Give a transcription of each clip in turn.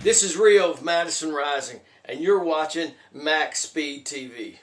This is Rio of Madison Rising, and you're watching MaxSpeedTV.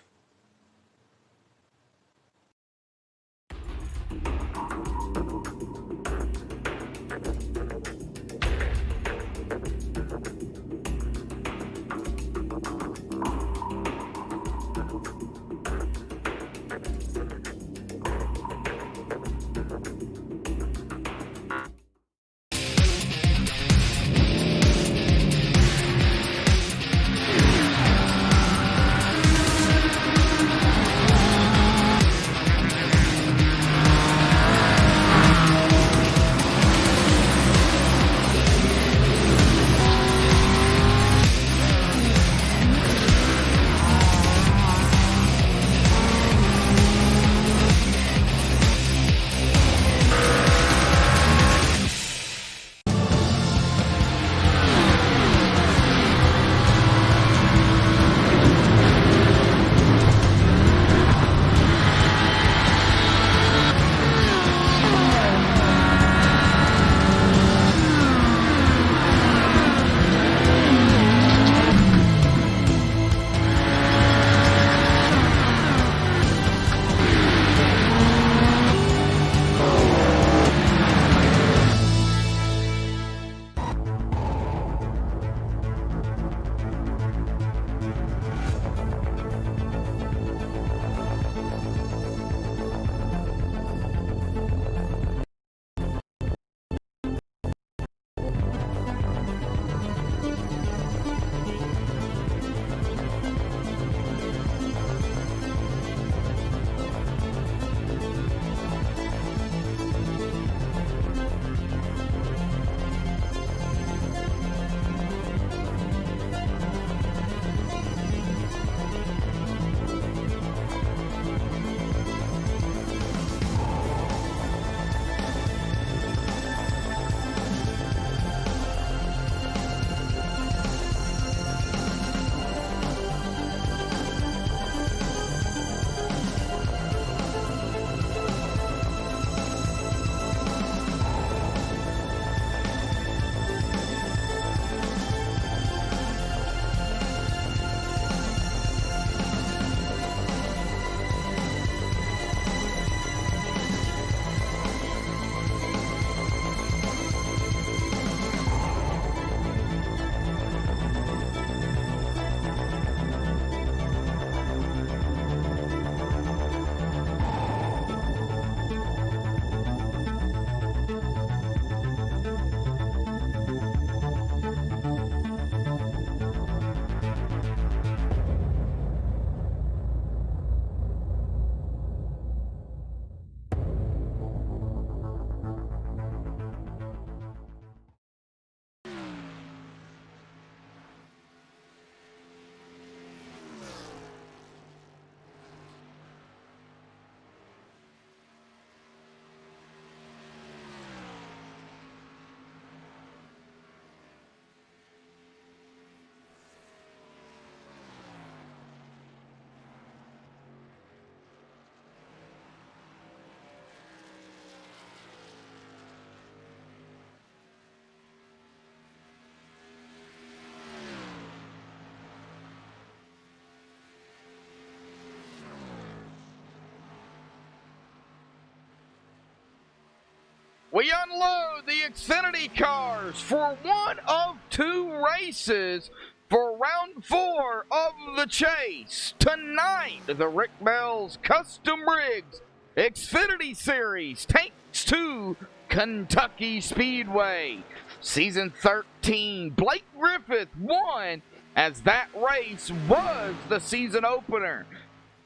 We unload the Xfinity cars for one of two races for round 4 of the chase. Tonight, the Rick Bell's Custom Rigs Xfinity Series takes to Kentucky Speedway. Season 13, Blake Griffith won as that race was the season opener.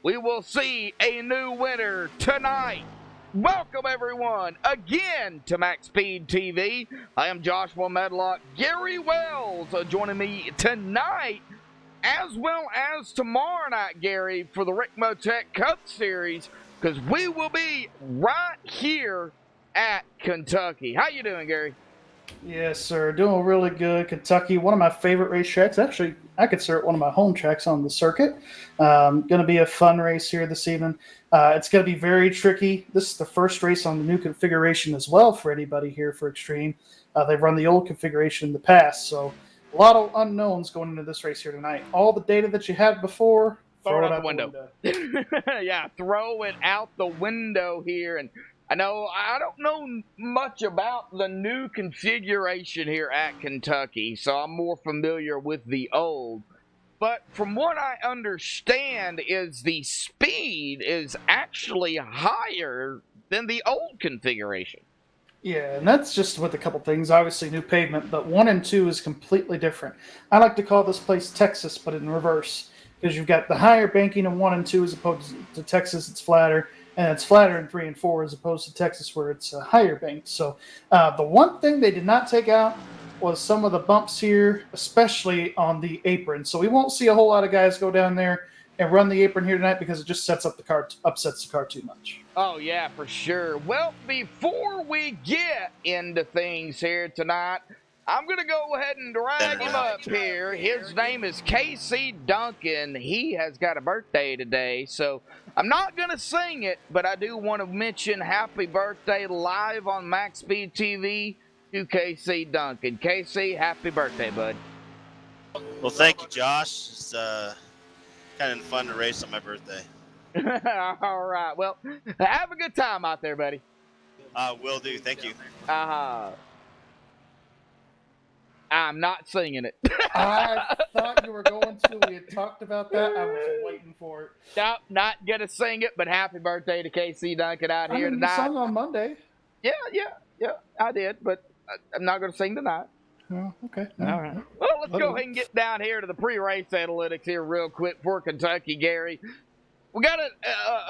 We will see a new winner tonight. Welcome, everyone, again to MaxSpeedTV. I am Joshua Medlock. Gary Wells joining me tonight, as well as tomorrow night, Gary, for the Rick Motec Cup Series, because we will be right here at Kentucky. How you doing, Gary? Yes, sir. Doing really good. Kentucky, one of my favorite racetracks. Actually, I consider it one of my home tracks on the circuit. Going to be a fun race here this evening. It's going to be very tricky. This is the first race on the new configuration as well for anybody here for Extreme. They've run the old configuration in the past, so A lot of unknowns going into this race here tonight. All the data that you had before, throw it out the window. Yeah, throw it out the window here. And I don't know much about the new configuration here at Kentucky, so I'm more familiar with the old. But from what I understand is the speed is actually higher than the old configuration. Yeah, and that's just with a couple things. Obviously, new pavement, but 1 and 2 is completely different. I like to call this place Texas, but in reverse, because you've got the higher banking in 1 and 2 as opposed to Texas, it's flatter, and it's flatter in 3 and 4 as opposed to Texas, where it's higher banked. So the one thing they did not take out was some of the bumps here, especially on the apron. So we won't see a whole lot of guys go down there and run the apron here tonight because it just upsets the car too much. Oh, yeah, for sure. Well, before we get into things here tonight, I'm going to go ahead and drag him up here. His name is Casey Duncan. He has got a birthday today, so I'm not going to sing it, but I do want to mention happy birthday live on MaxSpeedTV to Casey Duncan. Casey, happy birthday, bud. Well, thank you, Josh. It's kind of fun to race on my birthday. All right. Well, have a good time out there, buddy. Will do. Thank you. I'm not singing it. I thought you were going to. We had talked about that. I was waiting for it. Nope, not going to sing it, but happy birthday to KC Duncan out here tonight. You sung on Monday. Yeah, I did, but I'm not going to sing tonight. Oh, okay. All right. Well, let's go ahead and get down here to the pre-race analytics here real quick for Kentucky, Gary. We got an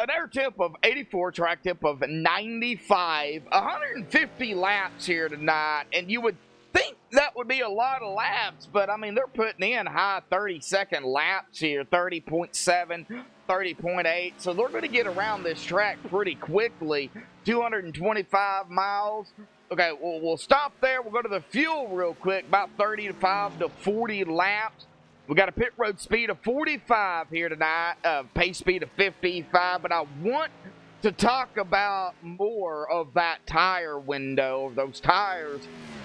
air temp of 84, track temp of 95, 150 laps here tonight, and you would think that would be a lot of laps, but I mean, they're putting in high 30-second laps here, 30.7, 30.8, so they're going to get around this track pretty quickly. 225 miles. Okay, we'll stop there. We'll go to the fuel real quick, about 35 to 40 laps. We got a pit road speed of 45 here tonight, pace speed of 55, but I want to talk about more of that tire window, of those tires.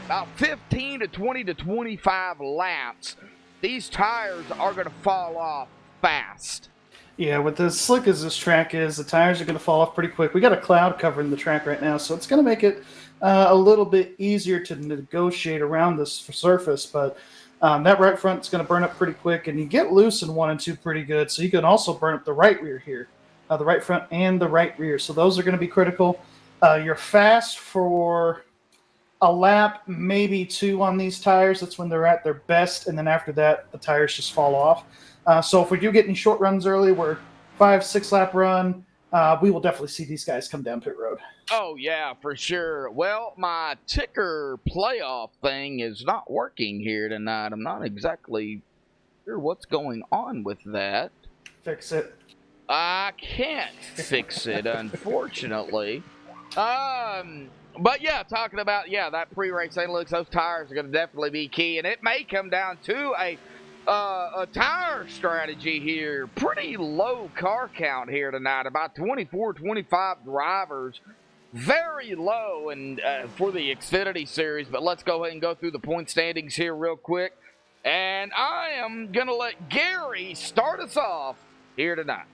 About 15 to 20 to 25 laps, these tires are going to fall off fast. Yeah, with as slick as this track is, the tires are going to fall off pretty quick. We got a cloud covering the track right now, so it's going to make it a little bit easier to negotiate around this surface, but that right front is going to burn up pretty quick, and you get loose in 1 and 2 pretty good, so you can also burn up the right rear here, the right front and the right rear, so those are going to be critical. You're fast for a lap, maybe 2 on these tires. That's when they're at their best, and then after that, the tires just fall off. So if we do get any short runs early, we're 5-6 lap run, we will definitely see these guys come down pit road. Oh, yeah, for sure. Well, my ticker playoff thing is not working here tonight. I'm not exactly sure what's going on with that. Fix it. I can't fix it, unfortunately. But yeah, talking about, that pre-race analytics, those tires are going to definitely be key, and it may come down to a tire strategy here. Pretty low car count here tonight, about 24, 25 drivers. Very low and for the Xfinity Series, but let's go ahead and go through the point standings here real quick. And I am going to let Gary start us off here tonight.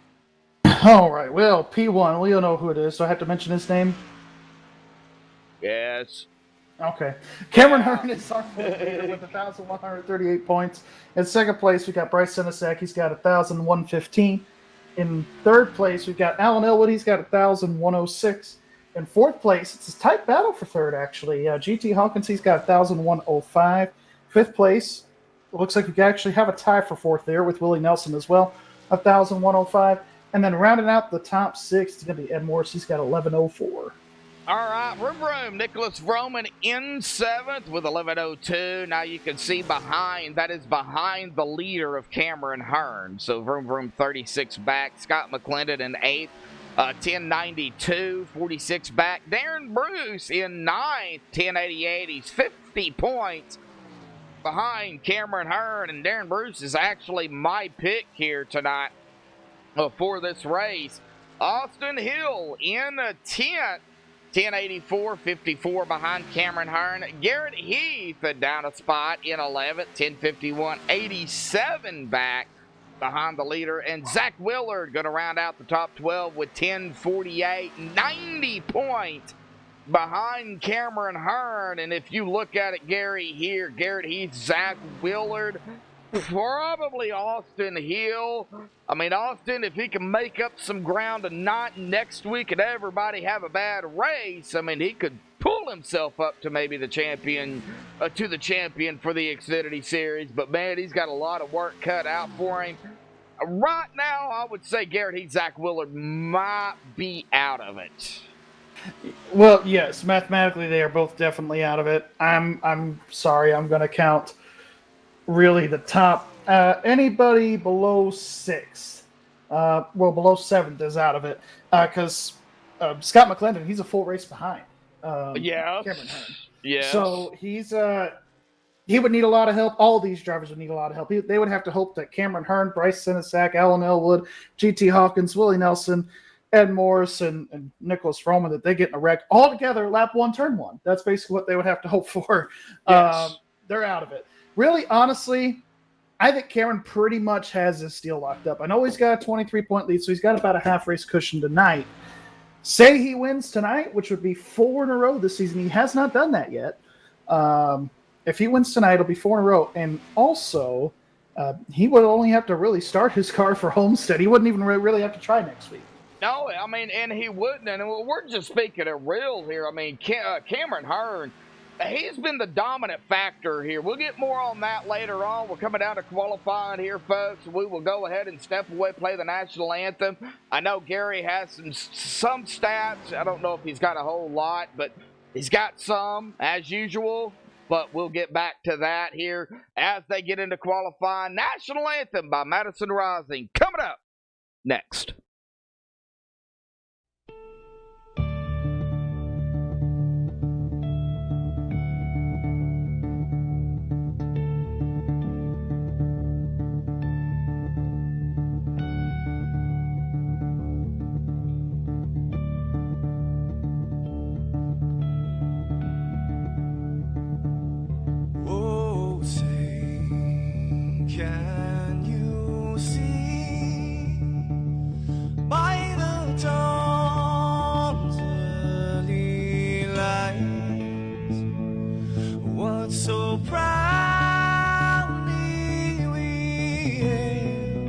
All right, well, P1, we all know who it is, so I have to mention his name? Yes. Okay. Cameron Hearn is our leader with 1,138 points. In second place, we got Bryce Senesek. He's got 1,115. In third place, we've got Alan Elwood. He's got 1,106. In fourth place, it's a tight battle for third, actually. GT Hawkins, he's got 1,105. Fifth place, it looks like we actually have a tie for fourth there with Willie Nelson as well, 1,105. And then rounding out the top 6, it's going to be Ed Morris. He's got 1,104. All right, Vroom, Nicholas Vroman in 7th with 11.02. Now you can see that is behind the leader of Cameron Hearn. So Vroom 36 back. Scott McClendon in 8th, 10.92, 46 back. Darren Bruce in 9th, 10.88. He's 50 points behind Cameron Hearn, and Darren Bruce is actually my pick here tonight for this race. Austin Hill in 10th. 1084, 54 behind Cameron Hearn. Garrett Heath down a spot in 11th, 1051, 87 back behind the leader. And Zach Willard going to round out the top 12 with 1048, 90 points behind Cameron Hearn. And if you look at it, Garrett Heath, Zach Willard, probably Austin Hill. I mean, Austin, if he can make up some ground tonight and next week and everybody have a bad race, I mean, he could pull himself up to maybe the champion, for the Xfinity Series. But, man, he's got a lot of work cut out for him. Right now, I would say Garrett Heath, Zach Willard might be out of it. Well, yes, mathematically they are both definitely out of it. I'm sorry, I'm going to count really the top. Anybody below 6th, below 7th is out of it because Scott McClendon, he's a full race behind. Cameron Hearn. Yeah. So he would need a lot of help. All these drivers would need a lot of help. They would have to hope that Cameron Hearn, Bryce Senesac, Alan Elwood, GT Hawkins, Willie Nelson, Ed Morris, and Nicholas Froman, that they get in a wreck all together lap 1, turn 1. That's basically what they would have to hope for. Yes. They're out of it. Really, honestly, I think Cameron pretty much has this deal locked up. I know he's got a 23-point lead, so he's got about a half race cushion tonight. Say he wins tonight, which would be 4 in a row this season. He has not done that yet. If he wins tonight, it'll be 4 in a row. And also, he would only have to really start his car for Homestead. He wouldn't even really have to try next week. No, I mean, and he wouldn't. And we're just speaking it real here. I mean, Cameron Hearn, he's been the dominant factor here. We'll get more on that later on. We're coming down to qualifying here, folks. We will go ahead and step away, play the national anthem. I know Gary has some stats. I don't know if he's got a whole lot, but he's got some, as usual. But we'll get back to that here as they get into qualifying. National Anthem by Madison Rising coming up next. Can you see by the dawn's early light what so proudly we hailed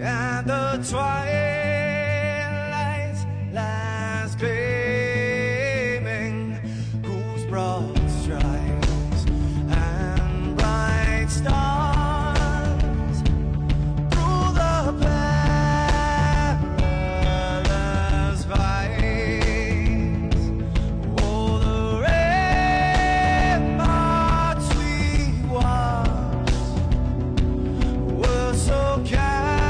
at the twilight's last gleaming, whose broad stripes and bright stars through the perilous fights, oh, the ramparts we watched were so gallantly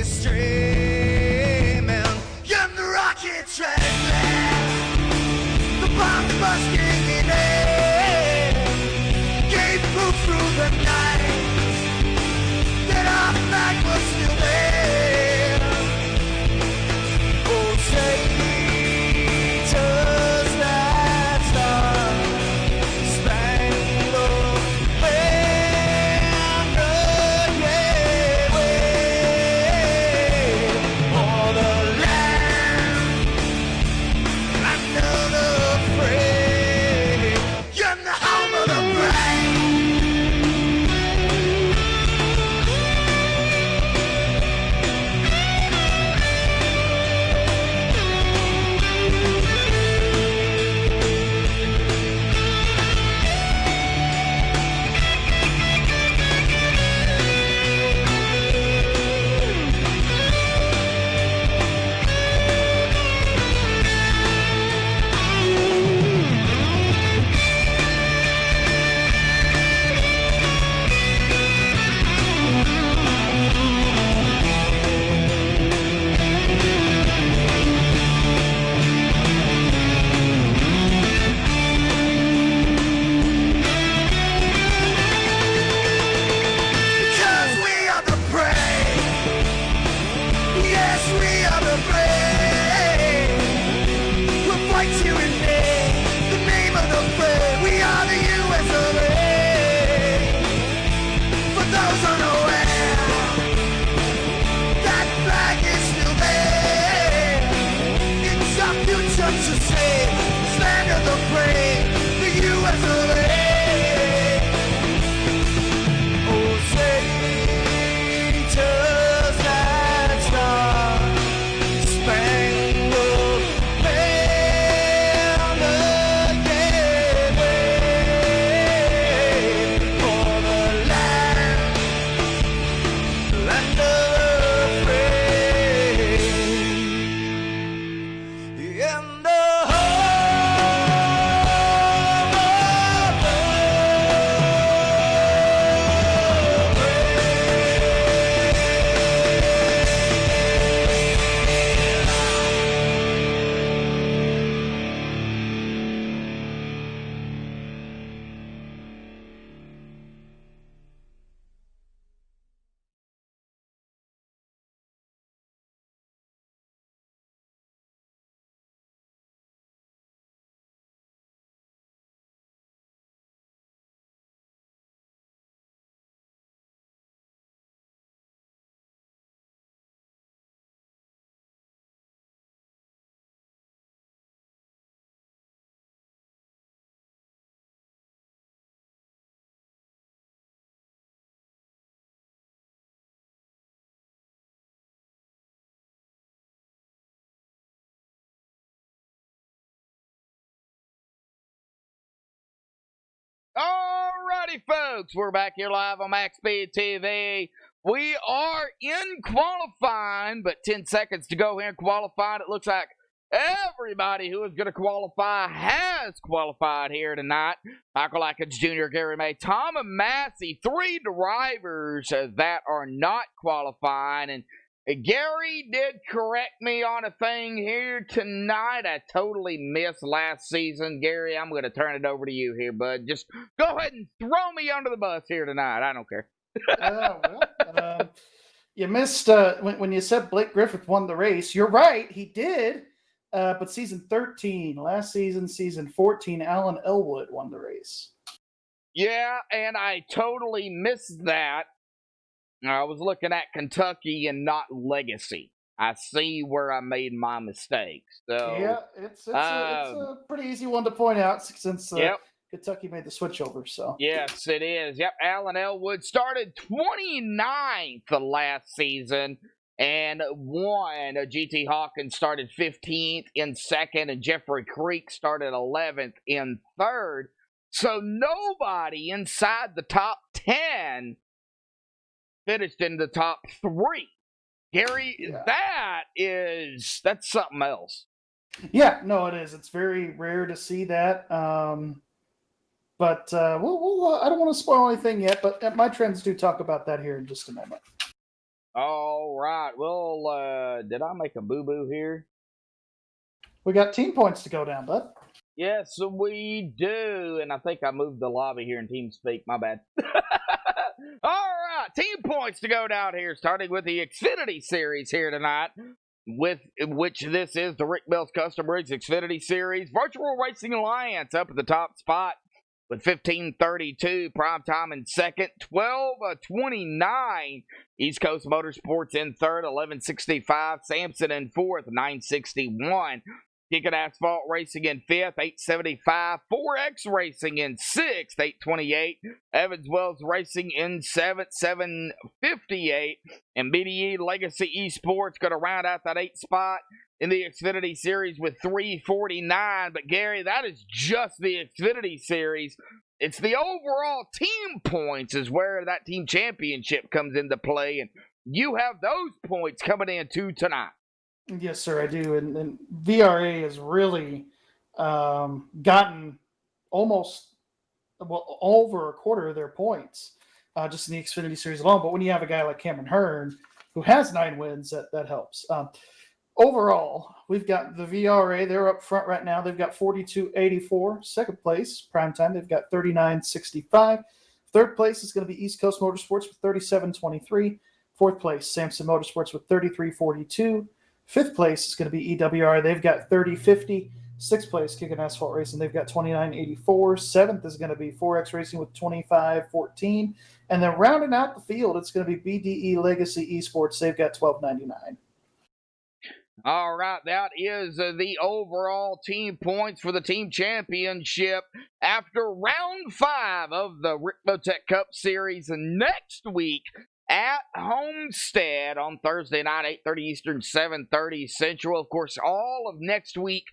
streaming, and the rocket train, the bombs bursting in air, gave proof through the night that our flag was still there. Oh, traitors that star-spangled banner, yeah, wave for the land another free. You're the home of the brave. Alrighty, folks, we're back here live on MaxSpeedTV. We are in qualifying, but 10 seconds to go here in qualifying. It looks like everybody who is going to qualify has qualified here tonight. Michael Atkins Jr., Gary May, Tom and Massey, 3 drivers that are not qualifying. And Gary did correct me on a thing here tonight. I totally missed last season. Gary, I'm going to turn it over to you here, bud. Just go ahead and throw me under the bus here tonight. I don't care. You missed when you said Blake Griffith won the race. You're right, he did. But season 13, last season, season 14, Alan Elwood won the race. Yeah, and I totally missed that. I was looking at Kentucky and not Legacy. I see where I made my mistakes. So yeah, it's a pretty easy one to point out since Kentucky made the switchover. So yes, it is. Yep, Alan Elwood started 29th last season and won. GT Hawkins started 15th in second, and Jeffrey Creek started 11th in third. So nobody inside the top 10 finished in the top 3. Gary, that's something else. Yeah, no, it is. It's very rare to see that. But we'll I don't want to spoil anything yet, but my trends do talk about that here in just a moment. All right. Well, did I make a boo-boo here? We got team points to go down, bud. Yes, we do. And I think I moved the lobby here in TeamSpeak. My bad. All right, team points to go down here, starting with the Xfinity Series here tonight, with which this is the Rick Mills Custom Rigs Xfinity Series. Virtual Racing Alliance up at the top spot with 1532. Primetime in second, 1229. East Coast Motorsports in third, 1165. Sampson in fourth, 961. Kick Asphalt Racing in 5th, 875. 4X Racing in 6th, 828. Evans Wells Racing in 7th, 758. And BDE Legacy Esports going to round out that 8th spot in the Xfinity Series with 349. But Gary, that is just the Xfinity Series. It's the overall team points is where that team championship comes into play. And you have those points coming in too tonight. Yes, sir, I do. And VRA has really gotten almost over a quarter of their points just in the Xfinity Series alone. But when you have a guy like Cameron Hearn who has 9 wins, that helps. Overall, we've got the VRA. They're up front right now. They've got 42.84. Second place, primetime, they've got 39.65. Third place is going to be East Coast Motorsports with 37.23. Fourth place, Sampson Motorsports with 33.42. Fifth place is going to be EWR. They've got 30.50. Sixth place, Kickin' Asphalt Racing. They've got 29.84. Seventh is going to be 4X Racing with 25.14. And then rounding out the field, it's going to be BDE Legacy Esports. They've got 12.99. All right, that is the overall team points for the team championship after round 5 of the Rick Botech Cup Series next week at Homestead on Thursday night, 8:30 Eastern, 7:30 Central. Of course, all of next week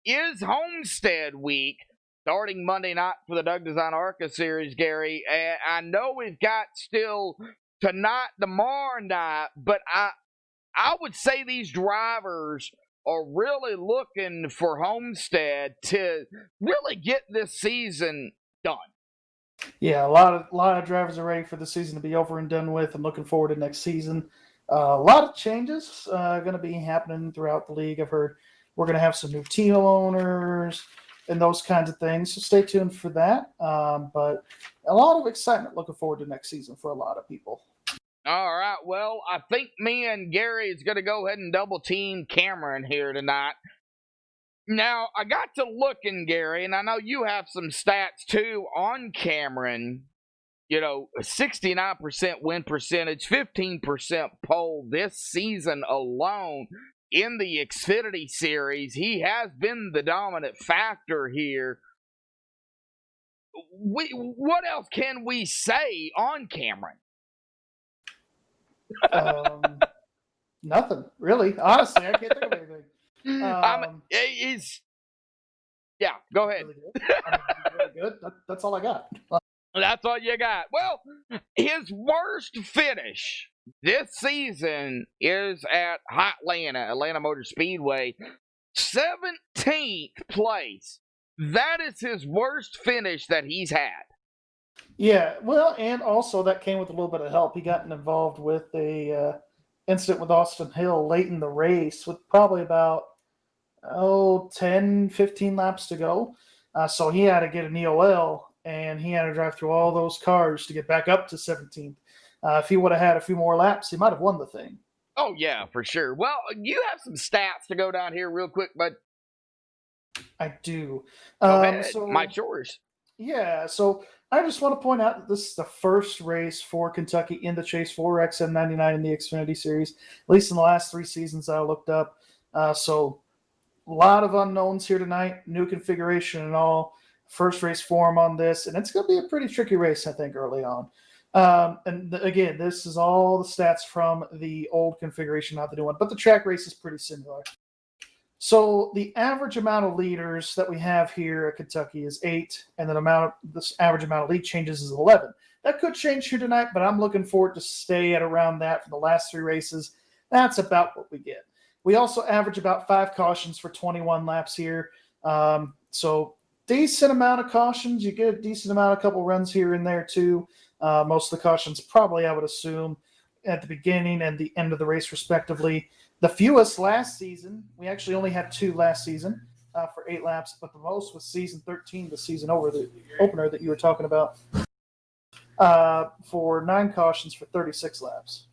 is Homestead week, starting Monday night for the Doug Design ARCA Series, Gary. And I know we've got still tonight, tomorrow night, but I would say these drivers are really looking for Homestead to really get this season done. Yeah, a lot of drivers are ready for the season to be over and done with, and looking forward to next season. A lot of changes going to be happening throughout the league. I've heard we're going to have some new team owners and those kinds of things. So stay tuned for that. But a lot of excitement looking forward to next season for a lot of people. All right, well, I think me and Gary is going to go ahead and double team Cameron here tonight. Now, I got to looking, Gary, and I know you have some stats too on Cameron. You know, 69% win percentage, 15% pole this season alone in the Xfinity Series. He has been the dominant factor here. What else can we say on Cameron? Nothing really. Honestly, I can't think of anything. Yeah, go ahead. Really good. Really good. That's all I got. That's all you got. Well, his worst finish this season is at Atlanta Motor Speedway, 17th place. That is his worst finish that he's had. Yeah, well, and also that came with a little bit of help. He got involved with a incident with Austin Hill late in the race with probably about 10, 15 laps to go. So he had to get an EOL, and he had to drive through all those cars to get back up to 17th. If he would have had a few more laps, he might have won the thing. Oh, yeah, for sure. Well, you have some stats to go down here real quick, but I do. Go ahead. Mike's yours. Yeah, so I just want to point out that this is the first race for Kentucky in the chase for XM99 in the Xfinity Series, at least in the last 3 seasons I looked up. So a lot of unknowns here tonight, new configuration and all. First race for him on this, and it's going to be a pretty tricky race, I think, early on. Again, this is all the stats from the old configuration, not the new one, but the track race is pretty similar. So the average amount of leaders that we have here at Kentucky is 8, and then this average amount of lead changes is 11. That could change here tonight, but I'm looking forward to stay at around that for the last 3 races. That's about what we get. We also average about 5 cautions for 21 laps here. So decent amount of cautions. You get a decent amount, a couple runs here and there too. Most of the cautions probably, I would assume, at the beginning and the end of the race respectively. The fewest last season, we actually only had 2 last season for 8 laps, but the most was season 13, the season opener that you were talking about, for 9 cautions for 36 laps.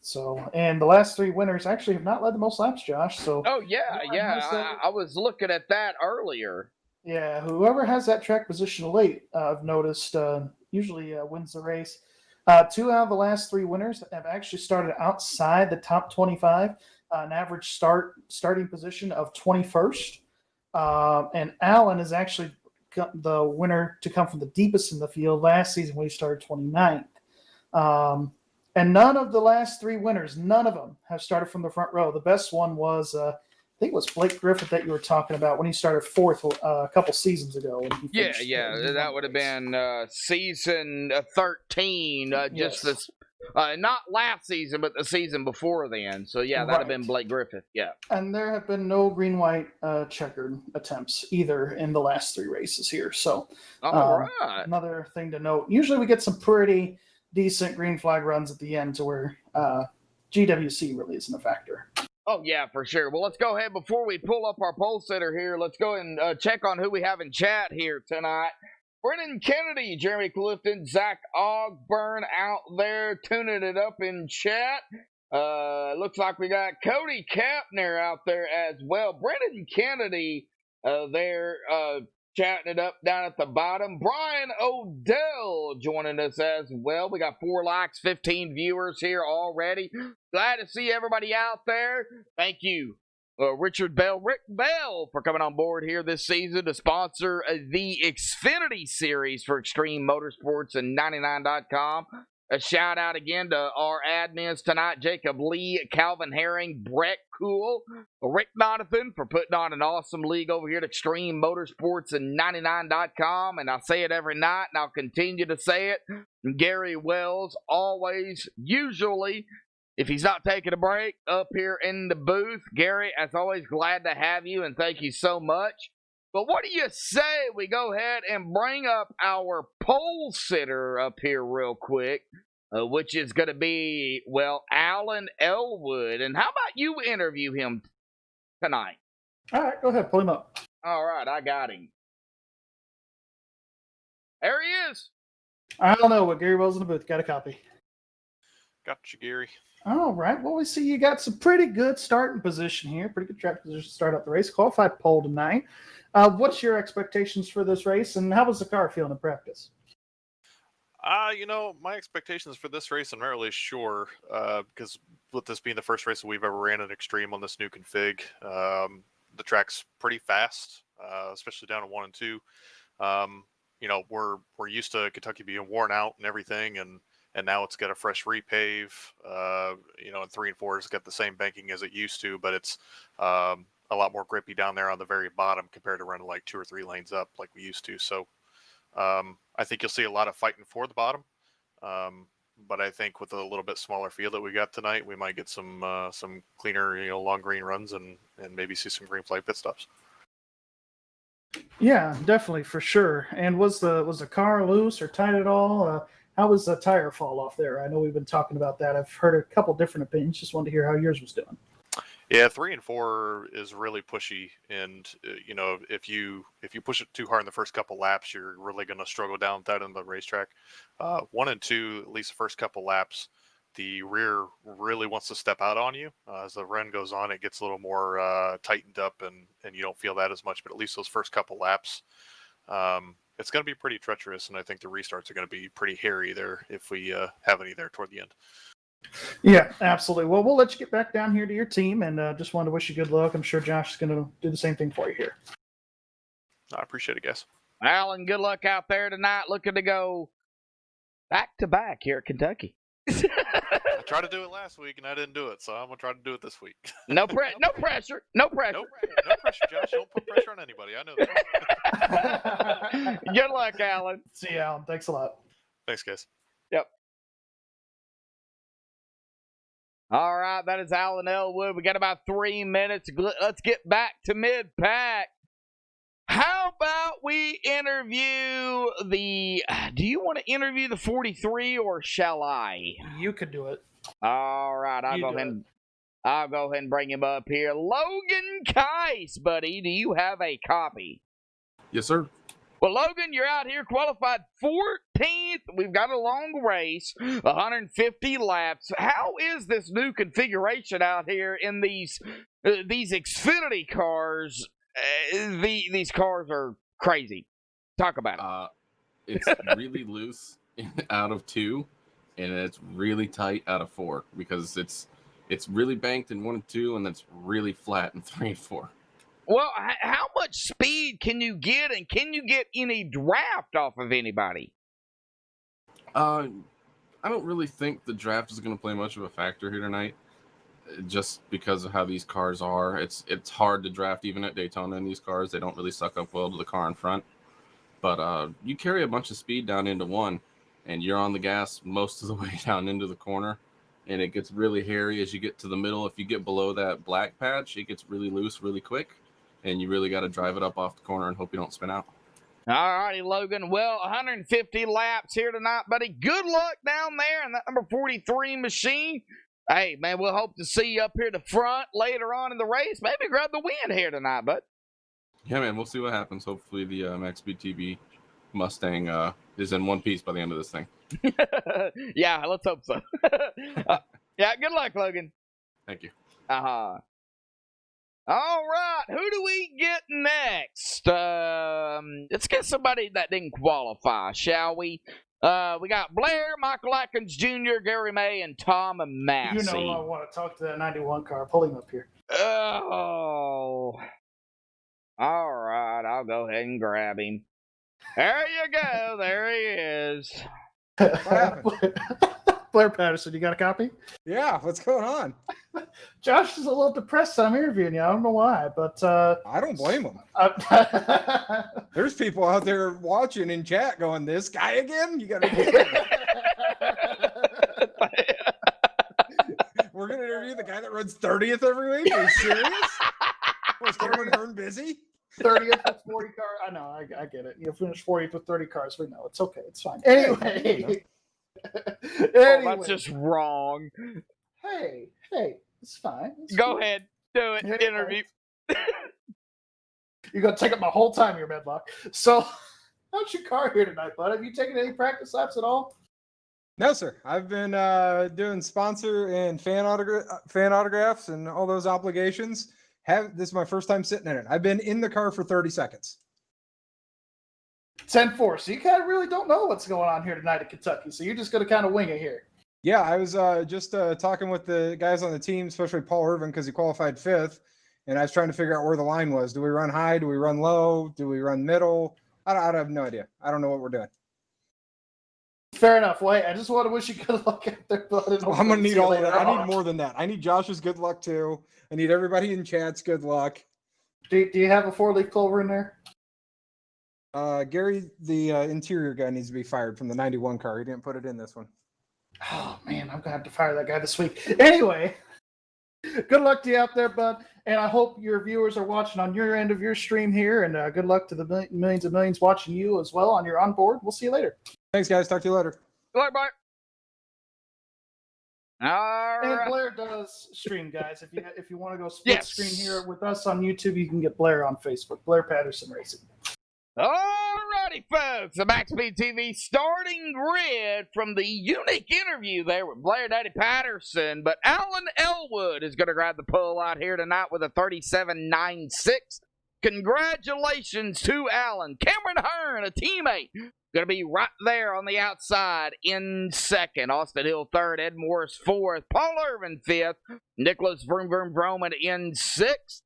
So, and the last 3 winners actually have not led the most laps, Josh. So, oh yeah, I was looking at that earlier. Yeah, whoever has that track position late, I've noticed, usually wins the race. 2 out of the last 3 winners have actually started outside the top 25, an average starting position of 21st. And Allen is actually the winner to come from the deepest in the field last season when he started 29th. And none of the last 3 winners, none of them have started from the front row. The best one was, I think it was Blake Griffith that you were talking about when he started 4th a couple seasons ago. That would have been season 13, yes. Just this, not last season, but the season before then. So, yeah, that would have been Blake Griffith, yeah. And there have been no green-white checkered attempts either in the last 3 races here. So, all right. Another thing to note, usually we get some pretty decent green flag runs at the end to where GWC really isn't a factor. Oh, yeah, for sure. Well, let's go ahead. Before we pull up our poll sitter here, let's go and check on who we have in chat here tonight. Brennan Kennedy, Jeremy Clifton, Zach Ogburn out there tuning it up in chat. Looks like we got Cody Kapner out there as well. Brennan Kennedy there Chatting it up down at the bottom. Brian Odell joining us as well. We got 4 likes, 15 viewers here already. Glad to see everybody out there. Thank you, Rick Bell, for coming on board here this season to sponsor the Xfinity Series for Extreme Motorsports and 99.com. A shout out again to our admins tonight, Jacob Lee, Calvin Herring, Brett Cool, Rick Donathan for putting on an awesome league over here at Extreme Motorsports and 99.com. And I say it every night, and I'll continue to say it. Gary Wells, always, usually, if he's not taking a break, up here in the booth. Gary, as always, glad to have you, and thank you so much. But what do you say we go ahead and bring up our pole sitter up here real quick, which is going to be, well, Alan Elwood. And how about you interview him tonight? All right, go ahead, pull him up. All right, I got him. There he is. I don't know what Gary Wells in the booth. Got a copy. Got you, Gary. All right. Well, we see you got some pretty good starting position here. Pretty good track position to start out the race. Qualified pole tonight. What's your expectations for this race, and how was the car feeling in practice? My expectations for this race, I'm not really sure, because with this being the first race that we've ever ran in Extreme on this new config, the track's pretty fast, especially down in 1 and 2. We're used to Kentucky being worn out and everything, and now it's got a fresh repave. And 3 and 4 has got the same banking as it used to, but it's a lot more grippy down there on the very bottom compared to running like 2 or 3 lanes up like we used to. So I think you'll see a lot of fighting for the bottom. But I think with a little bit smaller field that we got tonight, we might get some cleaner, long green runs and maybe see some green flag pit stops. Yeah, definitely, for sure. And was the car loose or tight at all? How was the tire fall off there? I know we've been talking about that. I've heard a couple different opinions. Just wanted to hear how yours was doing. Yeah, 3 and 4 is really pushy, and if you push it too hard in the first couple laps, you're really going to struggle down that in the racetrack. 1 and 2, at least the first couple laps, the rear really wants to step out on you. As the run goes on, it gets a little more tightened up, and you don't feel that as much. But at least those first couple laps, it's going to be pretty treacherous, and I think the restarts are going to be pretty hairy there if we have any there toward the end. Yeah, absolutely. Well, we'll let you get back down here to your team, and just wanted to wish you good luck. I'm sure Josh is going to do the same thing for you here. I appreciate it, guys. Alan, good luck out there tonight. Looking to go back-to-back here at Kentucky. I tried to do it last week, and I didn't do it, so I'm going to try to do it this week. No pressure. No pressure. No pressure, Josh. Don't put pressure on anybody. I know that. Good luck, Alan. See you, Alan. Thanks a lot. Thanks, guys. Yep. All right, that is Alan Elwood. We got about 3 minutes. Let's get back to mid-pack. How about we interview do you want to interview the 43 or shall I? You could do it. All right, I'll go ahead and bring him up here. Logan Keiss, buddy, do you have a copy? Yes, sir. Well, Logan, you're out here qualified 14th. We've got a long race, 150 laps. How is this new configuration out here in these Xfinity cars? These cars are crazy. Talk about it. It's really loose out of 2, and it's really tight out of 4 because it's really banked in 1 and 2, and it's really flat in 3 and 4. Well, how much speed can you get, and can you get any draft off of anybody? I don't really think the draft is going to play much of a factor here tonight, just because of how these cars are. It's hard to draft even at Daytona in these cars. They don't really suck up well to the car in front. But you carry a bunch of speed down into 1, and you're on the gas most of the way down into the corner, and it gets really hairy as you get to the middle. If you get below that black patch, it gets really loose really quick. And you really got to drive it up off the corner and hope you don't spin out. All righty, Logan. Well, 150 laps here tonight, buddy. Good luck down there in that number 43 machine. Hey, man, we'll hope to see you up here at the front later on in the race. Maybe grab the win here tonight, bud. Yeah, man, we'll see what happens. Hopefully the MaxSpeedTV Mustang is in one piece by the end of this thing. Yeah, let's hope so. Yeah, good luck, Logan. Thank you. Uh-huh. All right, who do we get next? Let's get somebody that didn't qualify, shall we? We got Blair, Michael Atkins Jr., Gary May, and Tom Massey. You know I want to talk to that 91 car. Pull him up here. Oh. All right, I'll go ahead and grab him. There you go. There he is. Blair Patterson, you got a copy? Yeah, what's going on? Josh is a little depressed that I'm interviewing you. I don't know why, but I don't blame him. There's people out there watching in chat going, "This guy again? You got to get him." We're gonna interview the guy that runs 30th every week. Are you serious? Was Cameron Hearn busy? 30th with 40 cars. I know, I get it. You finished 40th with 30 cars. We know it's okay. It's fine. Anyway, That's just wrong. Hey, it's fine. It's Go cool. ahead, do it. Anyway. Interview. You're gonna take up my whole time here, Medlock. So, how's your car here tonight, bud? Have you taken any practice laps at all? No, sir. I've been doing sponsor and fan autographs and all those obligations. This is my first time sitting in it. I've been in the car for 30 seconds. 10-4. So you kind of really don't know what's going on here tonight in Kentucky. So you're just gonna kind of wing it here. Yeah, I was just talking with the guys on the team, especially Paul Irvin, because he qualified 5th, and I was trying to figure out where the line was. Do we run high? Do we run low? Do we run middle? I have no idea. I don't know what we're doing. Fair enough. Well, hey, I just want to wish you good luck out there, bud. I'm gonna need all of that. I need more than that. I need Josh's good luck too. I need everybody in chat's good luck. Do you have a 4-leaf clover in there? Gary, the interior guy, needs to be fired from the 91 car. He didn't put it in this one. Oh man, I'm gonna have to fire that guy this week. Anyway, good luck to you out there, bud. And I hope your viewers are watching on your end of your stream here. And good luck to the millions and millions watching you as well on your onboard. We'll see you later. Thanks, guys. Talk to you later. Good luck, bye. All And right. Blair does stream, guys. If you want to go split screen here with us on YouTube, you can get Blair on Facebook. Blair Patterson Racing. Alrighty, folks. The MaxSpeedTV starting grid from the unique interview there with Blair Daddy Patterson. But Alan Elwood is going to grab the pole out here tonight with a 37.96. Congratulations to Alan. Cameron Hearn, a teammate, going to be right there on the outside in second. Austin Hill third. Ed Morris fourth. Paul Irvin fifth. Nicholas Vroom Vroom Vroman in sixth.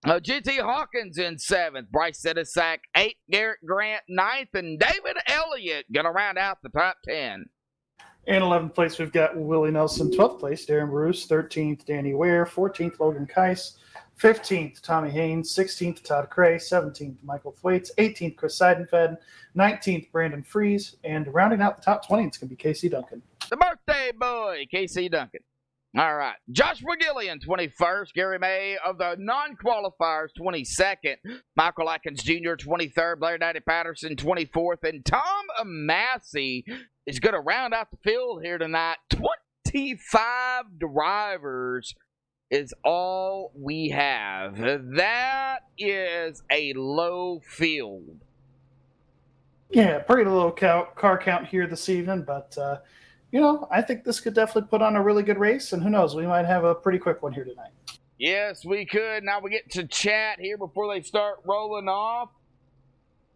GT Hawkins in seventh. Bryce Sedisak eighth. Garrett Grant ninth. And David Elliott going to round out the top 10. In 11th place, we've got Willie Nelson. 12th place, Darren Bruce. 13th, Danny Ware. 14th, Logan Keiss. 15th, Tommy Haynes. 16th, Todd Cray. 17th, Michael Thwaites. 18th, Chris Seidenfeld. 19th, Brandon Fries. And rounding out the top 20, it's going to be Casey Duncan. The birthday boy, Casey Duncan. All right. Joshua Gillian, 21st. Gary May of the non-qualifiers, 22nd. Michael Atkins Jr., 23rd. Blair Daddy Patterson, 24th. And Tom Massey is going to round out the field here tonight. 25 drivers is all we have. That is a low field. Yeah, pretty low car count here this evening, but I think this could definitely put on a really good race, and who knows, we might have a pretty quick one here tonight. Yes, we could. Now we get to chat here before they start rolling off.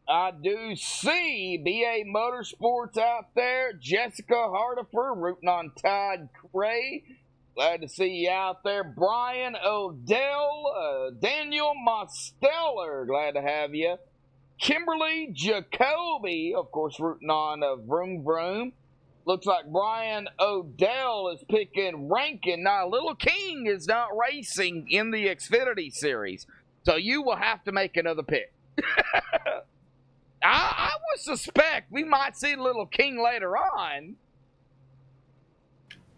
I do see BA Motorsports out there. Jessica Hardifer rooting on Todd Cray. Glad to see you out there. Brian Odell, Daniel Mosteller, glad to have you. Kimberly Jacoby, of course, rooting on Vroom Vroom. Looks like Brian Odell is picking Rankin. Now, Little King is not racing in the Xfinity Series, so you will have to make another pick. I would suspect we might see Little King later on.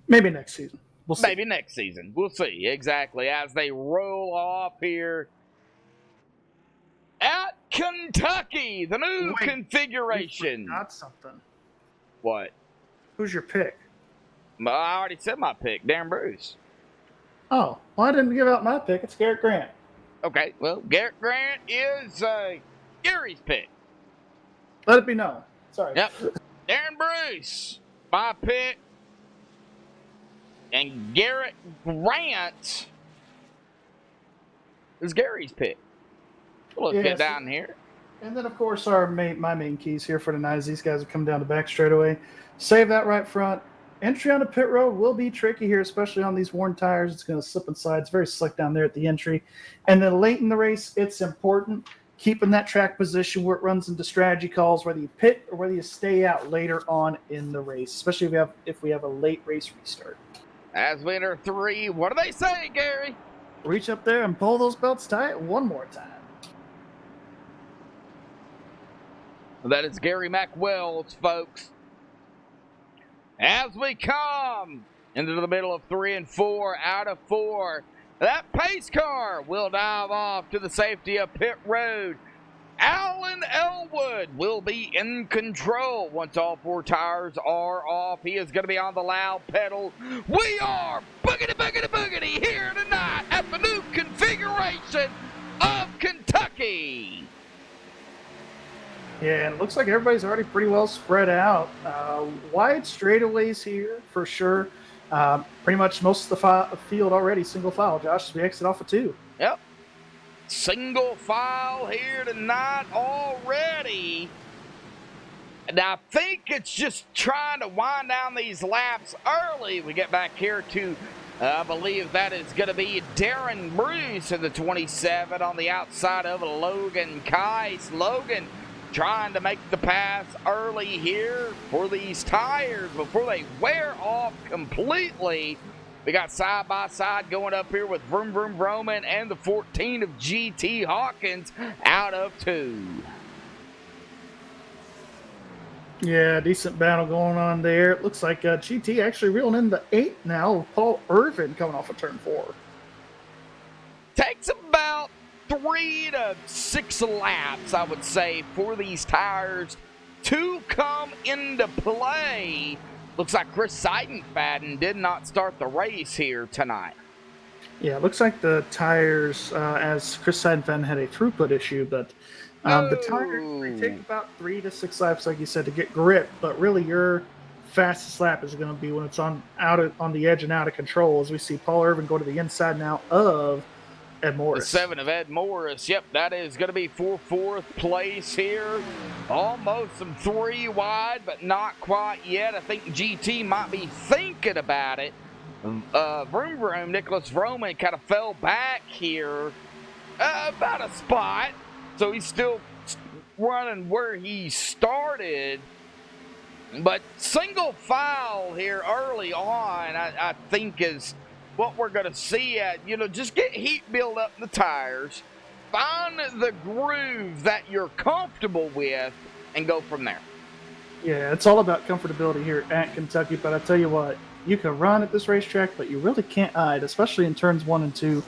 Maybe next season. We'll see. Maybe next season. We'll see, exactly, as they roll off here at Kentucky, the new configuration. You forgot something. What? Who's your pick? I already said my pick, Darren Bruce. Oh, well, I didn't give out my pick. It's Garrett Grant. Okay, well, Garrett Grant is Gary's pick. Let it be known. Sorry. Yep. Darren Bruce, my pick. And Garrett Grant is Gary's pick. We'll look Yes. at down here. And then, of course, my main keys here for tonight is these guys will come down the back straightaway. Save that right front. Entry on the pit road will be tricky here, especially on these worn tires. It's going to slip and slide. It's very slick down there at the entry. And then late in the race, it's important keeping that track position where it runs into strategy calls, whether you pit or whether you stay out later on in the race, especially if we have a late race restart. As we enter 3, what do they say, Gary? Reach up there and pull those belts tight one more time. That is Gary McWells, folks. As we come into the middle of 3 and 4, out of 4, that pace car will dive off to the safety of pit road. Alan Elwood will be in control once all 4 tires are off. He is going to be on the loud pedal. We are boogity here tonight at the new configuration of Kentucky. Yeah, and it looks like everybody's already pretty well spread out. Wide straightaways here for sure. Pretty much most of the field already single file, Josh, as we exit off of 2. Yep. Single file here tonight already. And I think it's just trying to wind down these laps early. We get back here to, I believe that is going to be Darren Bruce in the 27 on the outside of Logan Kais. Logan trying to make the pass early here for these tires before they wear off completely. We got side-by-side going up here with Vroom Vroom Vroman and the 14 of GT Hawkins out of 2. Yeah, decent battle going on there. It looks like GT actually reeling in the 8 now with Paul Irvin coming off of turn 4. Takes about 3 to 6 laps, I would say, for these tires to come into play. Looks like Chris Seidenfaden did not start the race here tonight. Yeah, it looks like the tires, as Chris Seidenfaden had a throughput issue, but the tires they take about 3 to 6 laps, like you said, to get grip. But really, your fastest lap is going to be when it's on the edge and out of control. As we see Paul Irvin go to the inside now of Ed Morris. The 7 of Ed Morris. Yep, that is going to be for 4th place here. Almost some 3 wide, but not quite yet. I think GT might be thinking about it. Vroom Vroom, Nicholas Vroman kind of fell back here about a spot. So he's still running where he started. But single file here early on, I think is what we're going to see. Just get heat build up in the tires, find the groove that you're comfortable with, and go from there. Yeah, it's all about comfortability here at Kentucky. But I tell you what, you can run at this racetrack, but you really can't hide, especially in turns 1 and 2.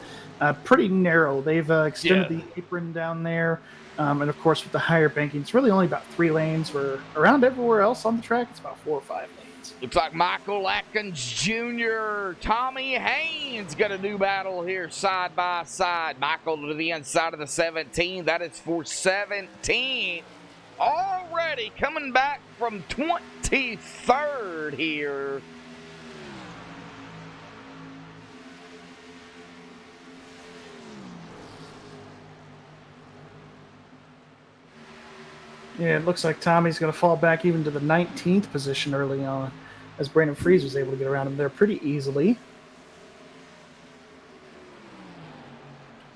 Pretty narrow. They've extended the apron down there. And of course, with the higher banking, it's really only about 3 lanes, where around everywhere else on the track, it's about 4 or 5 lanes. Looks like Michael Atkins Jr., Tommy Haynes got a new battle here side by side. Michael to the inside of the 17. That is for 17. Already coming back from 23rd here. Yeah, it looks like Tommy's going to fall back even to the 19th position early on, as Brandon Freeze was able to get around him there pretty easily.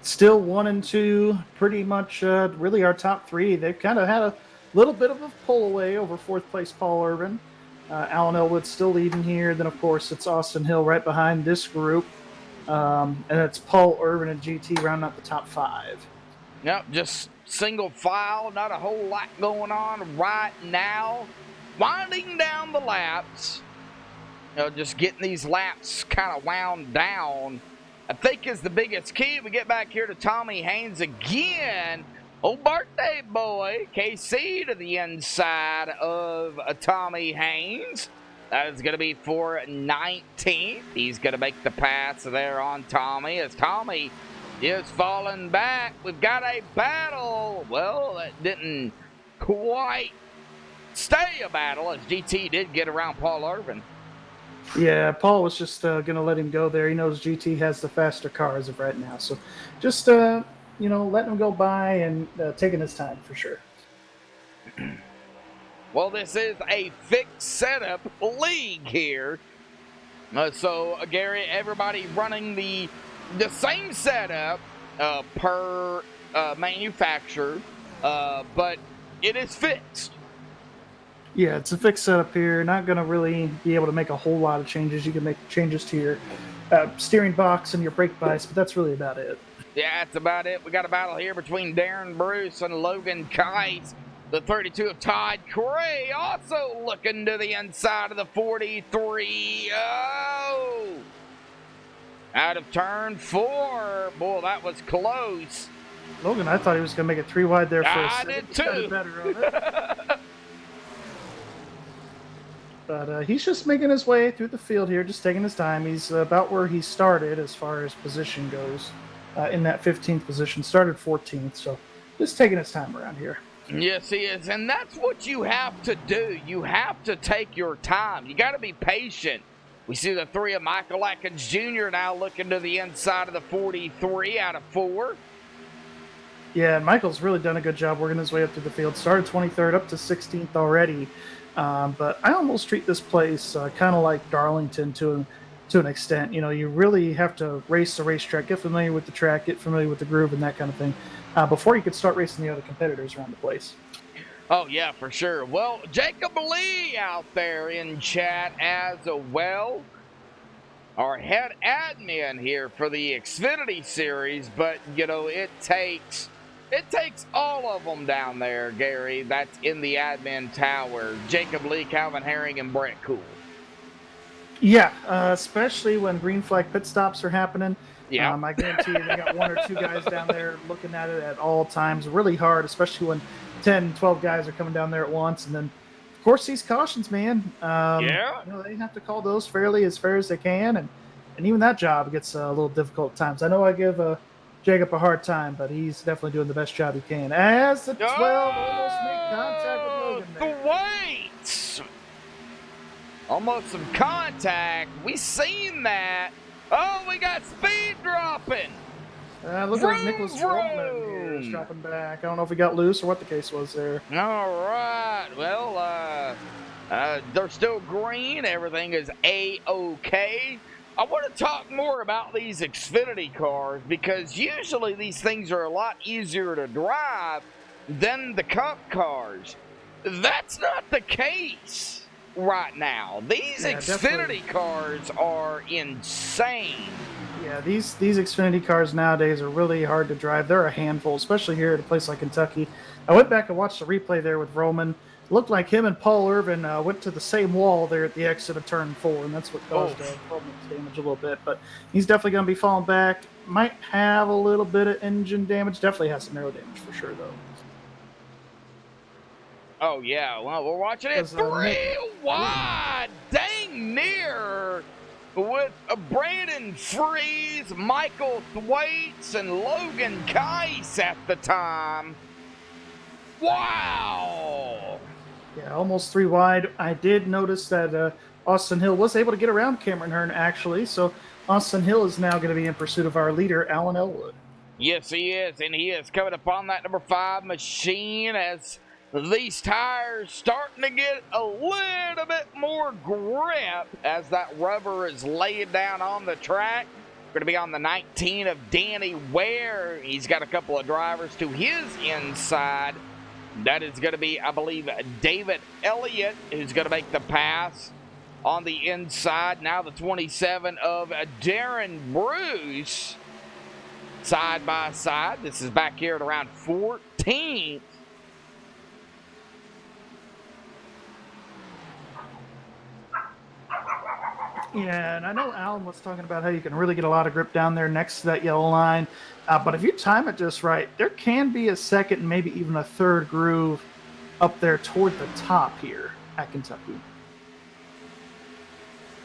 Still 1 and 2, pretty much really our top 3. They've kind of had a little bit of a pull away over 4th place Paul Irvin. Alan Elwood still leading here. Then, of course, it's Austin Hill right behind this group. And it's Paul Irvin and GT rounding out the top 5. Yep, just single file, not a whole lot going on right now. Winding down the laps, just getting these laps kind of wound down, I think is the biggest key. We get back here to Tommy Haynes again. Old birthday boy, KC to the inside of Tommy Haynes. That is going to be for 19th. He's going to make the pass there on Tommy, as Tommy is falling back. We've got a battle. Well, that didn't quite stay a battle, as GT did get around Paul Irvin. Yeah, Paul was just going to let him go there. He knows GT has the faster car as of right now. So just, letting him go by and taking his time for sure. Well, this is a fixed setup league here. So, Gary, everybody running the same setup per manufacturer, but it is fixed. Yeah, it's a fixed setup here. Not going to really be able to make a whole lot of changes. You can make changes to your steering box and your brake bias, but that's really about it. Yeah, that's about it. We got a battle here between Darren Bruce and Logan Kite. The 32 of Todd Cray also looking to the inside of the 43. Oh! Out of turn 4. Boy, that was close. Logan, I thought he was going to make it 3 wide there for a I second. did He got too. it better on it. But he's just making his way through the field here, just taking his time. He's about where he started as far as position goes, in that 15th position. Started 14th, so just taking his time around here. Yes, he is. And that's what you have to do. You have to take your time. You got to be patient. We see the 3 of Michael Atkins Jr. now looking to the inside of the 43 out of 4. Yeah, and Michael's really done a good job working his way up through the field. Started 23rd, up to 16th already. But I almost treat this place kind of like Darlington to an extent. You know, you really have to race the racetrack, get familiar with the track, get familiar with the groove and that kind of thing, before you could start racing the other competitors around the place. Oh, yeah, for sure. Well, Jacob Lee out there in chat as well. Our head admin here for the Xfinity Series, but, it takes all of them down there, Gary. That's in the admin tower. Jacob Lee, Calvin Herring, and Brett Cool. Yeah, especially when green flag pit stops are happening. Yeah. I guarantee you they got 1 or 2 guys down there looking at it at all times. Really hard, especially when 10, 12 guys are coming down there at once. And then, of course, these cautions, man. Yeah. They have to call those fairly as fair as they can. And even that job gets a little difficult at times. I know I give Jacob a hard time, but he's definitely doing the best job he can. As the 12 almost make contact with Logan there. Wait! Almost some contact. We seen that. Oh, we got speed dropping. Looks like Nicholas Roman here is dropping back. I don't know if he got loose or what the case was there. All right. Well, they're still green. Everything is A-OK. I want to talk more about these Xfinity cars because usually these things are a lot easier to drive than the Cup cars. That's not the case right now. These Xfinity cars are insane. Yeah, these Xfinity cars nowadays are really hard to drive. They're a handful, especially here at a place like Kentucky. I went back and watched the replay there with Roman. It looked like him and Paul Irvin went to the same wall there at the exit of turn 4, and that's what caused Roman's damage a little bit. But he's definitely going to be falling back. Might have a little bit of engine damage. Definitely has some aero damage for sure, though. Oh, yeah. Well, we're watching it 3 wide. Dang near with Brandon Freeze, Michael Thwaites, and Logan Keiss at the time. Wow. Yeah, almost 3 wide. I did notice that Austin Hill was able to get around Cameron Hearn, actually. So Austin Hill is now going to be in pursuit of our leader, Alan Elwood. Yes, he is. And he is coming upon that number 5 machine as these tires starting to get a little bit more grip as that rubber is laid down on the track. Going to be on the 19 of Danny Ware. He's got a couple of drivers to his inside. That is going to be, I believe, David Elliott, who's going to make the pass on the inside. Now the 27 of Darren Bruce, side by side. This is back here at around 14th. Yeah, and I know Alan was talking about how you can really get a lot of grip down there next to that yellow line. But if you time it just right, there can be a second and maybe even a third groove up there toward the top here at Kentucky.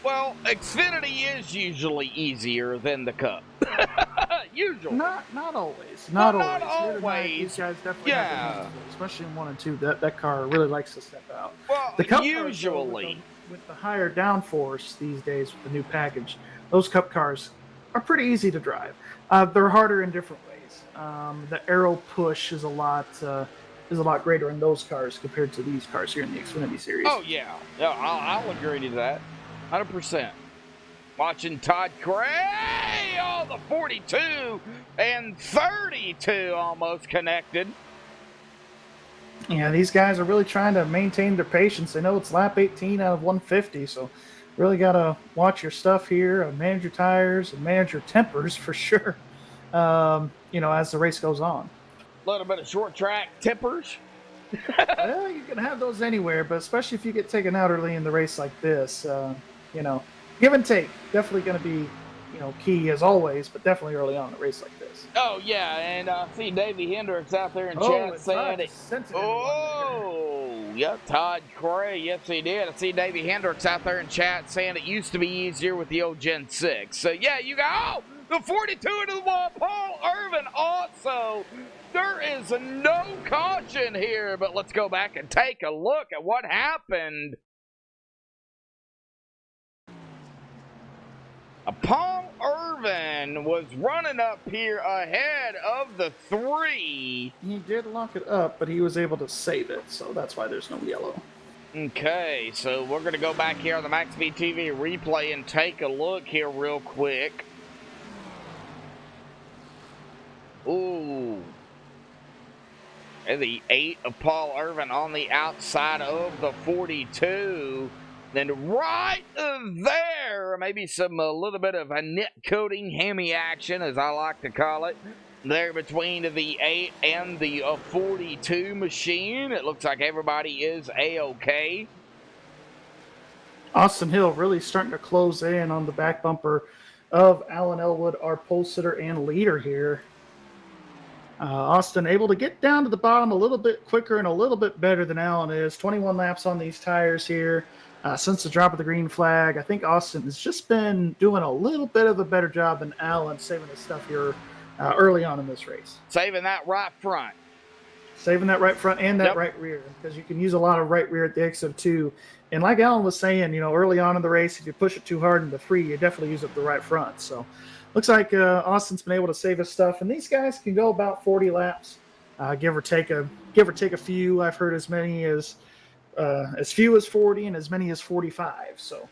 Well, Xfinity is usually easier than the Cup. Usually. Not always. Not Not always. always. These guys definitely have their hands full, especially in 1 and 2. That car really likes to step out. Well, The Cup usually. with the higher downforce these days with the new package, those Cup cars are pretty easy to drive. They're harder in different ways. The aero push is a lot greater in those cars compared to these cars here in the Xfinity Series. Oh, yeah. I'll agree to that. 100%. Watching Todd Gray. Oh, the 42 and 32 almost connected. Yeah, these guys are really trying to maintain their patience. They know it's lap 18 out of 150, so really got to watch your stuff here, manage your tires, and manage your tempers for sure, as the race goes on. A little bit of short track tempers. Well, you can have those anywhere, but especially if you get taken out early in the race like this, give and take. Definitely going to be, key as always, but definitely early on in a race like this. Oh, yeah, and I see Davey Hendricks out there in chat saying it. Oh, yeah, Todd Cray. Yes, he did. I see Davey Hendricks out there in chat saying it used to be easier with the old Gen 6. So, yeah, you go. The 42 into the wall. Paul Irvin also. There is no caution here, but let's go back and take a look at what happened. Paul Irvin was running up here ahead of the 3. He did lock it up, but he was able to save it, so that's why there's no yellow. Okay, so we're going to go back here on the MaxSpeedTV replay and take a look here real quick. Ooh. And the 8 of Paul Irvin on the outside of the 42. Then right there, maybe a little bit of a net coating hammy action, as I like to call it, there between the 8 and the 42 machine. It looks like everybody is A-okay. Austin Hill really starting to close in on the back bumper of Alan Elwood, our pole sitter and leader here. Austin able to get down to the bottom a little bit quicker and a little bit better than Alan is. 21 laps on these tires here. Since the drop of the green flag, I think Austin has just been doing a little bit of a better job than Alan saving his stuff here early on in this race. Saving that right front. Saving that right front and that right rear, because you can use a lot of right rear at the exit of 2. And like Alan was saying, early on in the race, if you push it too hard in the 3, you definitely use up the right front. So looks like Austin's been able to save his stuff, and these guys can go about 40 laps, give or take a few. I've heard as many as few as 40 and as many as 45. So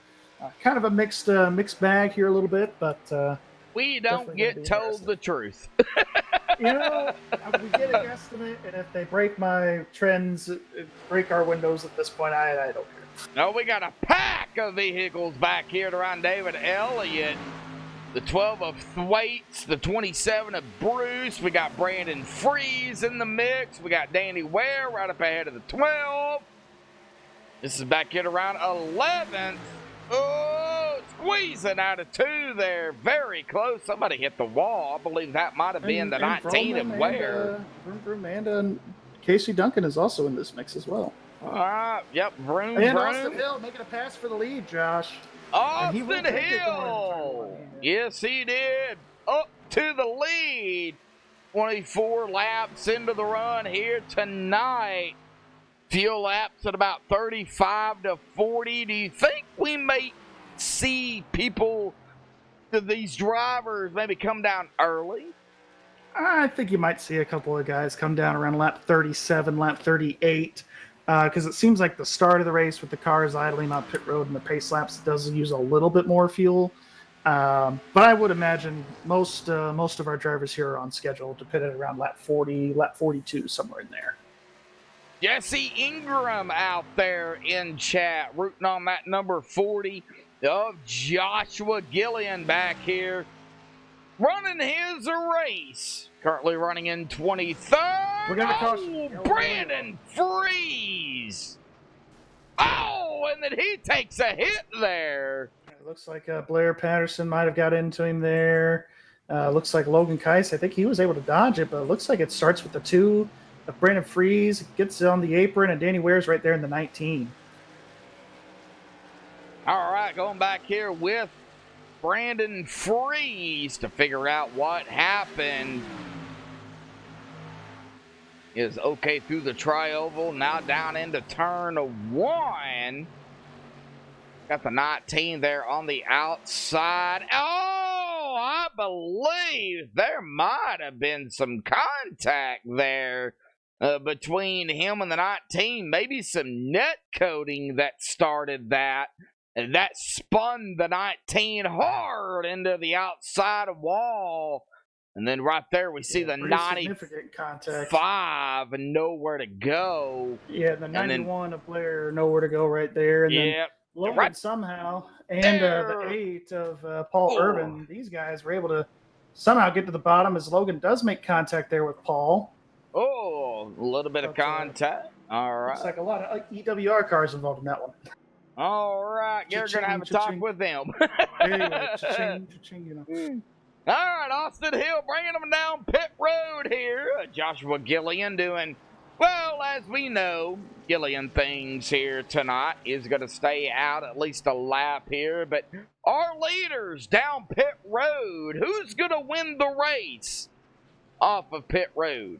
kind of a mixed bag here a little bit, but we don't get told the truth. We get a guesstimate, and if they break my trends, break our windows at this point, I don't care. No, we got a pack of vehicles back here to run David Elliott. The 12 of Thwaites, the 27 of Bruce. We got Brandon Freeze in the mix. We got Danny Ware right up ahead of the 12. This is back here around 11th. Oh, squeezing out of 2 there. Very close. Somebody hit the wall. I believe that might have been the 19 of Ware. And Casey Duncan is also in this mix as well. All right. Yep. Vroom, and vroom. Austin Hill making a pass for the lead, Josh. Austin Hill. Yes, he did. Up to the lead. 24 laps into the run here tonight. Fuel laps at about 35 to 40. Do you think we may see these drivers maybe come down early? I think you might see a couple of guys come down around lap 37, lap 38, because it seems like the start of the race with the cars idling on pit road and the pace laps does use a little bit more fuel. But I would imagine most of our drivers here are on schedule to pit at around lap 40, lap 42, somewhere in there. Jesse Ingram out there in chat, rooting on that number 40 of Joshua Gillian back here, running his race. Currently running in 23rd. We're going to caution. Brandon Freeze. Oh, and then he takes a hit there. It looks like Blair Patterson might have got into him there. Looks like Logan Keiss, I think he was able to dodge it, but it looks like it starts with the 2 of Brandon Freeze, gets on the apron, and Danny Ware's right there in the 19. All right, going back here with Brandon Freeze to figure out what happened. Is okay through the tri-oval, now down into turn 1. Got the 19 there on the outside. Oh, I believe there might have been some contact there between him and the 19. Maybe some net coating that started that. And that spun the 19 hard into the outside wall. And then right there we see the 95 and nowhere to go. Yeah, the 91 of Blair, nowhere to go right there. And then Logan somehow, and the 8 of Paul Irvin, these guys were able to somehow get to the bottom as Logan does make contact there with Paul. Oh, a little bit of contact. All right. Looks like a lot of EWR cars involved in that one. All right, you're going to have a talk with them. Anyway, cha-ching, you know. All right, Austin Hill bringing them down pit road here. Joshua Gillian doing, well, as we know, Gillian things here tonight is going to stay out at least a lap here. But our leaders down pit road, who's going to win the race off of pit road?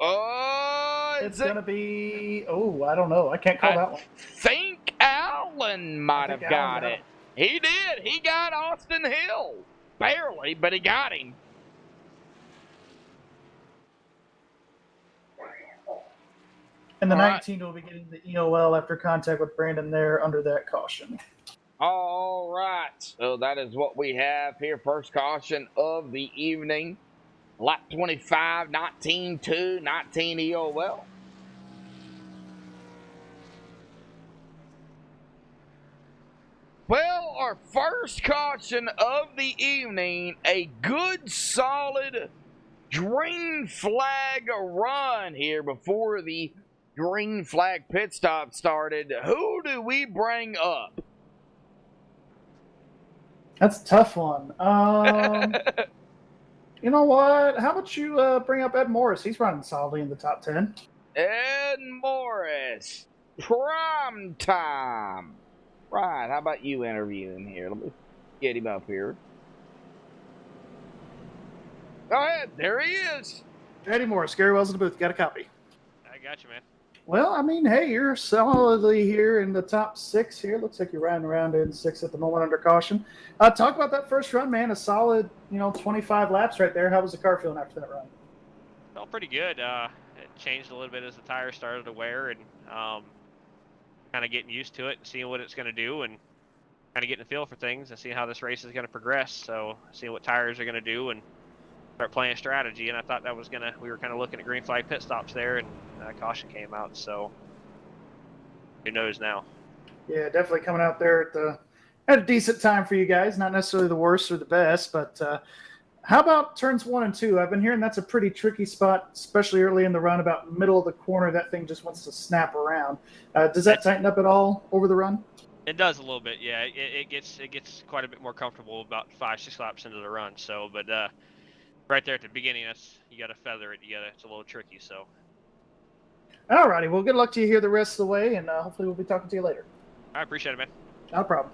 Oh, it's going to be, I don't know. I can't call that one. I think Allen might have got it. He did. He got Austin Hill. Barely, but he got him. And the 19 will be getting the EOL after contact with Brandon there under that caution. All right. So that is what we have here. First caution of the evening. Lap 25, 19-2, 19 EOL. Well, our first caution of the evening, a good solid green flag run here before the green flag pit stop started. Who do we bring up? That's a tough one. You know what? How about you bring up Ed Morris? He's running solidly in the top 10. Ed Morris, prime time. Right, how about you interview him here? Let me get him up here. Go ahead, there he is. Eddie Morris, Gary Wells in the booth. Got a copy. I got you, man. Well, I mean, hey, you're solidly here in the top 6 here. Looks like you're riding around in 6 at the moment under caution. Talk about that first run, man. A solid, 25 laps right there. How was the car feeling after that run? Felt pretty good. It changed a little bit as the tires started to wear and kind of getting used to it and seeing what it's going to do and kind of getting a feel for things and seeing how this race is going to progress. So seeing what tires are going to do and start playing strategy. And I thought that was we were kind of looking at green flag pit stops there, and caution came out. So who knows now? Yeah, definitely coming out there at a decent time for you guys. Not necessarily the worst or the best, but how about turns 1 and 2? I've been hearing that's a pretty tricky spot, especially early in the run. About middle of the corner, that thing just wants to snap around. Does that tighten up at all over the run? It does a little bit, yeah. It gets quite a bit more comfortable about 5-6 laps into the run. So, but right there at the beginning, you got to feather it. It's a little tricky. So. All righty. Well, good luck to you here the rest of the way, and hopefully we'll be talking to you later. I appreciate it, man. No problem.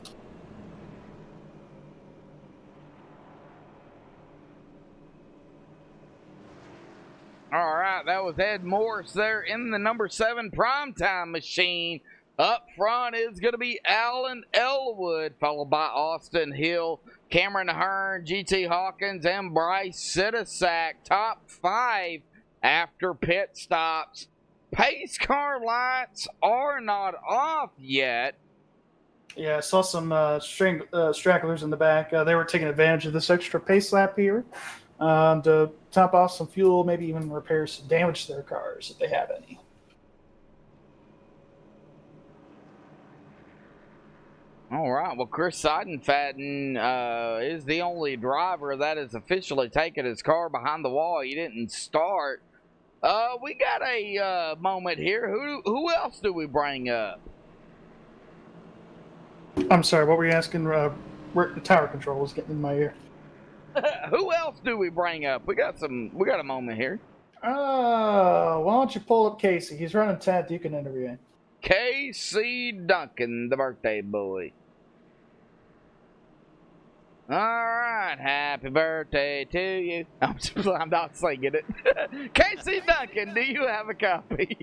All right, that was Ed Morris there in the number 7 primetime machine. Up front is going to be Alan Elwood, followed by Austin Hill, Cameron Hearn, GT Hawkins, and Bryce Sidisak. Top 5 after pit stops. Pace car lights are not off yet. Yeah, I saw some stragglers in the back. They were taking advantage of this extra pace lap here to top off some fuel, maybe even repair some damage to their cars if they have any. All right, well, Chris Seidenfaden is the only driver that has officially taken his car behind the wall. He didn't start. We got a moment here. Who else do we bring up? I'm sorry, what were you asking? The tower control was getting in my ear. Who else do we bring up? We got a moment here. Why don't you pull up Casey? He's running 10th. You can interview him. Casey Duncan, the birthday boy. All right, happy birthday to you. I'm not singing it. Casey Duncan, do you have a copy?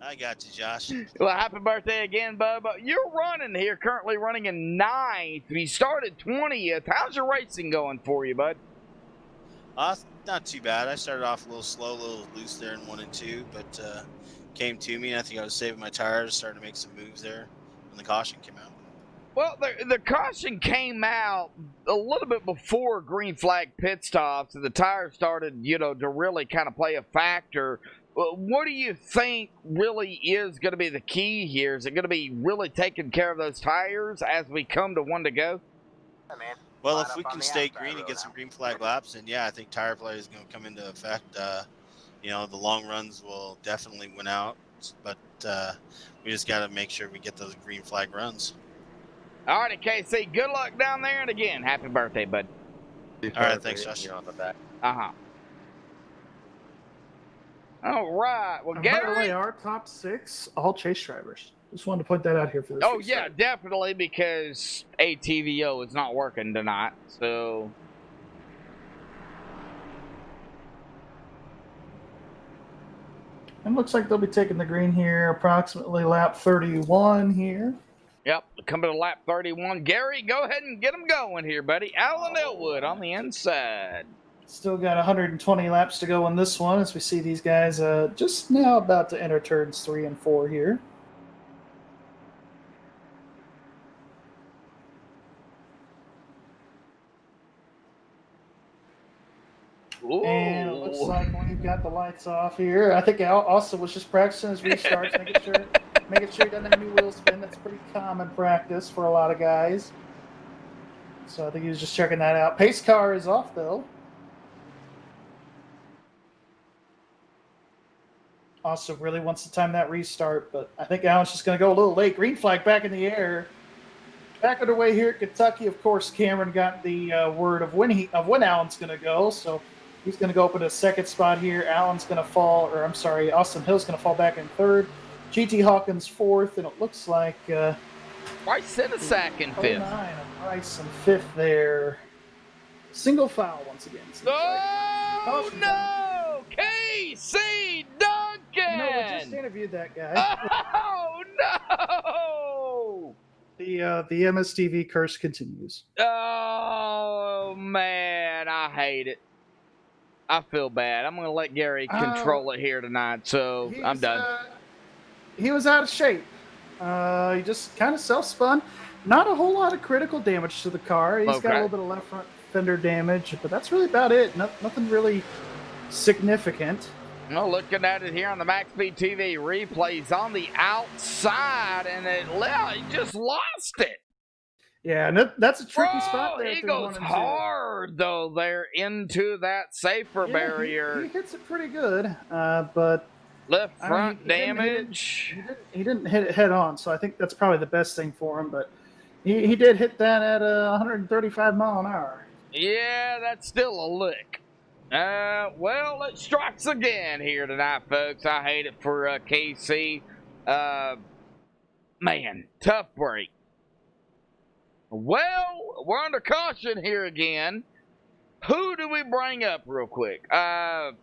I got you, Josh. Well, happy birthday again, bub. You're running here, currently running in 9th. You started 20th. How's your racing going for you, bud? Not too bad. I started off a little slow, a little loose there in 1 and 2, but came to me, and I think I was saving my tires, starting to make some moves there when the caution came out. Well, the caution came out a little bit before green flag pit stops, and the tires started, to really kind of play a factor. What do you think really is going to be the key here? Is it going to be really taking care of those tires as we come to 1 to go? Well, if we can stay green and get some green flag laps, then yeah, I think tire play is going to come into effect. The long runs will definitely win out, but we just got to make sure we get those green flag runs. All right, KC, good luck down there, and again, happy birthday, bud. All right, thanks, Josh. Uh-huh. All right. Well, And by the way, Gary. our top 6, all chase drivers. Just wanted to point that out here for this. Oh, restart. yeah, definitely, because ATVO is not working tonight, so. And looks like they'll be taking the green here, approximately lap 31 here. Yep, coming to lap 31. Gary, go ahead and get them going here, buddy. Alan Elwood on the inside. Still got 120 laps to go on this one as we see these guys just now about to enter turns 3 and 4 here. Ooh. And it looks like we've got the lights off here. I think Al also was just practicing his restarts, making sure he doesn't have any wheel spin. That's pretty common practice for a lot of guys. So I think he was just checking that out. Pace car is off though. Also really wants to time that restart, but I think Alan's just going to go a little late. Green flag back in the air. Back underway here at Kentucky. Of course, Cameron got the word of when Alan's going to go, so he's going to go up in a second spot here. Alan's going to fall, or I'm sorry, Austin Hill's going to fall back in 3rd. GT Hawkins 4th, and it looks like Bryce Sinisak in 5th. 09 and Bryce in 5th there. Single foul once again. Oh, no! KC Duncan! No, we just interviewed that guy. Oh, no! The MSTV curse continues. Oh, man, I hate it. I feel bad. I'm going to let Gary control it here tonight, so I'm done. He was out of shape. He just kind of self-spun. Not a whole lot of critical damage to the car. He's got a little bit of left front fender damage, but that's really about it. Nothing really significant. Well, looking at it here on the MaxSpeedTV replays on the outside, and he just lost it. Yeah, and that's a tricky spot there. He goes hard, though, there into that safer barrier. He hits it pretty good, but left front damage. He didn't hit it head on, so I think that's probably the best thing for him, but he did hit that at 135 mile an hour. Yeah, that's still a lick. Well, it strikes again here tonight, folks. I hate it for KC. Man, tough break. Well, we're under caution here again. Who do we bring up real quick?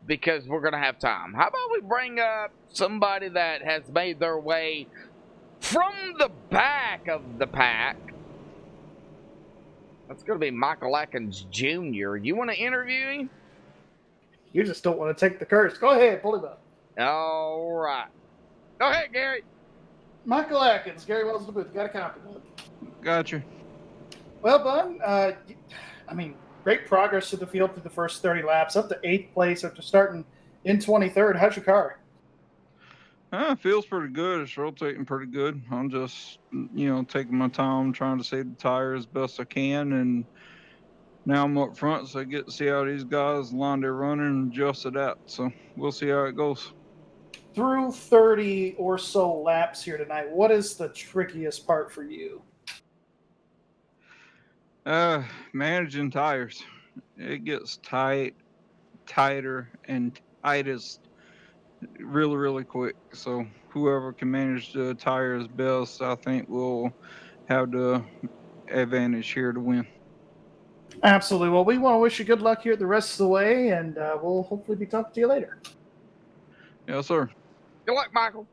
Because we're going to have time. How about we bring up somebody that has made their way from the back of the pack? That's going to be Michael Atkins Jr. You want to interview him? You just don't want to take the curse. Go ahead, pull him up. All right. Go ahead, Gary. Michael Atkins, Gary Wells in the booth. Got a copy. Gotcha. Well, bud, great progress to the field through the first 30 laps, up to 8th place after starting in 23rd. How's your car? It feels pretty good. It's rotating pretty good. I'm just, taking my time, trying to save the tire as best I can, and now I'm up front, so I get to see how these guys line their running and adjust to that. So we'll see how it goes. Through 30 or so laps here tonight, what is the trickiest part for you? Managing tires. It gets tighter, and tightest really, really quick. So whoever can manage the tires best, I think, will have the advantage here to win. Absolutely. Well, we want to wish you good luck here the rest of the way, and we'll hopefully be talking to you later. Yes, sir. Good luck, Michael.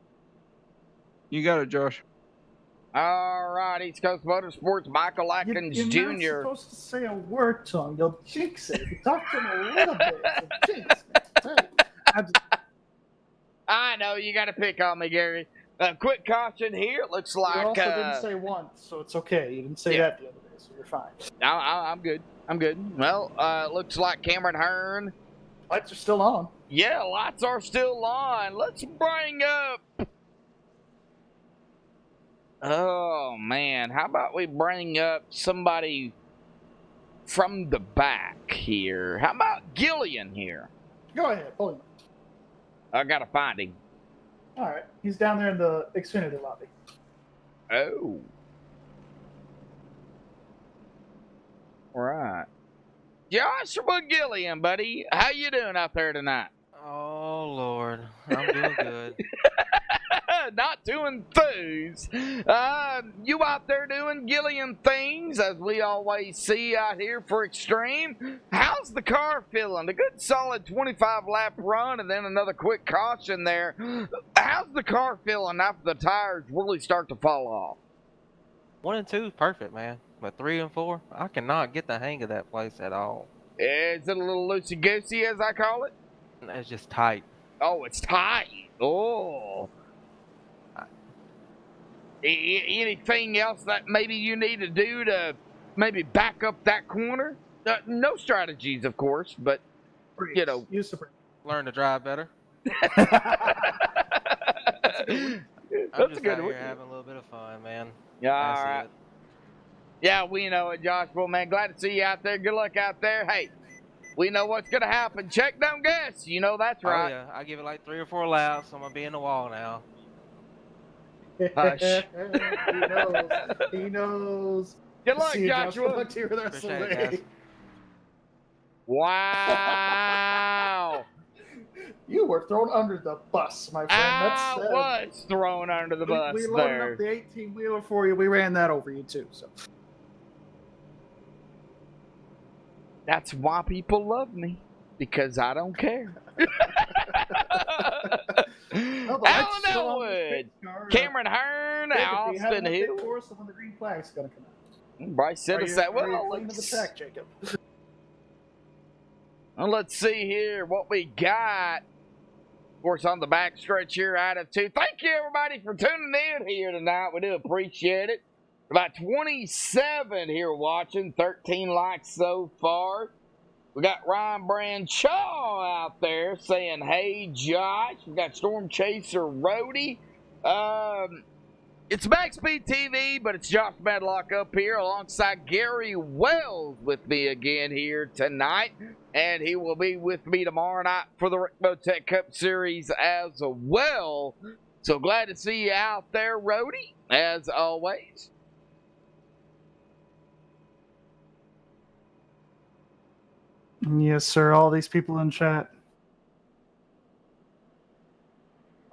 You got it, Josh. All right, East Coast Motorsports, Michael Atkins You're not Jr. supposed to say a word to him. You'll jinx it. If you talk to him a little bit, it's a jinx. I know you got to pick on me, Gary. Quick caution here. It looks You like also didn't say once, so it's okay. You didn't say that the other day, so you're fine. I'm good. I'm good. Well, looks like Cameron Hearn. Lights are still on. Yeah, lights are still on. Let's bring up. Oh man, how about we bring up somebody from the back here? How about Gillian here? Go ahead, pull him up. I gotta find him. All right, he's down there in the Xfinity lobby. Oh. All right. Joshua Gillian, buddy. How you doing out there tonight? Oh, Lord. I'm doing good. Not doing things. You out there doing Gillian things, as we always see out here for Extreme. How's the car feeling? A good solid 25-lap run and then another quick caution there. How's the car feeling after the tires really start to fall off? 1 and 2 is perfect, man. But 3 and 4, I cannot get the hang of that place at all. Is it a little loosey-goosey, as I call it? It's just tight. Oh, it's tight. Oh. Anything else that maybe you need to do to maybe back up that corner? No strategies, of course, but, you know. Use the brake. Learn to drive better. That's I'm just good. out here having a little bit of fun, man. Yeah, That's all right. it. Yeah, we know it, Josh. Well, man, glad to see you out there. Good luck out there. Hey, we know what's going to happen. Check, don't guess. You know that's right. Oh, yeah. I give it like 3 or 4 laps. I'm going to be in the wall now. Hush. He knows. He knows. Good luck, See you, Joshua. Good luck to you the rest of the Appreciate it, day. guys. Wow. You were thrown under the bus, my friend. I was thrown under the bus we loaded there. up the 18-wheeler for you. We ran that over you, too. So That's why people love me, because I don't care. Alan Elwood, Cameron Hearn, Austin Hill. For us when the green flag's going to come out. Bryce said us that. Well, clean to the track, Jacob. Well, let's see here what we got. Of course, on the back stretch here out of 2. Thank you, everybody, for tuning in here tonight. We do appreciate it. About 27 here watching. 13 likes so far. We got Ryan Branshaw out there saying, hey, Josh. We got Storm Chaser Rhodey. It's MaxSpeedTV, but it's Josh Medlock up here alongside Gary Wells with me again here tonight. And he will be with me tomorrow night for the Rick Motec Cup Series as well. So glad to see you out there, Rhodey, as always. Yes, sir. All these people in chat.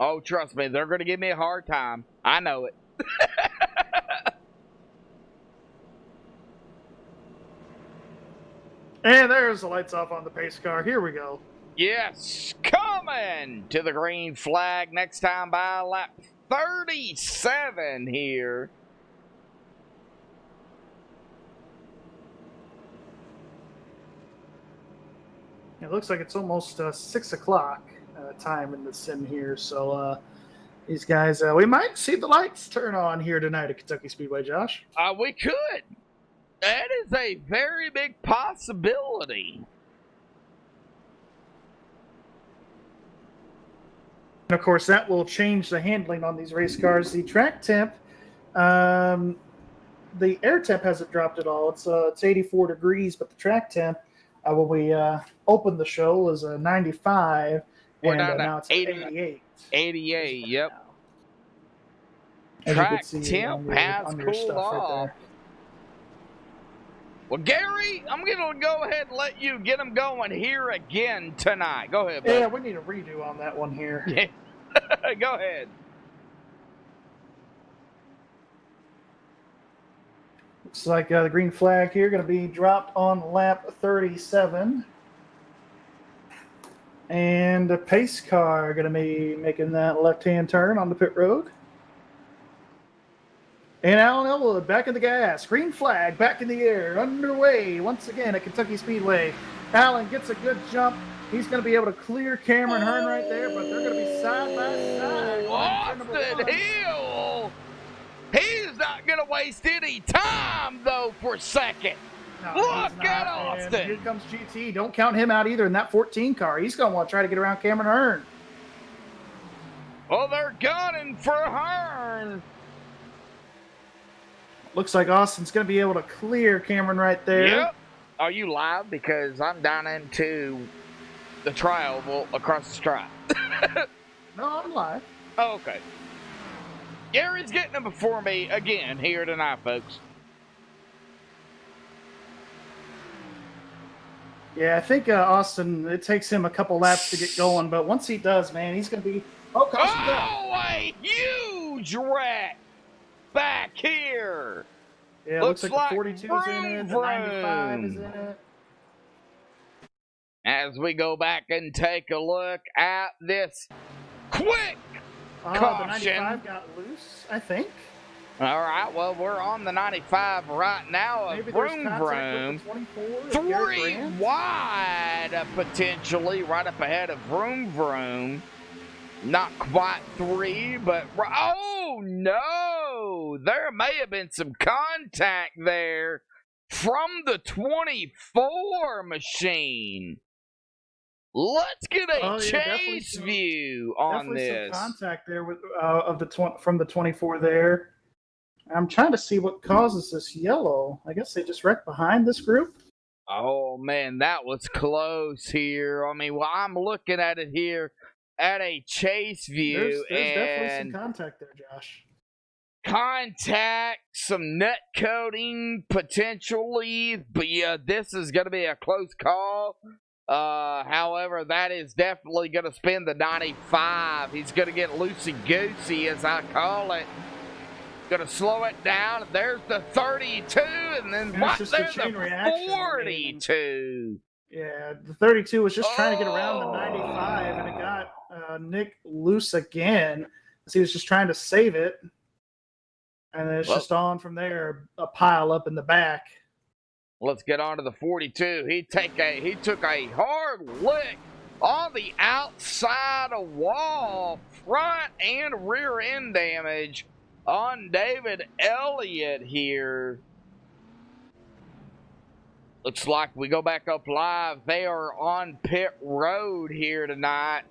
Oh, trust me, they're going to give me a hard time. I know it. And there's the lights off on the pace car. Here we go. Yes, coming to the green flag next time by lap 37 here. It looks like it's almost 6 o'clock time in the sim here. So these guys, we might see the lights turn on here tonight at Kentucky Speedway, Josh. We could. That is a very big possibility. And of course, that will change the handling on these race cars. The track temp, the air temp hasn't dropped at all. It's 84 degrees, but the track temp, when we opened the show, was 95, and now it's 88. 88, yep. As you Track can see temp has cooled off. there. Well, Gary, I'm going to go ahead and let you get them going here again tonight. Go ahead, buddy. Yeah, we need a redo on that one here. Yeah. Go ahead. Looks like the green flag here going to be dropped on lap 37. And the pace car going to be making that left-hand turn on the pit road. And Alan Elwood back in the gas. Green flag back in the air. Underway once again at Kentucky Speedway. Alan gets a good jump. He's going to be able to clear Cameron Hearn right there, but they're going to be side by side. Austin Hill! He's not going to waste any time, though, for second. No, Look at Austin. And here comes GT. Don't count him out either in that 14 car. He's going to want to try to get around Cameron Hearn. Well, they're gunning for Hearn. Looks like Austin's going to be able to clear Cameron right there. Yep. Are you live? Because I'm down into the tri-oval across the stripe. No, I'm live. Oh, okay. Gary's getting them before me again here tonight, folks. Yeah, I think Austin, it takes him a couple laps to get going, but once he does, man, he's going to be... Oh, a huge wreck back here. Yeah, looks like the 42 is in it, the 95 is in it. As we go back and take a look at this quick The caution. 95 got loose, I think. All right, well, we're on the 95 right now. Maybe Vroom there's vroom. contact with the 24. Three wide, potentially, right up ahead of Vroom Vroom. Not quite three, but... Oh, no! There may have been some contact there from the 24 machine. Let's get a chase view on this. Some contact there with from the 24 there. I'm trying to see what causes this yellow. I guess they just wrecked behind this group. Oh, man, that was close here. I mean, well, I'm looking at it here at a chase view. There's definitely some contact there, Josh. Contact, some net coating, potentially. But, yeah, this is going to be a close call. However, that is definitely going to spin the 95. He's going to get loosey-goosey, as I call it. Going to slow it down. There's the 32, and then right there's the 42. Yeah, the 32 was just trying to get around the 95, and it got Nick loose again. So he was just trying to save it. And then it's just on from there, a pile up in the back. Let's get on to the 42. He took a hard lick on the outside of wall, front and rear end damage on David Elliott here. Looks like we go back up live. They are on pit road here tonight.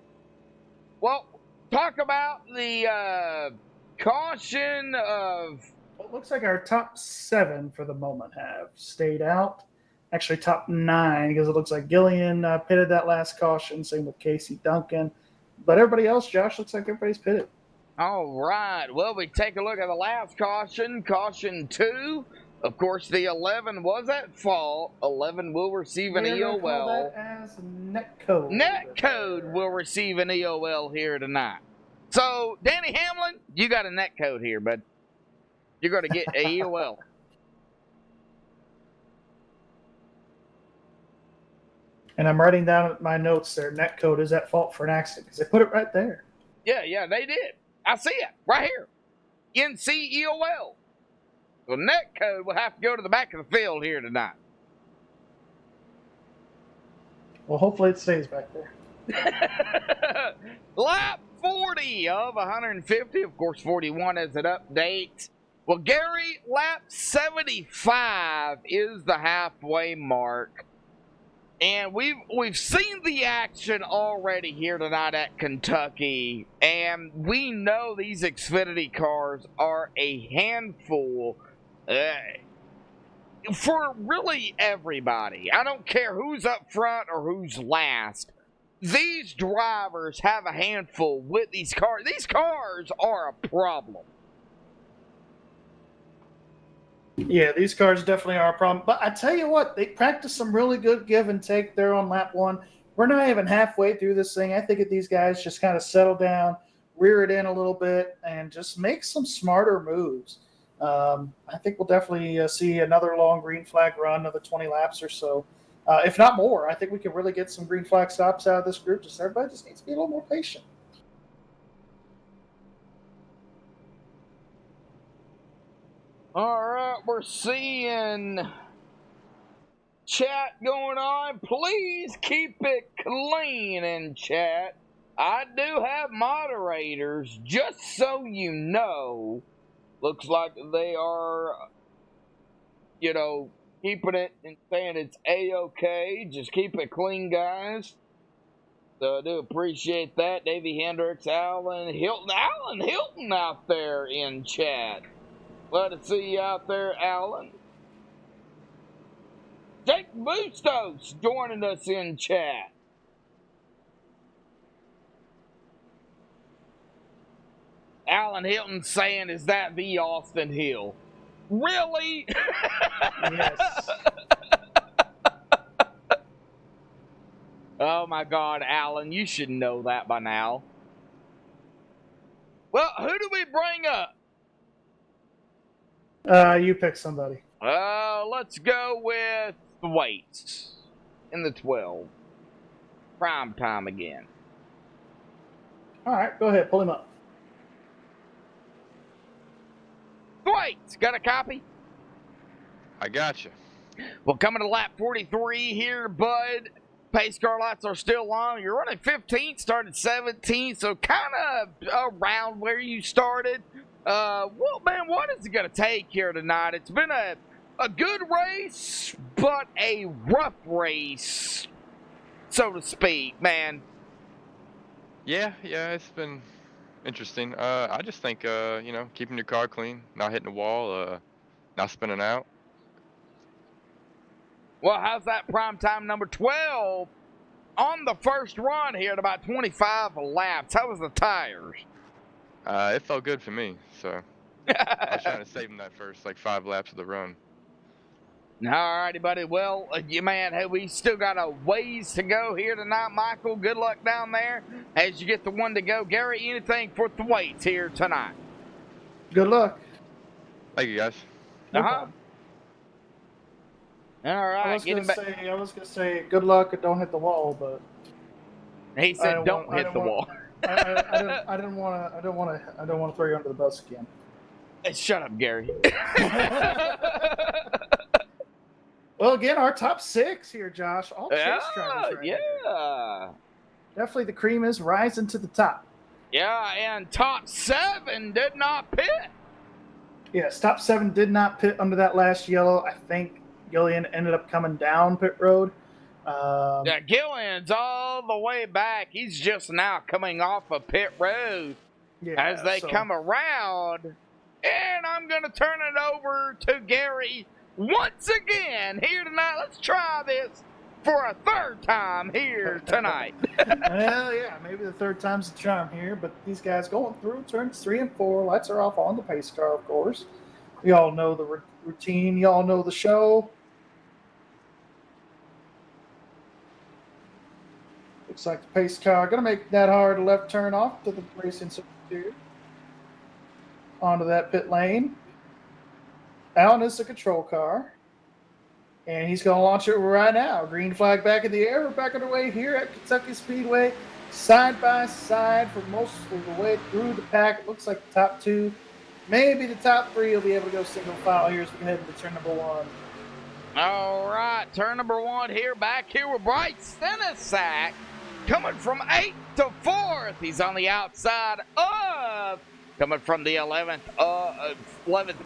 Well, talk about the caution of... Well, it looks like our top 7 for the moment have stayed out. Actually, top 9, because it looks like Gillian pitted that last caution. Same with Casey Duncan. But everybody else, Josh, looks like everybody's pitted. All right. Well, we take a look at the last caution. Caution 2. Of course, the 11 was at fault. 11 will receive an EOL. Call that as netcode. Netcode will receive an EOL here tonight. So, Danny Hamlin, you got a netcode here, bud. You're going to get a EOL. And I'm writing down my notes there. Netcode is at fault for an accident because they put it right there. Yeah, they did. I see it right here. NC EOL. So netcode will have to go to the back of the field here tonight. Well, hopefully it stays back there. Lap 40 of 150. Of course, 41 as it updates. Well, Gary, lap 75 is the halfway mark. And we've seen the action already here tonight at Kentucky. And we know these Xfinity cars are a handful for really everybody. I don't care who's up front or who's last. These drivers have a handful with these cars. These cars are a problem. Yeah, these cars definitely are a problem. But I tell you what, they practiced some really good give and take there on lap 1. We're not even halfway through this thing. I think that these guys just kind of settle down, rear it in a little bit, and just make some smarter moves. I think we'll definitely see another long green flag run, another 20 laps or so. If not more, I think we can really get some green flag stops out of this group. Just everybody just needs to be a little more patient. All right, we're seeing chat going on. Please keep it clean in chat. I do have moderators, just so you know. Looks like they are, keeping it and saying it's A-okay. Just keep it clean, guys. So I do appreciate that. Davey Hendricks, Alan Hilton out there in chat. Glad to see you out there, Alan. Jake Bustos joining us in chat. Alan Hilton saying, is that the Austin Hill? Really? Yes. Oh my God, Alan, you should know that by now. Well, who do we bring up? You pick somebody. Let's go with Thwaites in the 12. Prime time again. All right, go ahead, pull him up. Thwaites, got a copy? I got you. Well, coming to lap 43 here, bud. Pace car lights are still on. You're running 15th, started 17th, so kind of around where you started. Well, man, what is it going to take here tonight? It's been a good race, but a rough race, so to speak, man. Yeah, it's been interesting. I just think, keeping your car clean, not hitting the wall, not spinning out. Well, how's that prime time number 12 on the first run here at about 25 laps? How was the tires? It felt good for me, so I was trying to save them that first, 5 laps of the run. All righty, buddy. Well, hey, we still got a ways to go here tonight, Michael. Good luck down there as you get the one to go. Gary, anything for Thwaites here tonight? Good luck. Thank you, guys. No Uh-huh. problem. All right. I was gonna say good luck and don't hit the wall, but he said don't hit the wall. I don't want to throw you under the bus again. Hey, shut up, Gary. Well, again, our top 6 here, Josh. All chase drivers right yeah. here. Definitely the cream is rising to the top. Yeah, and top 7 did not pit. Yes, top 7 did not pit under that last yellow. I think Gillian ended up coming down pit road. Yeah, Gillian's all the way back. He's just now coming off of pit road as they come around. And I'm going to turn it over to Gary once again here tonight. Let's try this for a third time here tonight. Well, yeah, maybe the third time's the charm here, but these guys going through turns 3 and 4. Lights are off on the pace car, of course. We all know the routine. You all know the show. Looks like the pace car going to make that hard left turn off to the racing circuit. Onto that pit lane. Alan is the control car. And he's going to launch it right now. Green flag back in the air. We're back underway here at Kentucky Speedway. Side by side for most of the way through the pack. It looks like the top 2, maybe the top 3 will be able to go single file here as we head into turn number 1. All right, turn number 1 here. Back here with Bryce Senesack coming from 8th to 4th. He's on the outside of, coming from the 11th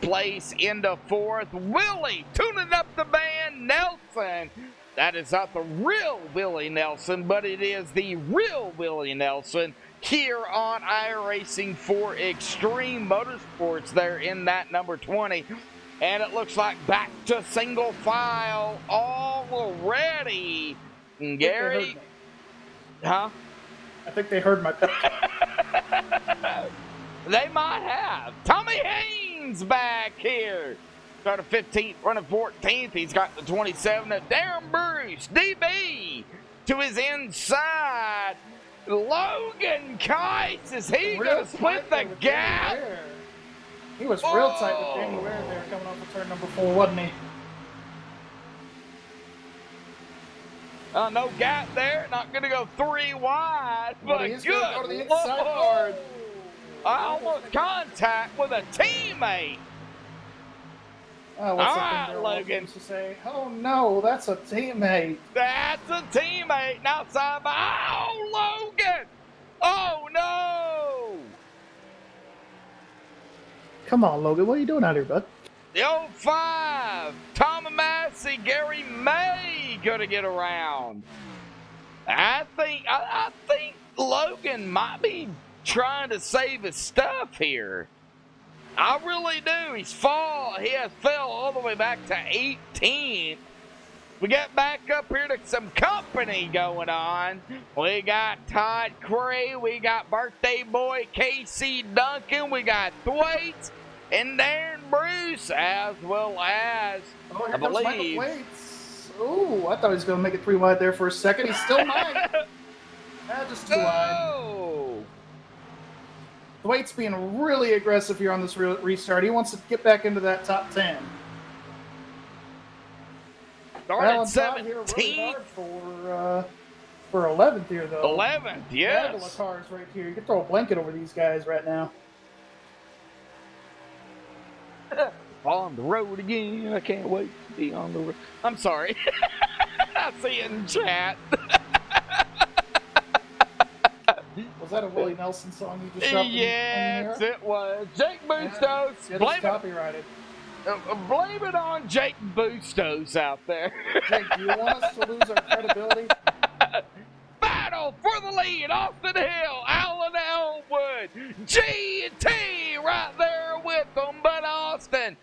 place into 4th. Willie tuning up the band. Nelson. That is not the real Willie Nelson, but it is the real Willie Nelson here on iRacing for Extreme Motorsports there in that number 20. And it looks like back to single file already. Gary. Huh? I think they heard my pep. They might have. Tommy Haynes back here. Started 15th, running 14th. He's got the 27 of Darren Bruce, DB, to his inside. Logan Kites, is he going to split the gap? He was real tight with Danny Ware there coming off of turn number 4, wasn't he? No gap there. Not going to go 3 wide, but he's good gonna go to the inside. Lord. Almost contact with a teammate. What's All that right, thing there Logan. used to say? Oh no, that's a teammate. That's a teammate. Now side by. Oh, Logan! Oh no! Come on, Logan, what are you doing out here, bud? The 05, Tom Massey, Gary May gonna get around. I think Logan might be trying to save his stuff here. I really do. He has fell all the way back to 18th. We got back up here to some company going on. We got Todd Cray, we got birthday boy Casey Duncan, we got Thwaites and Darren Bruce, as well as, I believe. Oh, I thought he was going to make it 3 wide there for a second. He still might. Just 2 wide. Thwaites being really aggressive here on this restart. He wants to get back into that top 10. Started 17th. Really hard for 11th here, though. 11th, yes. Battle of cars right here. You can throw a blanket over these guys right now. On the road again. I can't wait to be on the road. I'm sorry. I see it in chat. Was that a Willie Nelson song you just dropped? Yes, it was. Jake Bustos. Copyrighted. Blame it on Jake Bustos out there. Jake, do you want us to lose our credibility? Battle for the lead. Austin Hill, Alan Elwood, G&T right there with them. But Austin,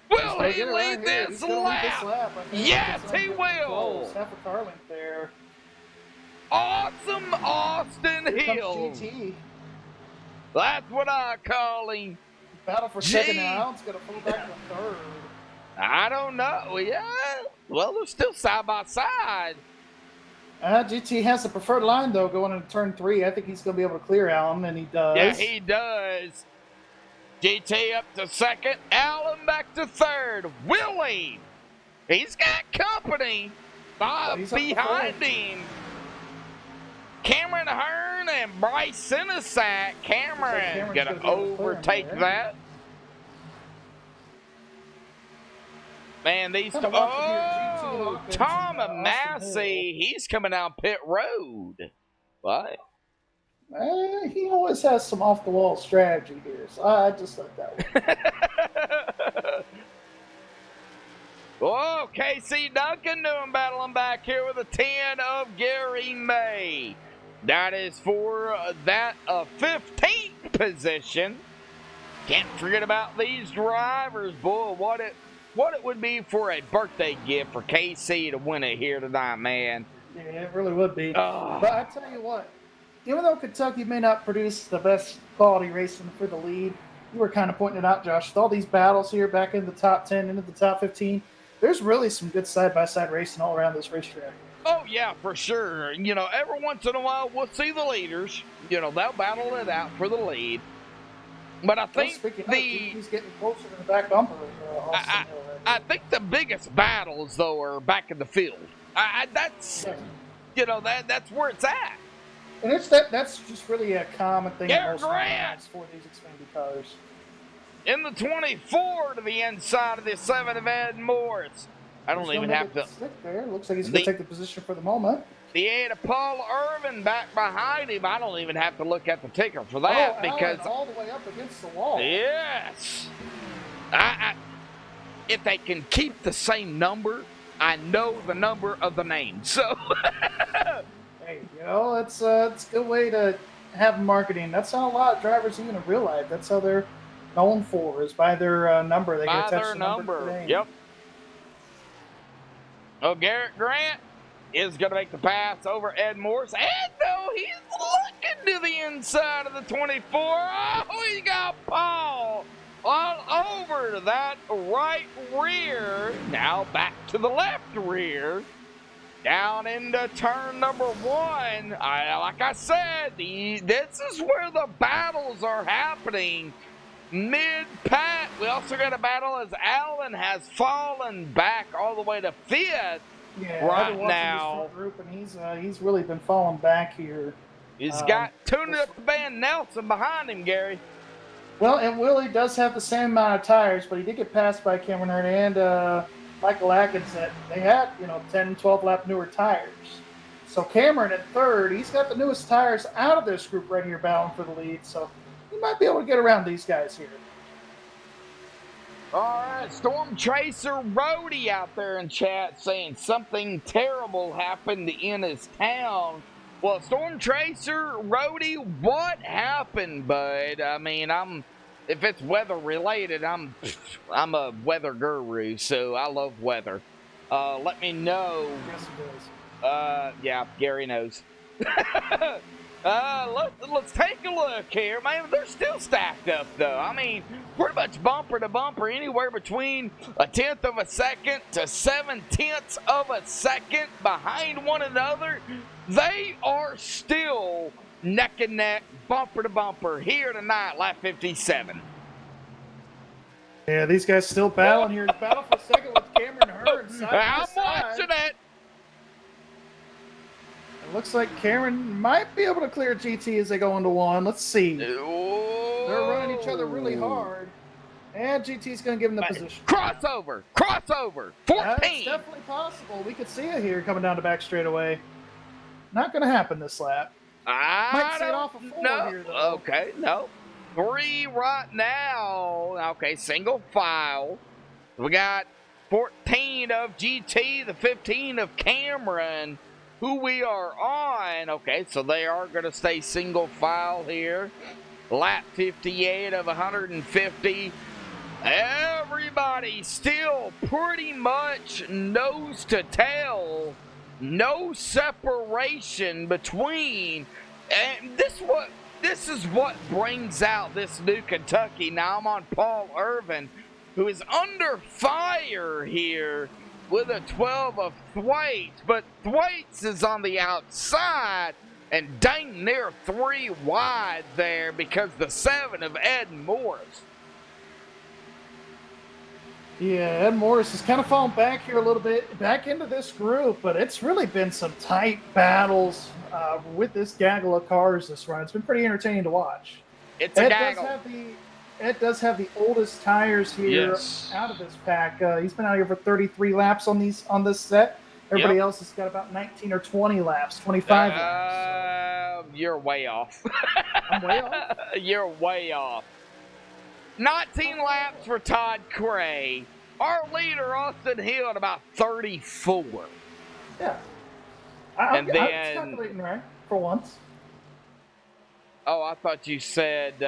will he lead this lap? Yes, he will. Half a car length there. Awesome Austin Hill. That's what I call him. Battle for second now. It's going to pull back to third. I don't know. Yeah. Well, they're still side by side. GT has the preferred line, though, going into turn 3. I think he's going to be able to clear Allen, and he does. Yeah, he does. GT up to second. Allen back to third. Willie. He's got company behind him. Cameron Hearn and Bryce Sinasak. Cameron going to overtake that. Man, these two. Oh, Tom Massey. He's coming down pit road. What? He always has some off-the-wall strategy here, so I just like that one. Oh, KC Duncan doing battling back here with a 10 of Gary May. That is for that 15th position. Can't forget about these drivers. Boy, what it would be for a birthday gift for KC to win it here tonight, man. Yeah, it really would be. But I tell you what, even though Kentucky may not produce the best quality racing for the lead, you were kind of pointing it out, Josh, with all these battles here back in the top 10, into the top 15, there's really some good side-by-side racing all around this racetrack. Oh, yeah, for sure. You know, every once in a while, we'll see the leaders. You know, they'll battle it out for the lead. But I think he's getting closer to the back bumper. I think the biggest battles, though, are back in the field. That's where it's at. And that's just really a common thing Garrett Grant for these Xfinity cars. In the 24 to the inside of the 7 of Ed Morris. I don't even have to. Stick there. Looks like he's going to take the position for the moment. The 8 of Paul Irvin back behind him. I don't even have to look at the ticker for that because all the way up against the wall. Yes. If they can keep the same number, I know the number of the name. So. Hey, it's a good way to have marketing. That's how a lot of drivers even in real life. That's how they're known for, is by their number. They get attached to the number. Yep. Oh, Garrett Grant is going to make the pass over Ed Morris. And no, he's looking to the inside of the 24. Oh, he got Paul all over to that right rear. Now back to the left rear. Down into turn number 1. Like I said, this is where the battles are happening. Mid-pat, we also got a battle as Allen has fallen back all the way to 5th right now. Group, and he's really been falling back here. He's got Tune Up Van Nelson behind him, Gary. Well, and Willie does have the same amount of tires, but he did get passed by Cameron Hurd and Michael Atkins. That they had, 10, 12 lap newer tires. So Cameron at third, he's got the newest tires out of this group right here, battling for the lead. So he might be able to get around these guys here. All right, Storm Chaser Rhodey out there in chat saying something terrible happened in his town. Well, Storm Chaser Rhodey, what happened, bud? I mean, if it's weather related, I'm a weather guru, so I love weather. Let me know. Yes, it is. Yeah, Gary knows. Let's take a look here, man. They're still stacked up, though. I mean, pretty much bumper to bumper, anywhere between 1/10 of a second to 7/10 of a second behind one another. They are still neck and neck, bumper to bumper here tonight, lap 57. Yeah, these guys still battling here. Battle for second with Cameron Hurd. I'm watching it. It looks like Cameron might be able to clear GT as they go into one. Let's see. Ooh. They're running each other really hard. And GT's going to give him the position. Crossover. 14. That's definitely possible. We could see it here coming down the back straightaway. Not going to happen this lap. Might see it off of 4 here, though. Okay, no. 3 right now. Okay, single file. We got 14 of GT, the 15 of Cameron, who we are on. Okay, so they are going to stay single file here. Lap 58 of 150. Everybody still pretty much nose to tail. No separation between. And this is what brings out this new Kentucky. Now I'm on Paul Irvin, who is under fire here with a 12 of Thwaites, but Thwaites is on the outside and dang near 3 wide there because the 7 of Ed Morris. Yeah, Ed Morris is kind of falling back here a little bit, back into this group, but it's really been some tight battles with this gaggle of cars this run. It's been pretty entertaining to watch. It's a gaggle. Ed does have the oldest tires here out of this pack. He's been out here for 33 laps on this set. Everybody else has got about 19 or 20 laps, 25 laps. So. You're way off. I'm way off? You're way off. 19 laps for Todd Cray. Our leader, Austin Hill, at about 34. Yeah. And I'm calculating right for once. Oh, I thought you said...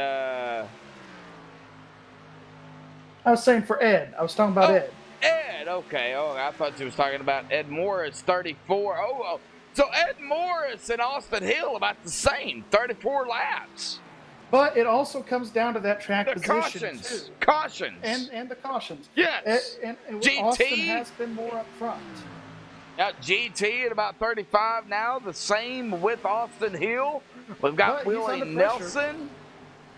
I was saying for Ed. I was talking about Ed. Ed, okay. Oh, I thought you was talking about Ed Morris, 34. Oh, so Ed Morris and Austin Hill about the same, 34 laps. But it also comes down to that track the position cautions. And the cautions. Yes. And GT Austin has been more up front. Now, GT at about 35 now, the same with Austin Hill. We've got Willie Nelson.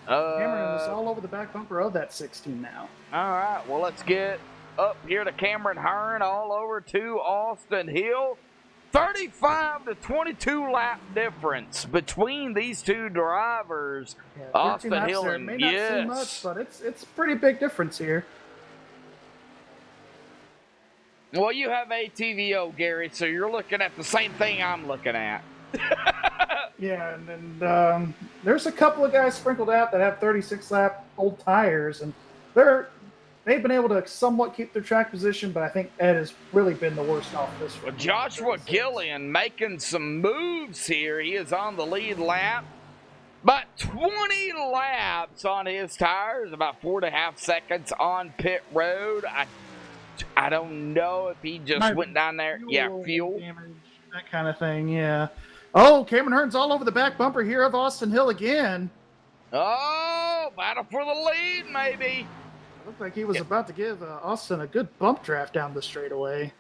Cameron is all over the back bumper of that 16 now. All right, well, let's get up here to Cameron Hearn, all over to Austin Hill. 35 to 22 lap difference between these two drivers. Yeah, Austin Hill there. and It may not seem much, but it's a pretty big difference here. Well, you have ATVO, Gary, so you're looking at the same thing I'm looking at. Yeah, and there's a couple of guys sprinkled out that have 36 lap old tires, and they've been able to somewhat keep their track position, but I think Ed has really been the worst off this one. Well, Joshua Gillian making some moves here. He is on the lead lap. About 20 laps on his tires, about 4.5 seconds on pit road. I don't know if he just went down there. Fuel damage, that kind of thing. Yeah. Oh, Cameron Hearn's all over the back bumper here of Austin Hill again. Oh, battle for the lead, maybe. Looked like he was about to give Austin a good bump draft down the straightaway.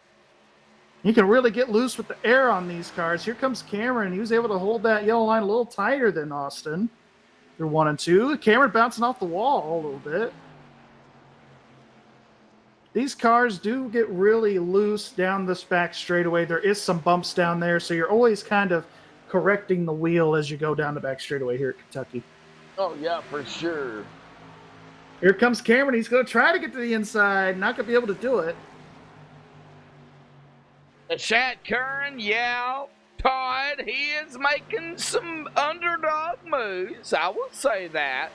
You can really get loose with the air on these cars. Here comes Cameron. He was able to hold that yellow line a little tighter than Austin. They're 1 and 2. Cameron bouncing off the wall a little bit. These cars do get really loose down this back straightaway. There is some bumps down there, so you're always kind of correcting the wheel as you go down the back straightaway here at Kentucky. Oh, yeah, for sure. Here comes Cameron. He's going to try to get to the inside. Not going to be able to do it. The Shat Curran, yeah, Todd, he is making some underdog moves. I will say that.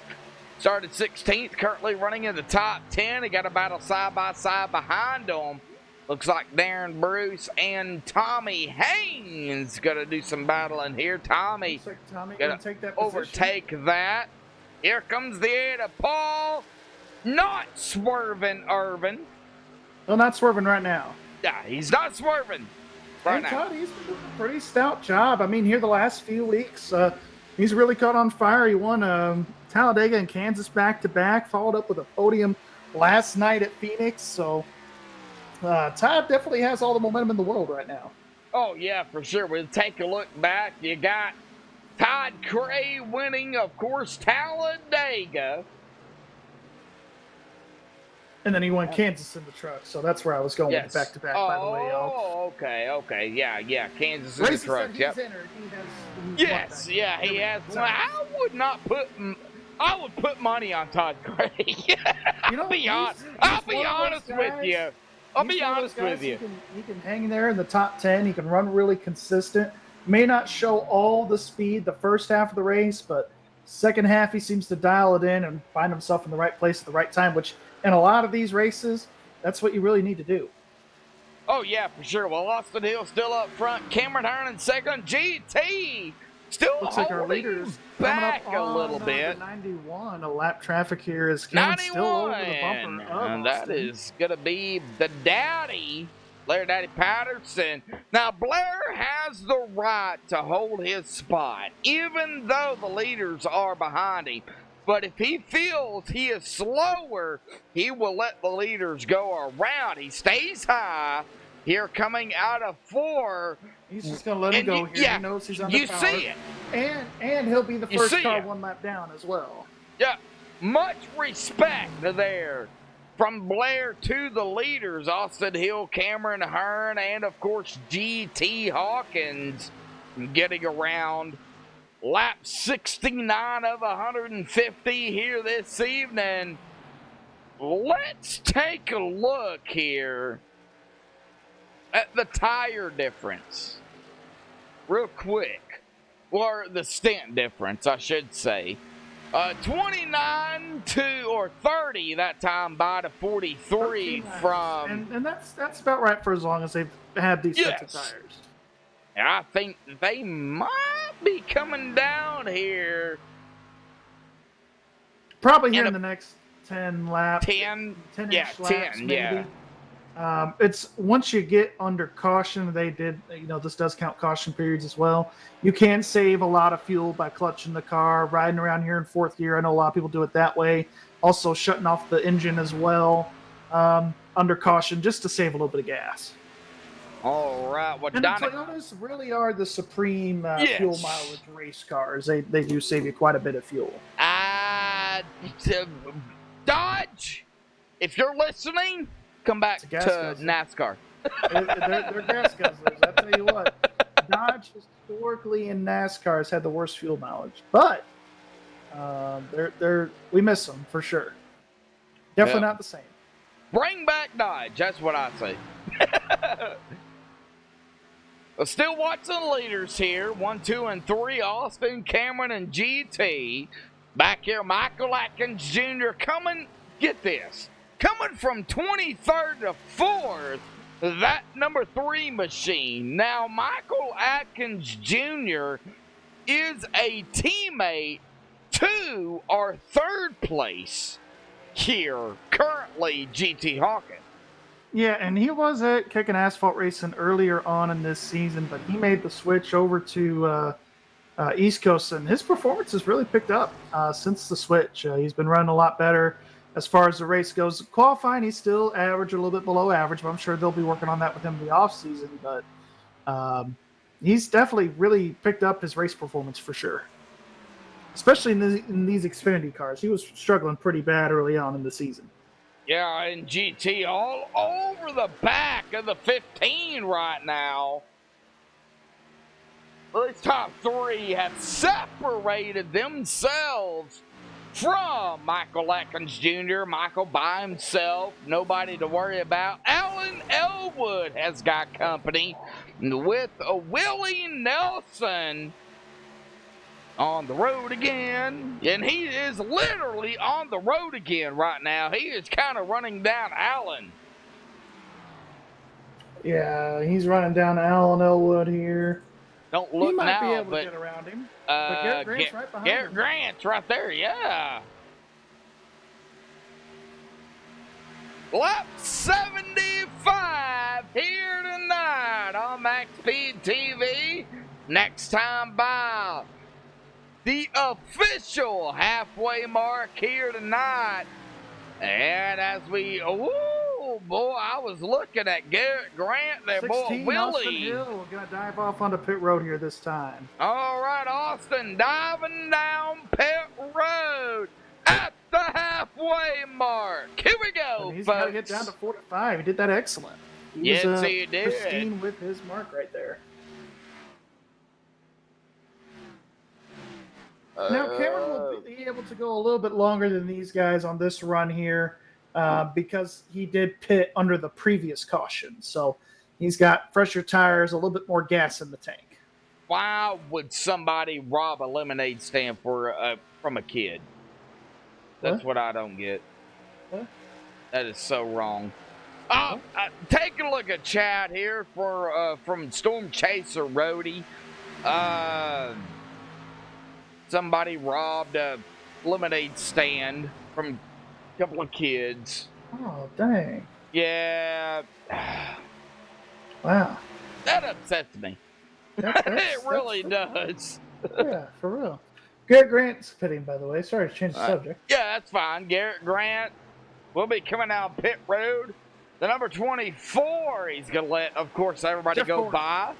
Started 16th, currently running in the top 10. He got a battle side-by-side behind him. Looks like Darren Bruce and Tommy Haynes going to do some battling here. Tommy, going to take that overtake that. Here comes the aid of Paul. Not swerving Irvin. Well, not swerving right now. Yeah, he's not swerving right now. Todd, he's been doing a pretty stout job. I mean, here the last few weeks, he's really caught on fire. He won Talladega and Kansas back-to-back, followed up with a podium last night at Phoenix. So Todd definitely has all the momentum in the world right now. Oh, yeah, for sure. We'll take a look back. You got Todd Cray winning, of course, Talladega. And then he won Kansas in the truck, so that's where I was going with back-to-back, by the way, y'all. Oh, okay. Yeah, Kansas in the truck. Yep. Yes, yeah, he has. Well, I would put money on Todd Cray. I'll be honest with you. He can hang there in the top 10. He can run really consistent. May not show all the speed the first half of the race, but second half he seems to dial it in and find himself in the right place at the right time, which in a lot of these races, that's what you really need to do. Oh, yeah, for sure. Well, Austin Hill still up front. Cameron Hearn in second. GT still looks like our leaders back coming up a little bit. 91, a lap traffic here is Cameron still over the bumper. And that is going to be the daddy, Blair Daddy Patterson. Now, Blair has the right to hold his spot, even though the leaders are behind him. But if he feels he is slower, he will let the leaders go around. He stays high. Here coming out of 4. He's just going to let him go here. Yeah, he knows he's underpowered. you see it. And he'll be the first car 1 lap down as well. Yeah, much respect there from Blair to the leaders, Austin Hill, Cameron Hearn, and, of course, GT Hawkins getting around. Lap 69 of 150 here this evening. Let's take a look here at the tire difference real quick. Or the stint difference, I should say. 29 to 30 that time by to 43 from. And that's about right for as long as they've had these sets of tires. I think they might be coming down here. Probably here in the next 10 laps. 10? 10 Yeah, laps, 10, maybe. yeah. It's once you get under caution, they did, this does count caution periods as well. You can save a lot of fuel by clutching the car, riding around here in 4th gear. I know a lot of people do it that way. Also shutting off the engine as well under caution just to save a little bit of gas. All right. Well, and the Toyotas really are the supreme fuel mileage race cars. They do save you quite a bit of fuel. Dodge, if you're listening, come back to NASCAR. They're gas guzzlers. I tell you what, Dodge historically in NASCAR has had the worst fuel mileage, but we miss them for sure. Definitely not the same. Bring back Dodge. That's what I say. Still watching the leaders here. 1, 2, and 3. Austin, Cameron, and GT. Back here, Michael Atkins Jr. coming. Get this. Coming from 23rd to 4th. That number 3 machine. Now, Michael Atkins Jr. is a teammate to our 3rd place here. Currently, GT Hawkins. Yeah, and he was at Kicking Asphalt Racing earlier on in this season, but he made the switch over to East Coast, and his performance has really picked up since the switch. He's been running a lot better as far as the race goes. Qualifying, he's still average, a little bit below average, but I'm sure they'll be working on that with him in the offseason. But he's definitely really picked up his race performance for sure, especially in these Xfinity cars. He was struggling pretty bad early on in the season. Yeah, and GT all over the back of the 15 right now. Well, these top 3 have separated themselves from Michael Atkins Jr., Michael by himself, nobody to worry about. Alan Elwood has got company with Willie Nelson on the road again. And he is literally on the road again right now. He is kind of running down Alan. Yeah, he's running down Alan Elwood here. Don't look he might now, be able but to get around him. But Garrett Grant's right behind Garrett him. Grant's right there, yeah. Lap 75 here tonight on MaxSpeedTV. Next time by the official halfway mark here tonight. And as we, oh boy, I was looking at Garrett Grant there, boy, 16, Willie. Austin Hill gonna dive off onto pit road here this time. All right, Austin diving down pit road at the halfway mark. Here we go, And he's folks. got to get down to 45. He did that excellent. Yes, was, he did. Pristine with his mark right there. Now, Cameron will be able to go a little bit longer than these guys on this run here because he did pit under the previous caution. So he's got fresher tires, a little bit more gas in the tank. Why would somebody rob a lemonade stand from a kid? That's what I don't get. What? That is so wrong. Take a look at chat here from Storm Chaser Roadie. Somebody robbed a lemonade stand from a couple of kids. Oh, dang. Yeah. Wow. That upsets me. It really does. Yeah, for real. Garrett Grant's pitting, by the way. Sorry to change the subject. Yeah, that's fine. Garrett Grant will be coming down pit road. The number 24, he's going to let, of course, everybody Jeff go Gordon. by.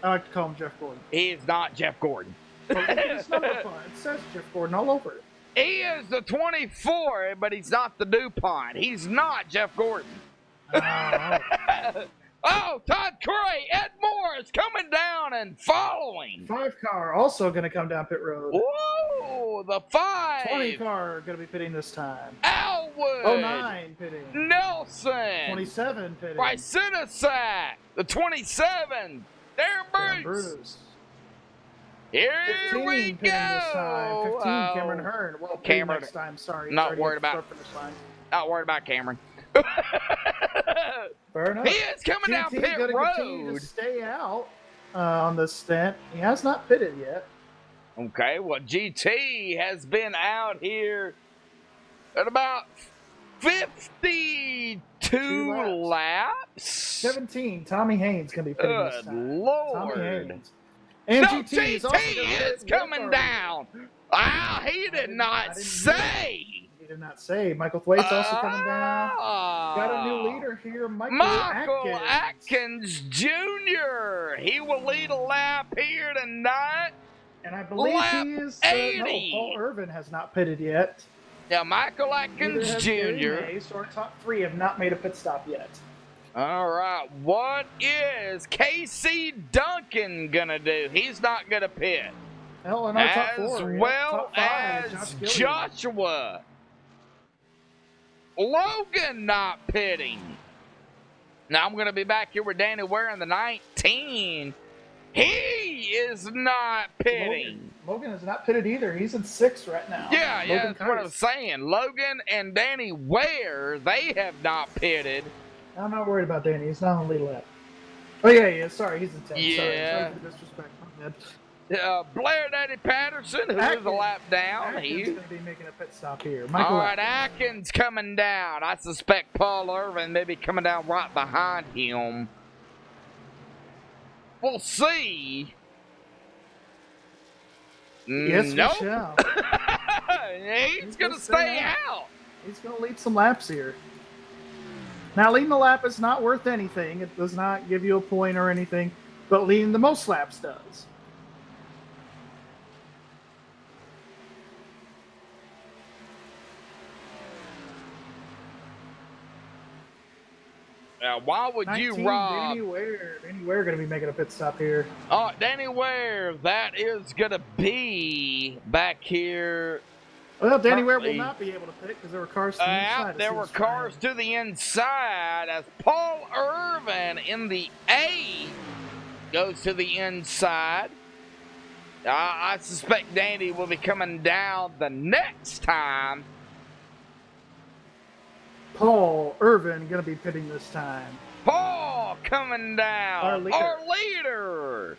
I like to call him Jeff Gordon. He is not Jeff Gordon. It's not a fun. It says Jeff Gordon all over it. He is the 24, but he's not the DuPont. He's not Jeff Gordon. Oh, Todd Curry, Ed Moore is coming down and following. 5 car also going to come down pit road. Whoa, the 5. 20 car going to be pitting this time. Elwood. 09 pitting. Nelson. 27 pitting. Brysinisak. The 27. Darren Bruce. Here 15 we pitting this time. go. 15 Cameron Hearn. Well, Cameron. next time. Sorry. Not Already worried at the about. start finish line. Not worried about Cameron. Fair enough. He is coming down GT pit gonna continue road. to stay out on this stint. He has not pitted yet. Okay, well, GT has been out here at about 52 laps. 17. Tommy Haynes going to be pitting this Good time. Lord. Tommy Haynes. And No, GT is, also GT is coming down. Ah, he did not say. He did not say. Michael Thwaites also coming down. Got a new leader here, Michael Atkins Jr. He will lead a lap here tonight. And I believe lap he is. 80. No, Paul Irvin has not pitted yet. Yeah, Michael Neither Atkins has Jr. Gary May, so our top 3 have not made a pit stop yet. All right, what is Casey Duncan gonna do? He's not gonna pit. Hell, in our top 4. As yeah. well Top 5, as Josh Joshua. Logan not pitting. Now I'm going to be back here with Danny Ware in the 19. He is not pitting. Logan has not pitted either. He's in 6th right now. Yeah, Logan that's what I'm Curtis. saying. Logan and Danny Ware, they have not pitted. I'm not worried about Danny. He's not on the lead lap. Oh, yeah, he is. Sorry, he's in 10th. Yeah. Sorry for the disrespect. My bad. Blair Daddy Patterson, who is a lap down. Atkins He going to be making a pit stop here. All right, Atkins coming down. I suspect Paul Irvin may be coming down right behind him. We'll see. Yes, nope. we shall. He's going to stay out. He's going to lead some laps here. Now, leading the lap is not worth anything. It does not give you a point or anything, but leading the most laps does. Now, why would 19, you rob? Danny Ware going to be making a pit stop here. Oh, Danny Ware, that is going to be back here Well, Danny Ware will Currently, not be able to pick because there were cars to the inside. of There were Steve's cars Ryan. to the inside as Paul Irvin in the A goes to the inside. I suspect Danny will be coming down the next time. Paul Irvin going to be pitting this time. Paul coming down. Our leader.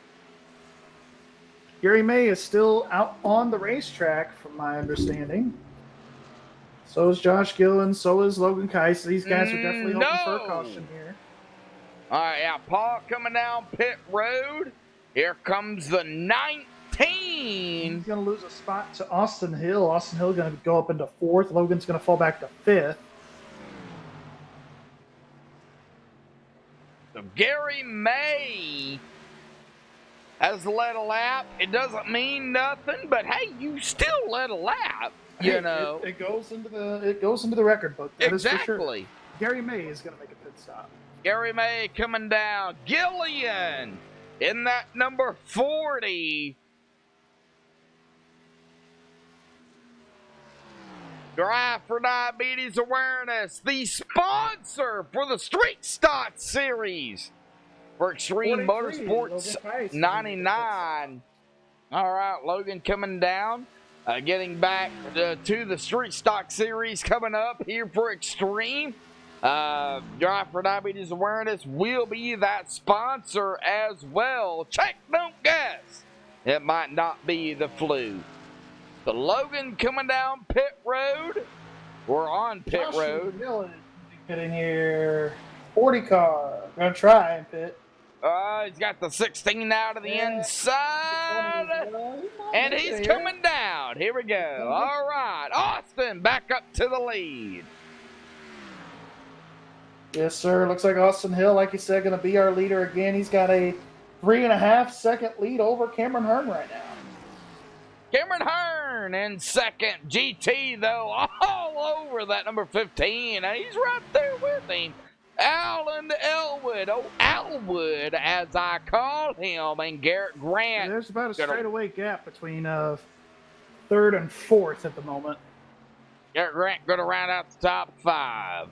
Gary May is still out on the racetrack, from my understanding. So is Josh Gillen. So is Logan Keiss. These guys are definitely hoping for a caution here. All right, yeah, Paul coming down pit road. Here comes the 19. He's going to lose a spot to Austin Hill. Austin Hill going to go up into 4th. Logan's going to fall back to 5th. So Gary May has led a lap. It doesn't mean nothing, but hey, you still led a lap. You know, it goes into the record book. That is for sure. exactly. Gary May is going to make a pit stop. Gary May coming down. Gillian in that number 40. Drive for Diabetes Awareness, the sponsor for the Street Stock Series for Extreme Motorsports 99. All right, Logan coming down, getting back to the Street Stock Series coming up here for Extreme. Drive for Diabetes Awareness will be that sponsor as well. Check, don't guess. It might not be the flu. The Logan coming down pit road. We're on pit road. Dillon pitting here. 40 car. Gonna try and pit. He's got the 16 out of the inside. And he's coming down. Here we go. All right. Austin back up to the lead. Yes, sir. Looks like Austin Hill, like you said, going to be our leader again. He's got a 3.5 second lead over Cameron Hearn right now. Cameron Hearn in second. GT, though, all over that number 15. He's right there with him. Alan Elwood, Alwood, as I call him, and Garrett Grant. There's about a straightaway gap between 3rd and 4th at the moment. Garrett Grant going to round out the top 5.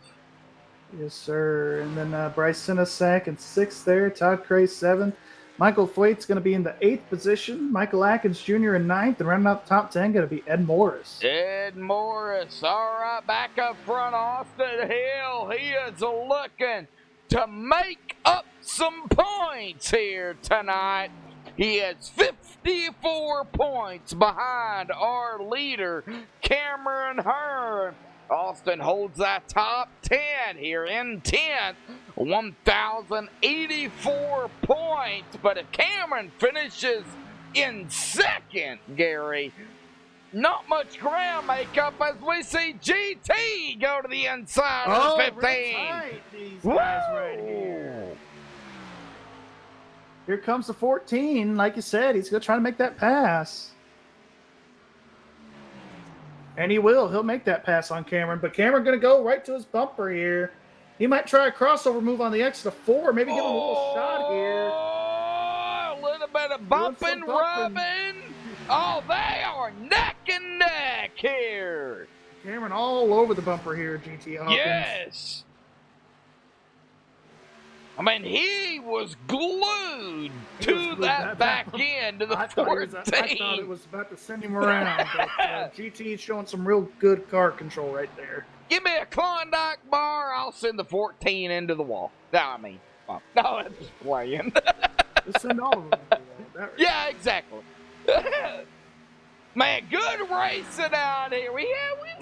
Yes, sir. And then Bryce Sinesak in 6th there. Todd Cray 7th. Michael Thwaite's going to be in the 8th position. Michael Atkins Jr. in 9th. And rounding out the top 10 going to be Ed Morris. Ed Morris. All right, back up front, Austin Hill. He is looking to make up some points here tonight. He has 54 points behind our leader, Cameron Hearn. Austin holds that top 10 here in 10th, 1,084 points. But if Cameron finishes in 2nd, Gary, not much ground makeup as we see GT go to the inside of 15. These guys right here. Here comes the 14. Like you said, he's going to try to make that pass. And he will. He'll make that pass on Cameron. But Cameron going to go right to his bumper here. He might try a crossover move on the exit of 4. Maybe give him a little shot here. A little bit of bumping, rubbing. Oh, they are neck and neck here. Cameron all over the bumper here, GT Hawkins. Yes. I mean, he was glued to that back end to the 14. I thought it was about to send him around. But GT showing some real good car control right there. Give me a Klondike bar, I'll send the 14 into the wall. No, I mean, no, I'm just playing. Just send all of them into the wall. Yeah, exactly. Man, good racing out here. We've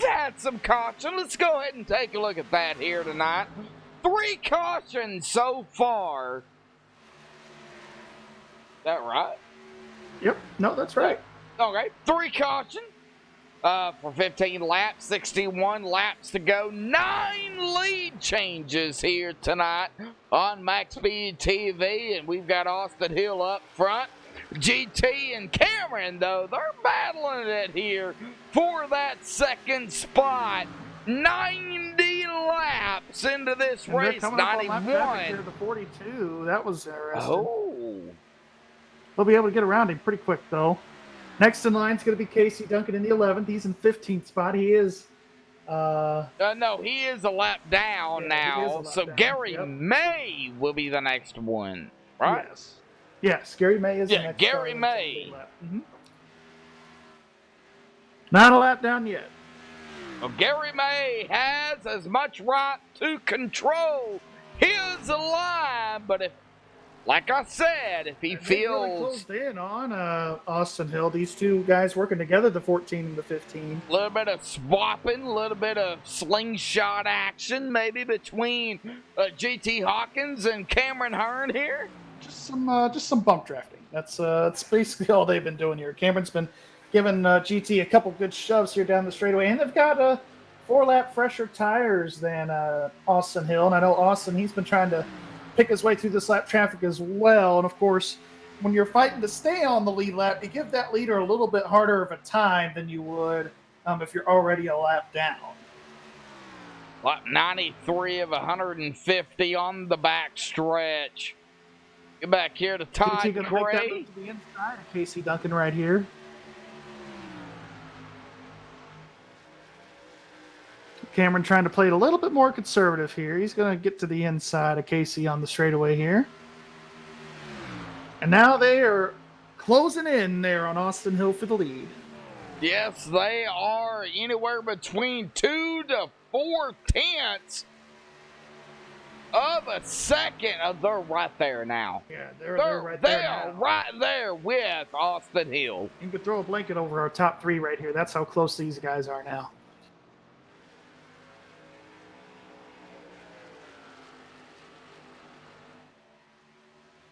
had some caution. Let's go ahead and take a look at that here tonight. 3 cautions so far. Is that right? Yep. No, that's right. Okay. 3 caution for 15 laps, 61 laps to go. 9 lead changes here tonight on MaxSpeedTV, and we've got Austin Hill up front. GT and Cameron, though, they're battling it here for that 2nd spot. 90 laps into this race, 91. Here to 42. That was interesting. Oh. They'll be able to get around him pretty quick, though. Next in line is going to be Casey Duncan in the 11th. He's in 15th spot. He is. No, he is a lap down Yeah, he is a now. lap So down, Gary yep. May will be the next one, right? Yes, Gary May is the Yeah, next. Gary to May. the lap. Not a lap down yet. Well, Gary May has as much right to control his line, but if, like I said, if he They've feels really closed in on Austin Hill, these two guys working together, the 14 and the 15. a little bit of swapping, a little bit of slingshot action, maybe between GT Hawkins and Cameron Hearn here. Just some bump drafting. That's basically all they've been doing here. Cameron's been giving GT a couple good shoves here down the straightaway, and they've got 4-lap fresher tires than Austin Hill. And I know Austin, he's been trying to pick his way through this lap traffic as well. And of course, when you're fighting to stay on the lead lap, you give that leader a little bit harder of a time than you would if you're already a lap down. Lap 93 of 150 on the back stretch. Get back here to Todd GT gonna make that Gray. move to the inside of Casey Duncan right here. Cameron trying to play it a little bit more conservative here. He's going to get to the inside of Casey on the straightaway here. And now they are closing in there on Austin Hill for the lead. Yes, they are anywhere between 2 to 4 tenths of a second. They're right there now. Yeah, they're right there now. Right there with Austin Hill. You could throw a blanket over our top three right here. That's how close these guys are now.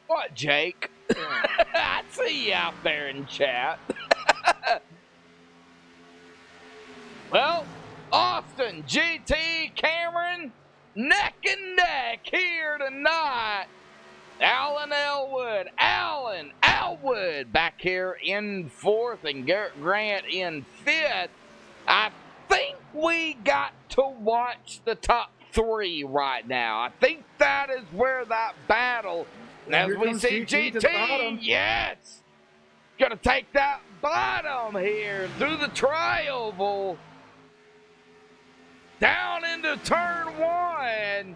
What, Jake? I see you out there in chat. Well, Austin, GT, Cameron, neck and neck here tonight. Alan Elwood back here in 4th and Garrett Grant in 5th. I think we got to watch the top 3 right now. I think that is where that battle, and as we see GT, yes, gonna take that bottom here through the tri-oval down into turn 1.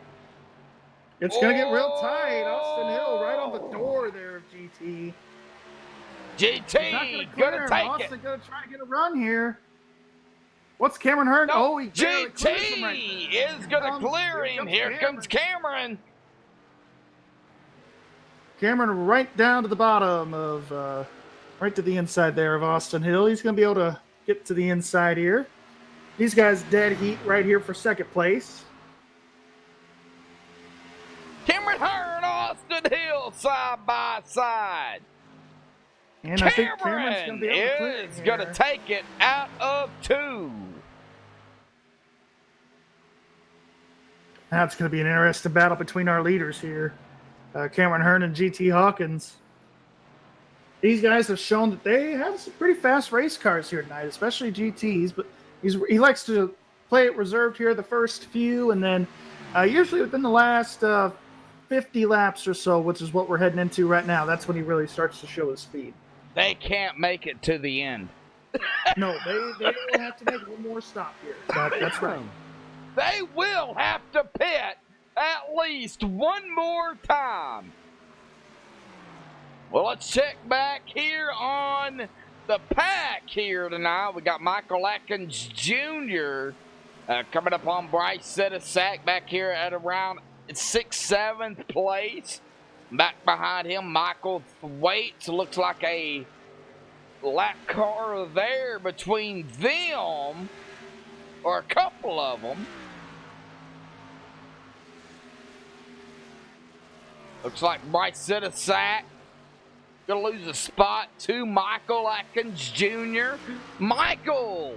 It's going to get real tight. Austin Hill right on the door there of GT. GT gonna take Austin going to try to get a run here. What's Cameron Hearn? No, he GT is going to clear him. Here comes Cameron. Cameron right down to the bottom of, right to the inside there of Austin Hill. He's going to be able to get to the inside here. These guys dead heat right here for second place. Cameron Hearn, Austin Hill, side by side. And I think Cameron's going to be able to clear is going to take it out of 2. Now it's going to be an interesting battle between our leaders here. Cameron Hearn and GT Hawkins. These guys have shown that they have some pretty fast race cars here tonight, especially GTs, but he likes to play it reserved here the first few, and then usually within the last 50 laps or so, which is what we're heading into right now, that's when he really starts to show his speed. They can't make it to the end. No, they will have to make one more stop here. That's right. They will have to pit at least one more time. Well, let's check back here on the pack here tonight. We got Michael Atkins Jr. Coming up on Bryce Setasak back here at around 6th, 7th place. Back behind him, Michael Thwaites. Looks like a lap car there between them, or a couple of them. Looks like Bryce Setasak gonna lose a spot to Michael Atkins Jr. Michael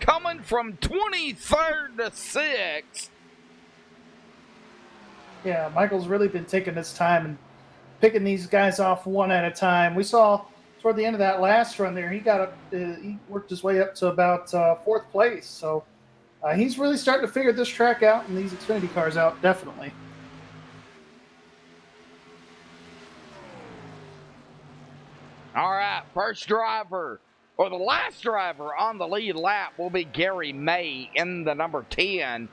coming from 23rd to 6th. Yeah, Michael's really been taking his time and picking these guys off one at a time. We saw toward the end of that last run there, he worked his way up to about 4th place. So he's really starting to figure this track out and these Xfinity cars out, definitely. All right, first driver Or the last driver on the lead lap will be Gary May in the number 10.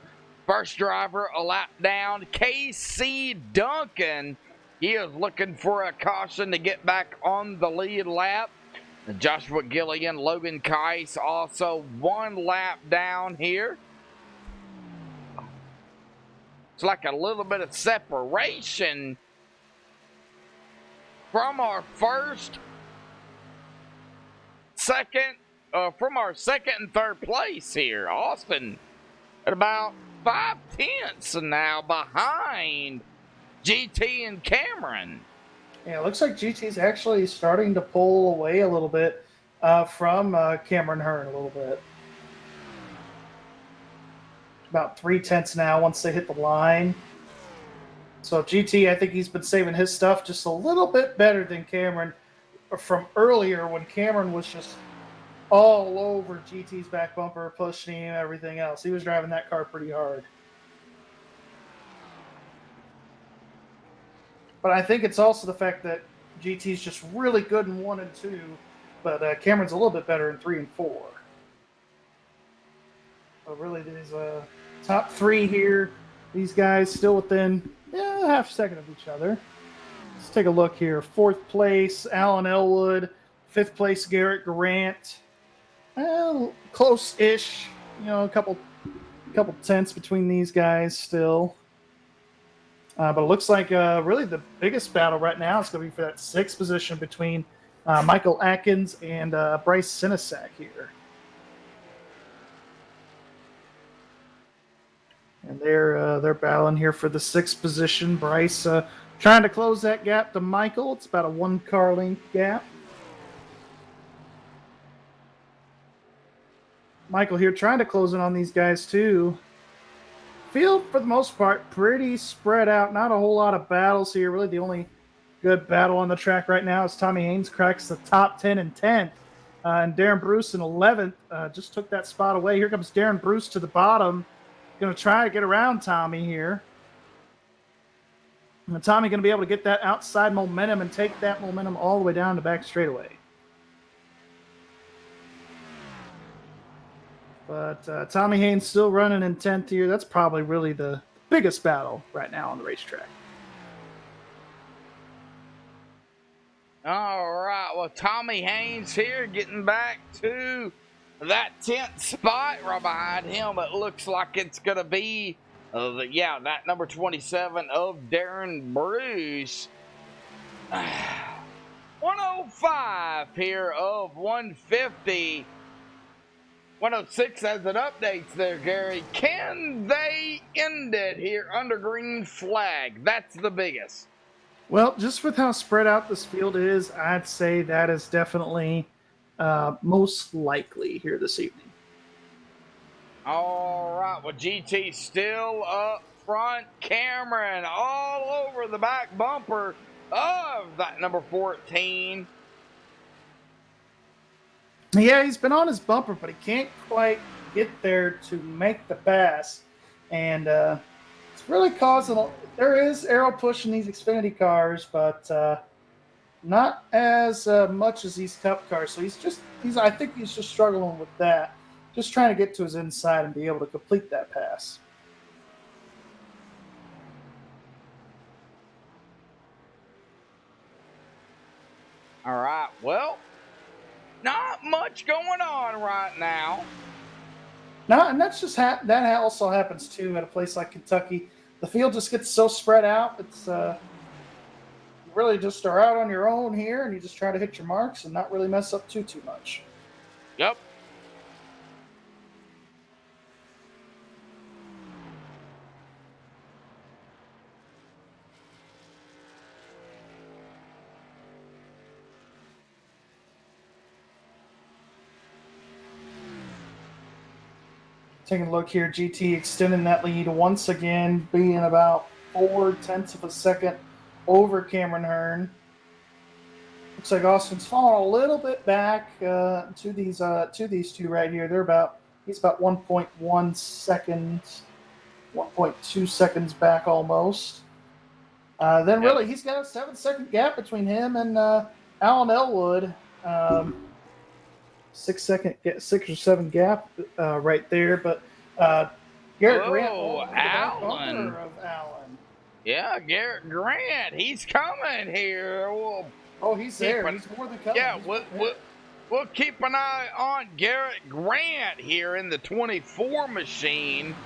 First driver a lap down, Casey Duncan. He is looking for a caution to get back on the lead lap. Joshua Gillian, Logan Keiss also 1 lap down here. It's like a little bit of separation from our second and third place here. Austin at about 5/10 now behind GT and Cameron. Yeah, it looks like GT's actually starting to pull away a little bit from Cameron Hearn a little bit. About 3/10 now once they hit the line. So GT, I think he's been saving his stuff just a little bit better than Cameron from earlier when Cameron was just all over GT's back bumper, pushing him, everything else. He was driving that car pretty hard. But I think it's also the fact that GT's just really good in 1 and 2, but Cameron's a little bit better in 3 and 4. So really, these top 3 here, these guys still within a half second of each other. Let's take a look here. 4th place, Alan Elwood. 5th place, Garrett Grant. Well, close-ish. A couple tenths between these guys still. But it looks like really the biggest battle right now is going to be for that 6th position between Michael Atkins and Bryce Sinisak here. And they're battling here for the 6th position. Bryce trying to close that gap to Michael. It's about a 1 car length gap. Michael here trying to close in on these guys too. Field, for the most part, pretty spread out. Not a whole lot of battles here. Really, the only good battle on the track right now is Tommy Haynes cracks the top 10 and 10th. And Darren Bruce in 11th just took that spot away. Here comes Darren Bruce to the bottom. Going to try to get around Tommy here. And Tommy going to be able to get that outside momentum and take that momentum all the way down to back straightaway. But Tommy Haynes still running in 10th here. That's probably really the biggest battle right now on the racetrack. All right, well, Tommy Haynes here getting back to that 10th spot. Right behind him, it looks like it's going to be, that number 27 of Darren Bruce. 105 here of 150. 106 as it updates there, Gary. Can they end it here under green flag? That's the biggest. Well, just with how spread out this field is, I'd say that is definitely most likely here this evening. All right, well, GT still up front. Cameron all over the back bumper of that number 14. Yeah, he's been on his bumper, but he can't quite get there to make the pass. And it's really causing there is aero push in these Xfinity cars, but not as much as these Cup cars. So I think he's just struggling with that. Just trying to get to his inside and be able to complete that pass. All right, well, not much going on right now. No, and that's just that also happens too at a place like Kentucky. The field just gets so spread out. It's you really just are out on your own here, and you just try to hit your marks and not really mess up too much. Yep. Taking a look here, GT extending that lead once again, being about 0.4 of a second over Cameron Hearn. Looks like Austin's falling a little bit back to these two right here. He's about 1.1 seconds, 1.2 seconds back almost. Then really he's got a 7-second gap between him and Alan Elwood. 6 or 7 gap right there. But Garrett Grant Oh, over the back Allen. bumper of Allen. Yeah, Garrett Grant. He's coming here. Oh, he's there. He's more than coming. Yeah, He's we'll keep an eye on Garrett Grant here in the 24 machine.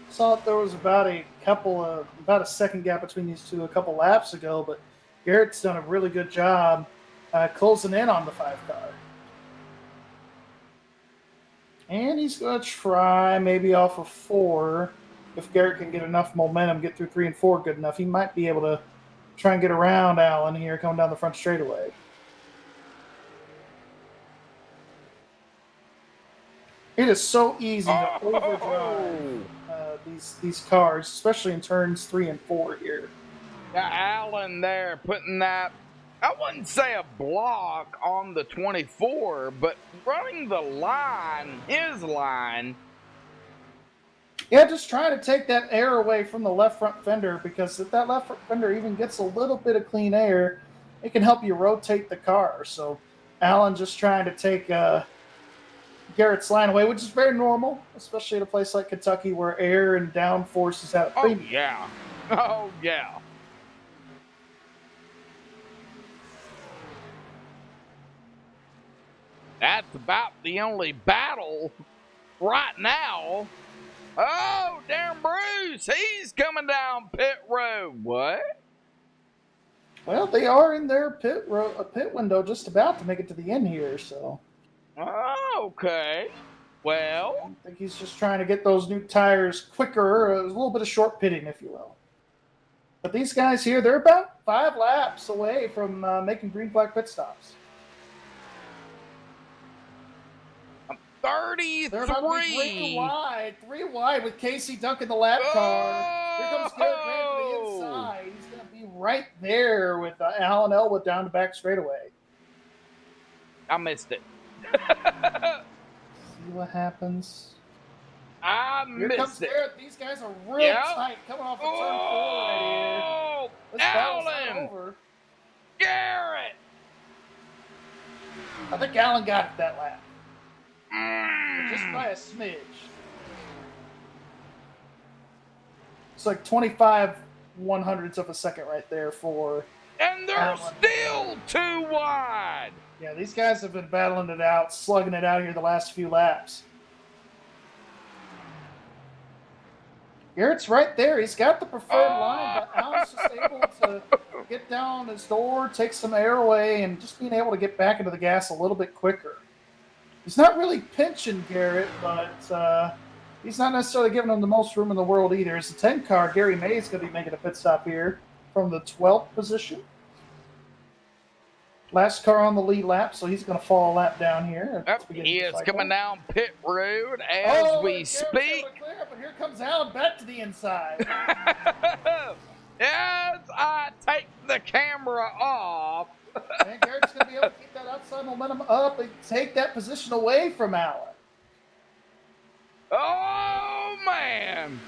Saw that there was about a second gap between these two a couple laps ago, but Garrett's done a really good job closing in on the 5 car. And he's going to try maybe off of 4. If Garrett can get enough momentum, get through 3 and 4 good enough, he might be able to try and get around Allen here coming down the front straightaway. It is so easy to overdrive these cars, especially in turns 3 and 4 here. Got Allen there putting that, I wouldn't say a block on the 24, but running the line, his line. Yeah, just trying to take that air away from the left front fender, because if that left front fender even gets a little bit of clean air, it can help you rotate the car. So Allen just trying to take Garrett's line away, which is very normal, especially at a place like Kentucky where air and downforce is at a premium. Oh, yeah. Oh, yeah. That's about the only battle right now. Oh, damn, Bruce, he's coming down pit road. What? Well, they are in their pit window just about to make it to the end here, so. Oh, okay. Well, I think he's just trying to get those new tires quicker, a little bit of short pitting, if you will. But these guys here, they're about 5 laps away from making green flag pit stops. 33. They're about to be 3 wide with Casey ducking the lap car. Here comes Garrett Grant to the inside. He's going to be right there with Allen Elwood down the back straightaway. I missed it. See what happens. Here comes Garrett. These guys are real tight coming off of turn 4 right here. This battle's not over. Garrett. I think Allen got it that lap. Just by a smidge. It's like 25 100ths of a second right there for. And they're Allen. still 2 wide. Yeah, these guys have been battling it out, slugging it out here the last few laps. Garrett's right there. He's got the preferred line, but Allen's just able to get down his door, take some air away, and just being able to get back into the gas a little bit quicker. He's not really pinching Garrett, but he's not necessarily giving him the most room in the world either. It's a 10 car. Gary May is going to be making a pit stop here from the 12th position. Last car on the lead lap, so he's going to fall a lap down here. He is coming down pit road as we speak. Clear, but here comes Allen back to the inside. As I take the camera off. And Garrett's going to be able to keep that outside momentum up and take that position away from Allen. Oh, man.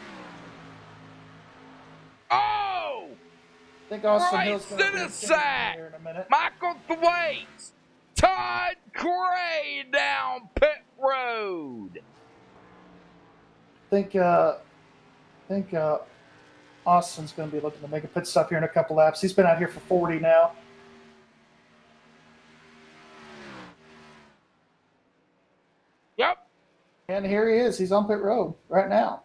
Oh. I think Austin Hill's Right going to to the be sack. here in a minute. Michael Thwaites. Todd Gray down pit road. I think Austin's going to be looking to make a pit stop here in a couple laps. He's been out here for 40 now. Yep. And here he is. He's on pit road right now.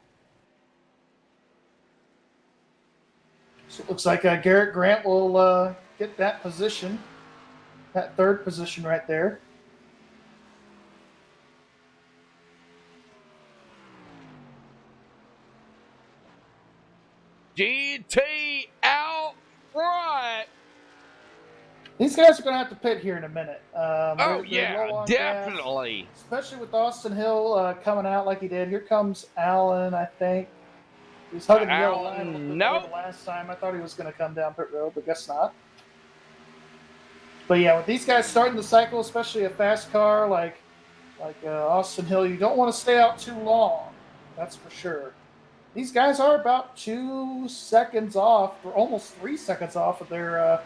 So it looks like Garrett Grant will get that position, that 3rd position right there. GT out front. These guys are going to have to pit here in a minute. Oh, They're yeah, low on definitely. gas, especially with Austin Hill coming out like he did. Here comes Allen, I think. He's hugging the yellow line a little bit more the last time. I thought he was going to come down pit road, but guess not. But yeah, with these guys starting the cycle, especially a fast car like Austin Hill, you don't want to stay out too long. That's for sure. These guys are about 2 seconds off, or almost 3 seconds off of their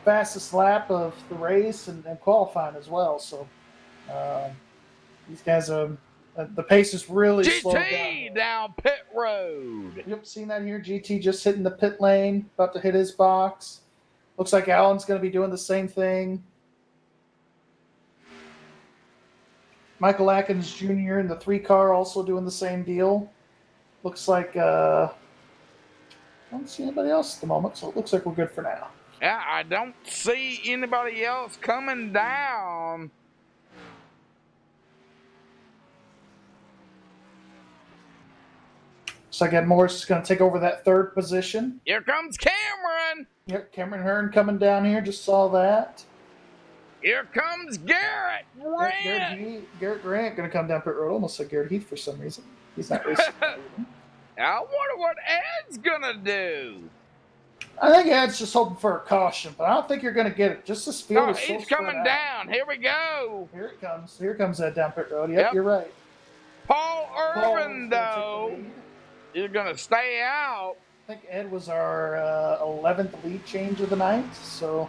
fastest lap of the race and qualifying as well. So these guys the pace is really slowed GT down. down pit road. Yep, seen that here. GT just hitting the pit lane, about to hit his box. Looks like Allen's going to be doing the same thing. Michael Atkins Jr. in the 3 car also doing the same deal. Looks like I don't see anybody else at the moment, so it looks like we're good for now. Yeah, I don't see anybody else coming down. So again, Morris is going to take over that 3rd position. Here comes Cameron. Yep, Cameron Hearn coming down here. Just saw that. Here comes Garrett Grant. Garrett Grant going to come down pit road. Almost like Garrett Heath for some reason. He's not racing. I wonder what Ed's gonna do. I think Ed's just hoping for a caution, but I don't think you're going to get it. Just this field is so he's coming spread out. down. Here we go. Here it comes. Here comes Ed down pit road. Yep, you're right. Paul Irvin, though, is going to stay out. I think Ed was our 11th lead change of the night, so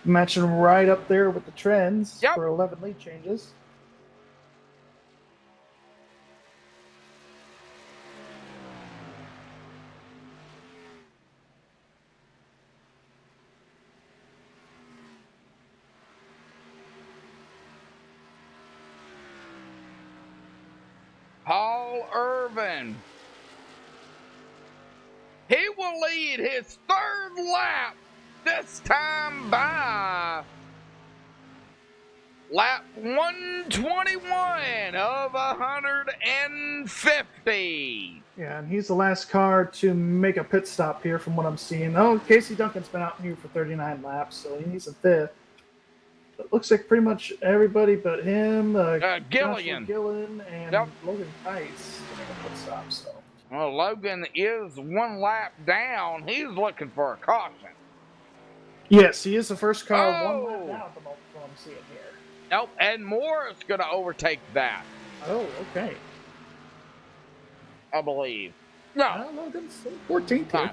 matching right up there with the trends for 11 lead changes. Paul Irvin. He will lead his 3rd lap, this time by lap 121 of 150. Yeah, and he's the last car to make a pit stop here from what I'm seeing. Oh, Casey Duncan's been out here for 39 laps, so he's in 5th. It looks like pretty much everybody but him, Gillian. Gillen, and Logan Tice to make a pit stop. So. Well, Logan is 1 lap down. He's looking for a caution. Yes, he is the first car 1 lap down at the moment from what I'm seeing here. Nope, and Moore's going to overtake that. Oh, okay. I believe. No. Logan's 14th here.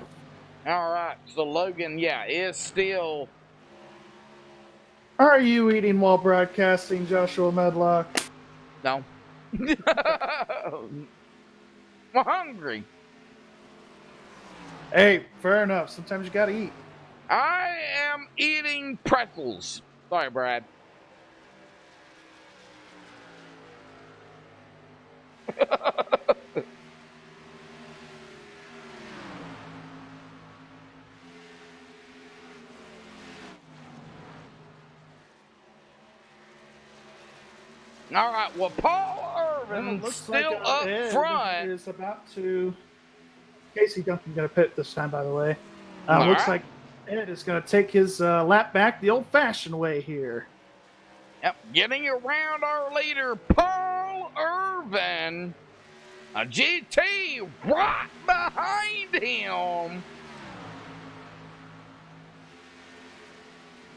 All right, so Logan, is still... Are you eating while broadcasting, Joshua Medlock? No. I'm hungry. Hey, fair enough. Sometimes you gotta eat. I am eating pretzels. Sorry, Brad. All right, well, Paul Irvin still up front. Is about to. Casey Duncan going to pit this time, by the way. All looks right. like Ed is going to take his lap back the old-fashioned way here. Yep, getting around our leader, Paul Irvin. A GT right behind him.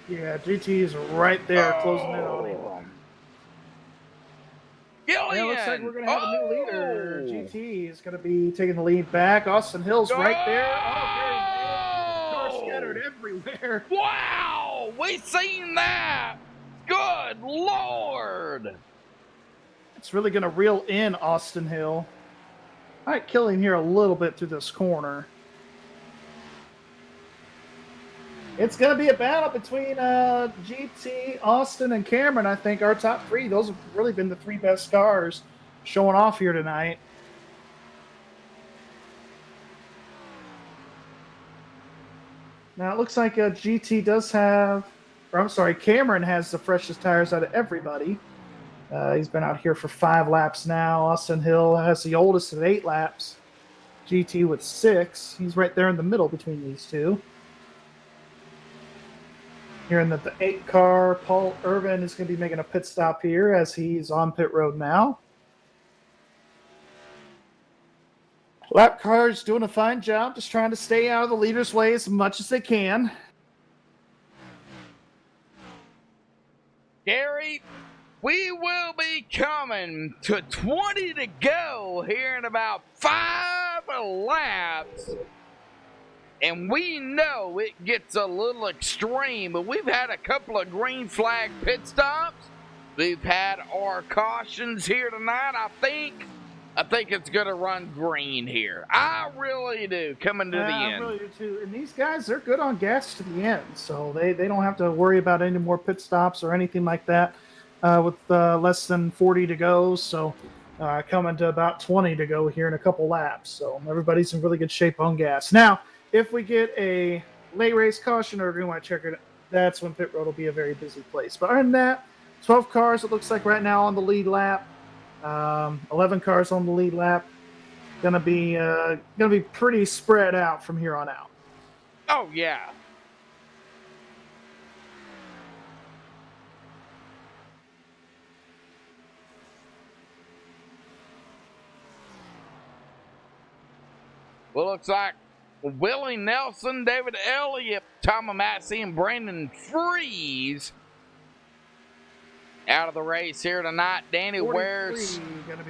Yeah, GT is right there, closing in on him. Gillian! Yeah, looks like we're going to have a new leader. GT is going to be taking the lead back. Austin Hill's right there. Cars scattered everywhere. Wow! We seen that! Good Lord! It's really going to reel in Austin Hill. All right, killing here a little bit through this corner. It's going to be a battle between GT, Austin, and Cameron. I think our top 3, those have really been the 3 best cars showing off here tonight. Now, it looks like GT does have, or I'm sorry, Cameron has the freshest tires out of everybody. He's been out here for 5 laps now. Austin Hill has the oldest at 8 laps. GT with 6. He's right there in the middle between these two. Hearing that the 8 car, Paul Irvin, is going to be making a pit stop here as he's on pit road now. Lap cars doing a fine job, just trying to stay out of the leader's way as much as they can. Gary, we will be coming to 20 to go here in about 5 laps. and we know it gets a little extreme, but we've had a couple of green flag pit stops. We've had our cautions here tonight. I think it's going to run green here. I really do, coming to the I end. really do too. And these guys, they're good on gas to the end, so they don't have to worry about any more pit stops or anything like that with less than 40 to go. So coming to about 20 to go here in a couple laps. So everybody's in really good shape on gas. Now, if we get a late race caution or a green white checker, that's when pit road will be a very busy place. But other than that, 12 cars, it looks like right now on the lead lap. 11 cars on the lead lap. Gonna be pretty spread out from here on out. Oh yeah. Well, looks like Willie Nelson, David Elliott, Tom Massey, and Brandon Freeze out of the race here tonight. Danny Ware's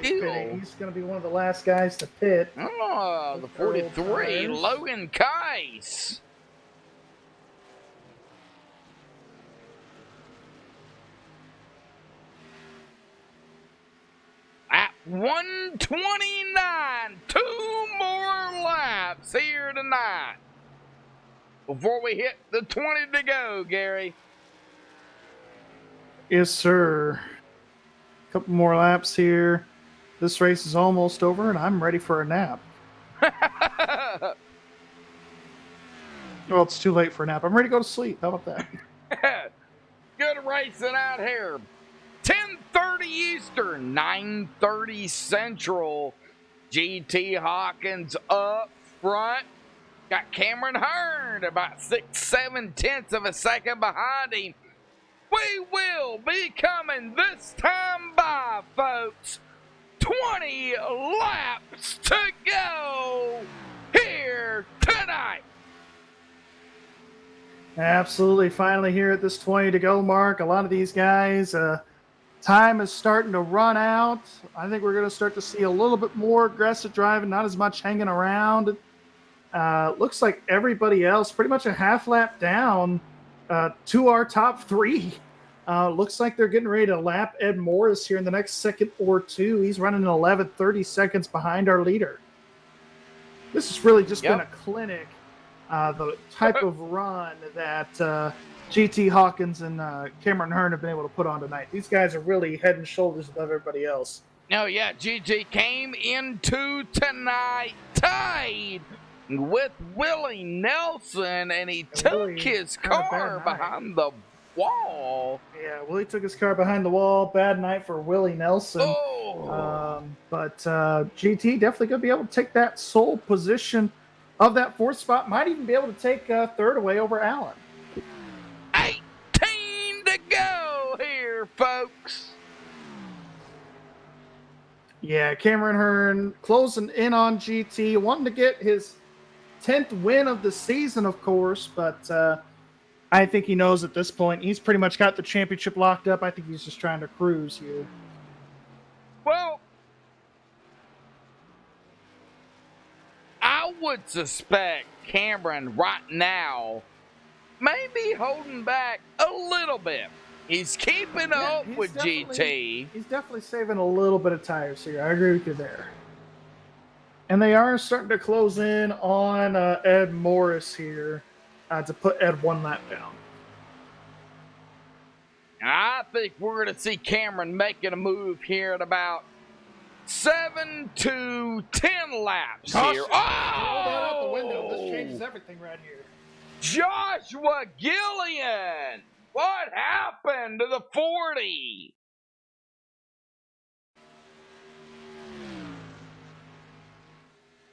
pitting. He's going to be one of the last guys to pit. Oh, the 43, Logan Keiss. At 129, 2 more laps here tonight before we hit the 20 to go, Gary. Yes, sir. A couple more laps here. This race is almost over, and I'm ready for a nap. Well, it's too late for a nap. I'm ready to go to sleep. How about that? Good racing out here. 10:30 Eastern, 9:30 Central. GT Hawkins up front. Got Cameron Hearn about 6/7 of a second behind him. We will be coming this time by, folks. 20 laps to go here tonight. Absolutely. Finally here at this 20 to go mark. A lot of these guys, time is starting to run out. I think we're going to start to see a little bit more aggressive driving, not as much hanging around. Looks like everybody else pretty much a half lap down to our top three. Looks like they're getting ready to lap Ed Morris here in the next second or two. He's running an 11:30 seconds behind our leader. This has really just been a clinic. The type of run that GT Hawkins and Cameron Hearn have been able to put on tonight. These guys are really head and shoulders above everybody else. Oh, yeah, GT came into tonight tied with Willie Nelson, and he took his car behind the wall. Yeah, Willie took his car behind the wall. Bad night for Willie Nelson. But GT definitely going to be able to take that sole position of that fourth spot. Might even be able to take third away over Allen. 18 to go here, folks. Yeah, Cameron Hearn closing in on GT, wanting to get his 10th win of the season, of course, but I think he knows at this point he's pretty much got the championship locked up. I think he's just trying to cruise here. Well, I would suspect Cameron right now may be holding back a little bit. He's keeping up with GT. He's definitely saving a little bit of tires here. I agree with you there. And they are starting to close in on Ed Morris here to put Ed 1 lap down. I think we're going to see Cameron making a move here at about 7 to 10 laps here. Roll that out the window. This changes everything right here. Joshua Gillian! What happened to the 40?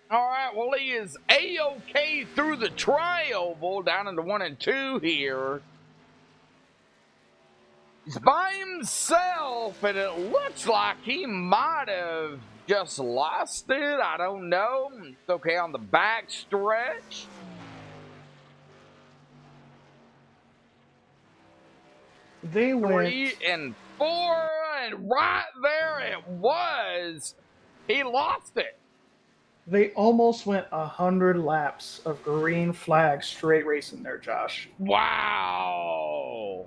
All right, well, he is A-OK through the tri-oval down into 1 and 2 here. He's by himself, and it looks like he might have just lost it. I don't know. It's okay on the back stretch. They went 3 and 4, and right there it was. He lost it. They almost went 100 laps of green flag straight racing there, Josh. Wow.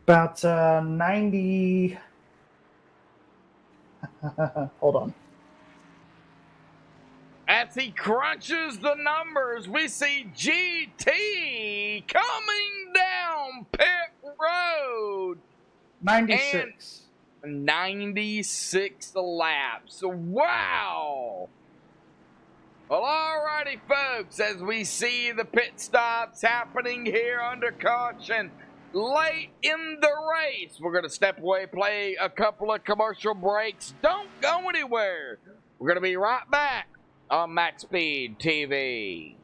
About 90. Hold on. As he crunches the numbers, we see GT coming down pit road. 96. And 96 laps. Wow. Well, alrighty, folks, as we see the pit stops happening here under caution late in the race, we're going to step away, play a couple of commercial breaks. Don't go anywhere. We're going to be right back on MaxSpeedTV.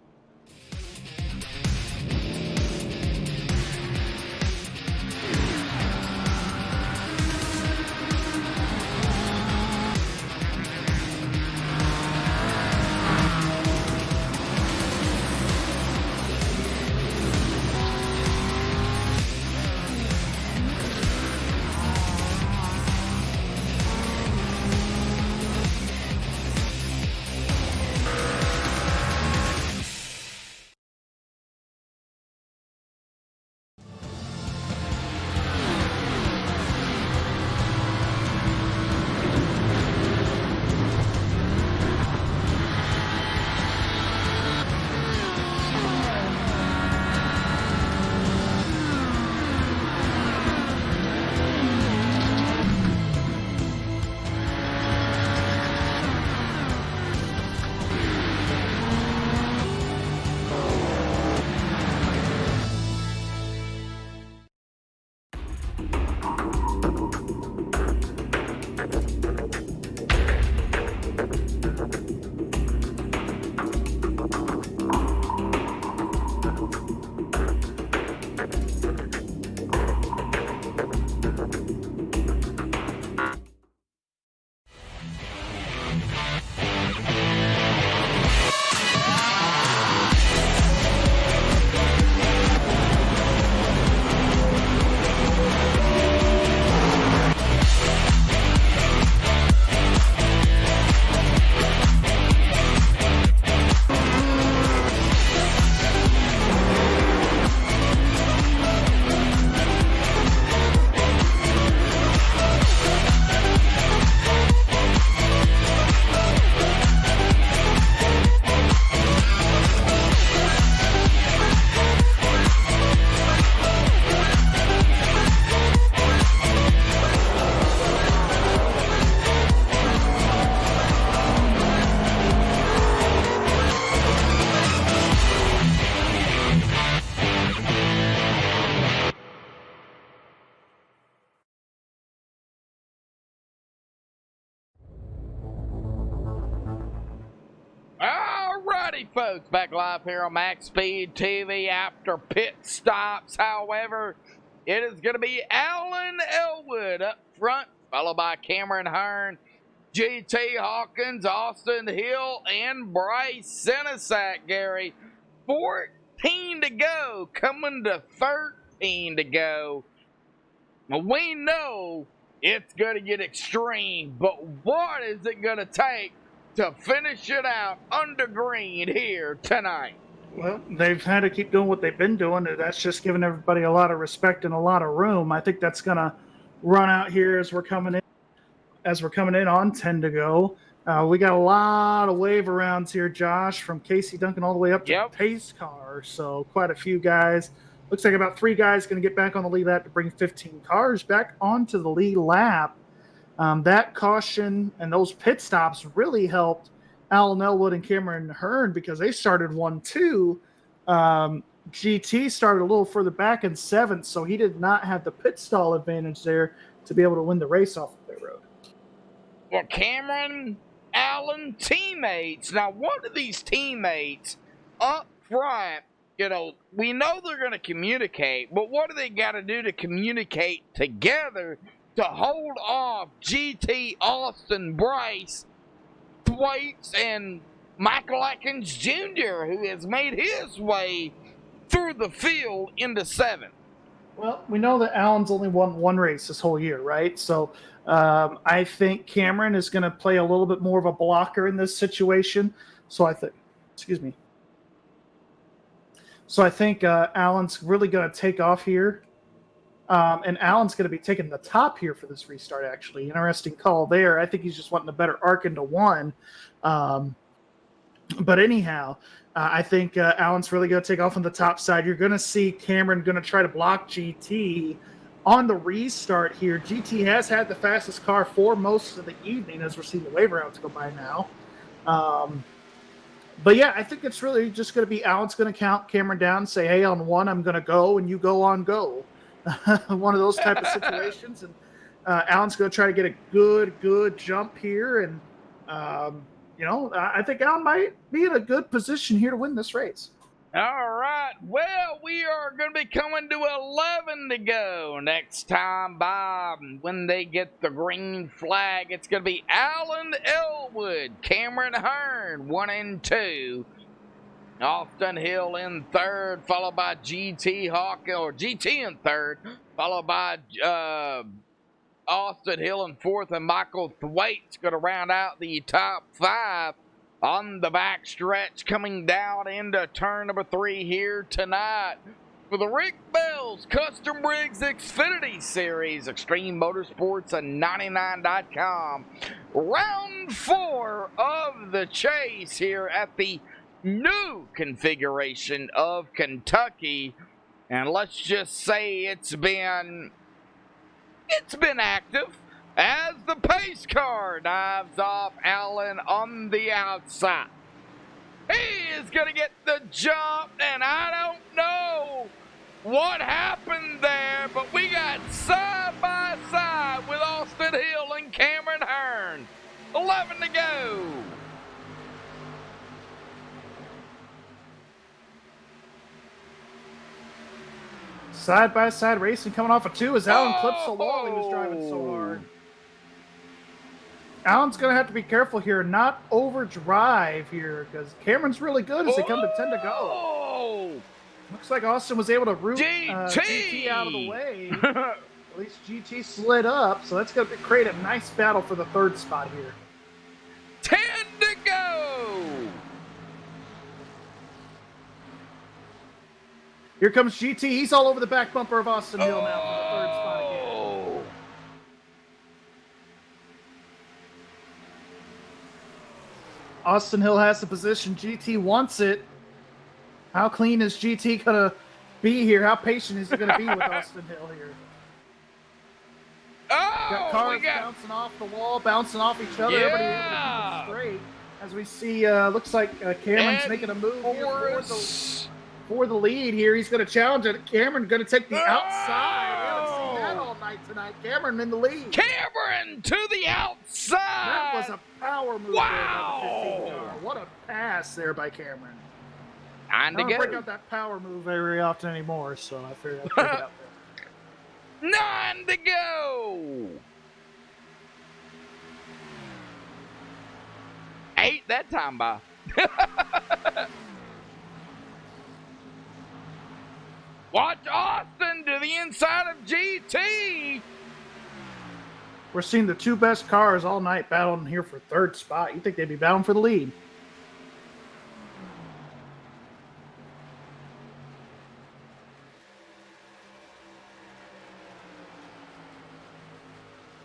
Alrighty, folks, back live here on MaxSpeedTV after pit stops. However, it is going to be Alan Elwood up front, followed by Cameron Hearn, GT Hawkins, Austin Hill, and Bryce Senesac, Gary. 14 to go, coming to 13 to go. We know it's going to get extreme, but what is it going to take to finish it out under green here tonight? Well, they've had to keep doing what they've been doing. That's just giving everybody a lot of respect and a lot of room. I think that's going to run out here as we're coming in on 10 to go. We got a lot of wave arounds here, Josh, from Casey Duncan all the way up to pace cars. So quite a few guys. Looks like about 3 guys going to get back on the lead lap to bring 15 cars back onto the lead lap. That caution and those pit stops really helped Alan Elwood and Cameron Hearn because they started 1-2. GT started a little further back in 7th, so he did not have the pit stall advantage there to be able to win the race off of their road. Well, Cameron, Alan, teammates. Now, what do these teammates up front, we know they're going to communicate, but what do they got to do to communicate together to hold off GT, Austin, Bryce, Thwaites, and Michael Atkins Jr., who has made his way through the field into 7th? Well, we know that Allen's only won one race this whole year, right? So I think Cameron is going to play a little bit more of a blocker in this situation. So I think, excuse me. So I think Allen's really going to take off here. And Allen's going to be taking the top here for this restart, actually. Interesting call there. I think he's just wanting a better arc into one. But anyhow, I think Allen's really going to take off on the top side. You're going to see Cameron going to try to block GT on the restart here. GT has had the fastest car for most of the evening as we're seeing the wave rounds go by now. But yeah, I think it's really just going to be Allen's going to count Cameron down and say, hey, on one, I'm going to go, and you go on go. One of those type of situations. And Allen's going to try to get a good jump here. And, I think Allen might be in a good position here to win this race. All right. Well, we are going to be coming to 11 to go next time by when they get the green flag. It's going to be Alan Elwood, Cameron Hearn, 1 and 2. Austin Hill in third, followed by GT in third, followed by Austin Hill in fourth, and Michael Thwaite's going to round out the top 5 on the back stretch, coming down into turn number 3 here tonight for the Rick Bell's Custom Rigs Xfinity Series, Extreme Motorsports and 99.com. Round 4 of the chase here at the new configuration of Kentucky, and let's just say it's been active as the pace car dives off Allen on the outside. He is gonna get the jump, and I don't know what happened there, but we got side by side with Austin Hill and Cameron Hearn. 11 to go. Side-by-side racing coming off of 2 as Allen clips the wall. He was driving so hard. Allen's going to have to be careful here, not overdrive here, because Cameron's really good as they come to 10 to go. Looks like Austin was able to root GT out of the way. At least GT slid up, so that's going to create a nice battle for the third spot here. 10 to go. Here comes GT. He's all over the back bumper of Austin Hill now for the third spot again. Austin Hill has the position. GT wants it. How clean is GT going to be here? How patient is he going to be with Austin Hill here? Got cars bouncing off the wall, bouncing off each other. Everybody able to keep it straight. As we see, looks like Cameron's making a move here for the lead here. He's going to challenge it. Cameron going to take the outside. We haven't seen that all night tonight. Cameron in the lead. Cameron to the outside. That was a power move. Wow. There by the 15 car. What a pass there by Cameron. I don't break out that power move very often anymore, so I figured I'd break it out there. 9 to go. 8 that time by. Watch Austin to the inside of GT. We're seeing the 2 best cars all night battling here for third spot. You think they'd be battling for the lead?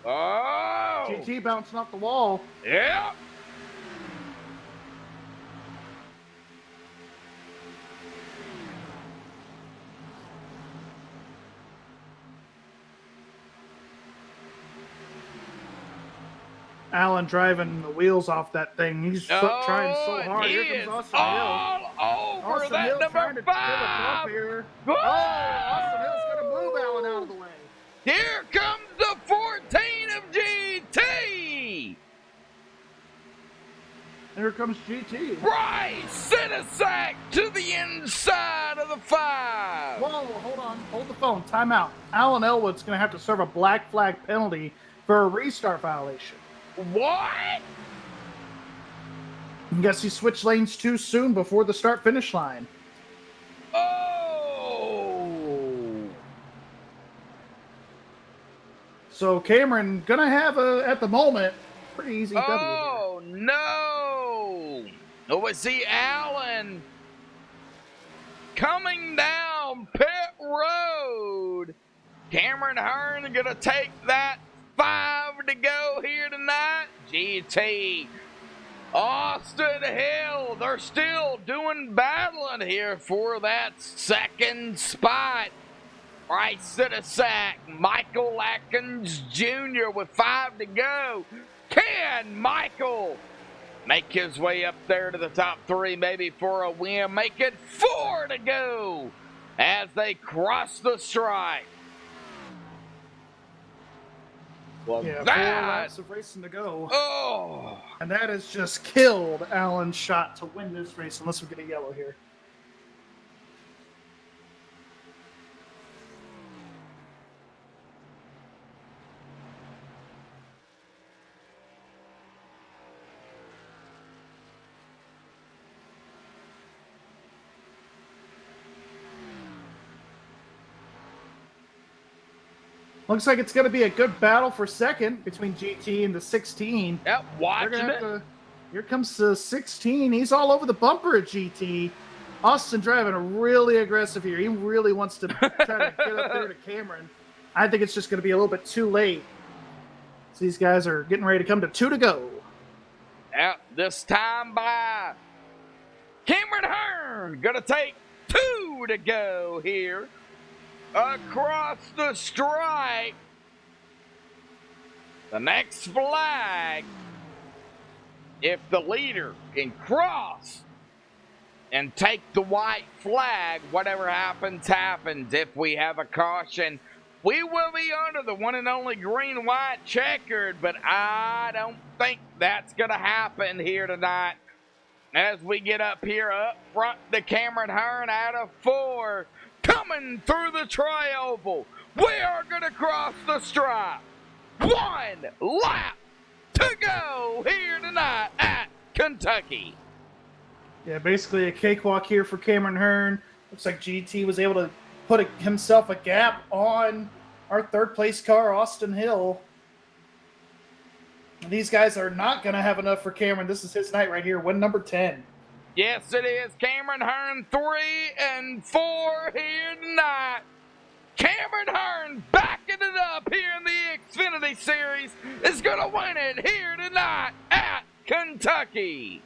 Oh! GT bouncing off the wall. Yeah. Allen driving the wheels off that thing. He's trying so hard. Here comes Austin Hill. All over Austin that Hill's trying number to kill a 5. bump here. Oh, Austin Hill's going to move Allen out of the way. Here comes the 14 of GT. Here comes GT. Bryce Sinisak to the inside of the 5. Whoa, hold on. Hold the phone. Time out. Alan Elwood's going to have to serve a black flag penalty for a restart violation. What? I guess he switched lanes too soon before the start-finish line. Oh! So Cameron gonna have at the moment, pretty easy W here. Oh, no. Oh, we see Allen coming down pit road. Cameron Hearn going to take that 5 to go here tonight. GT Austin Hill, they're still battling here for that second spot. Right center sack, Michael Atkins Jr. with 5 to go. Can Michael make his way up there to the top 3, maybe for a win? Make it 4 to go as they cross the stripe. Well, Yeah, 4 that, laps of racing to go. oh, And that has just killed Allen's shot to win this race, unless we get a yellow here. Looks like it's going to be a good battle for second between GT and the 16. Yep, watching it. Here comes the 16. He's all over the bumper at GT. Austin driving really aggressive here. He really wants to try to get up there to Cameron. I think it's just going to be a little bit too late. So these guys are getting ready to come to 2 to go. Yep, this time by Cameron Hearn. Going to take 2 to go here. Across the stripe. The next flag. If the leader can cross and take the white flag, whatever happens, happens. If we have a caution, we will be under the one and only green-white checkered, but I don't think that's going to happen here tonight. As we get up here, up front to Cameron Hearn out of 4. Coming through the tri-oval. We are going to cross the stripe. 1 lap to go here tonight at Kentucky. Yeah, basically a cakewalk here for Cameron Hearn. Looks like GT was able to put himself a gap on our third place car, Austin Hill. And these guys are not going to have enough for Cameron. This is his night right here, win number 10. Yes, it is. Cameron Hearn 3 and 4 here tonight. Cameron Hearn backing it up here in the Xfinity Series is going to win it here tonight at Kentucky.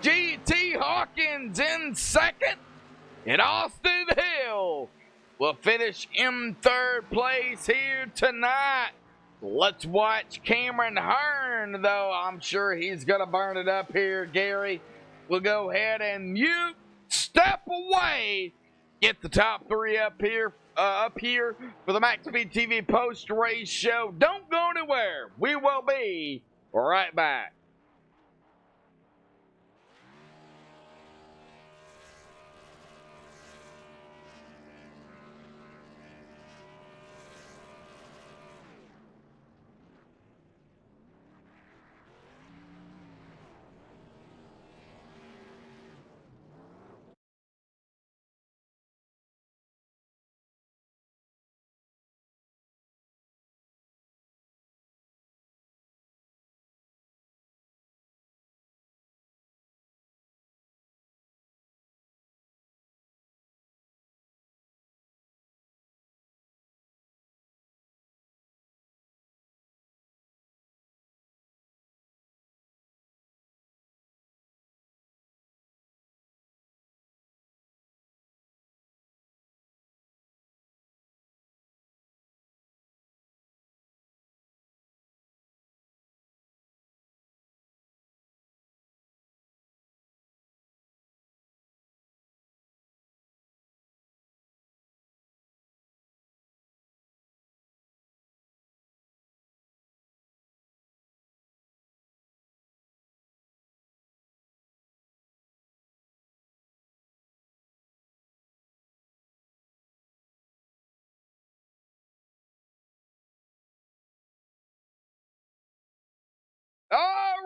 GT Hawkins in second, and Austin Hill will finish in third place here tonight. Let's watch Cameron Hearn, though. I'm sure he's going to burn it up here, Gary. We'll go ahead and mute, step away, get the top 3 up here for the MaxSpeedTV post-race show. Don't go anywhere. We will be right back.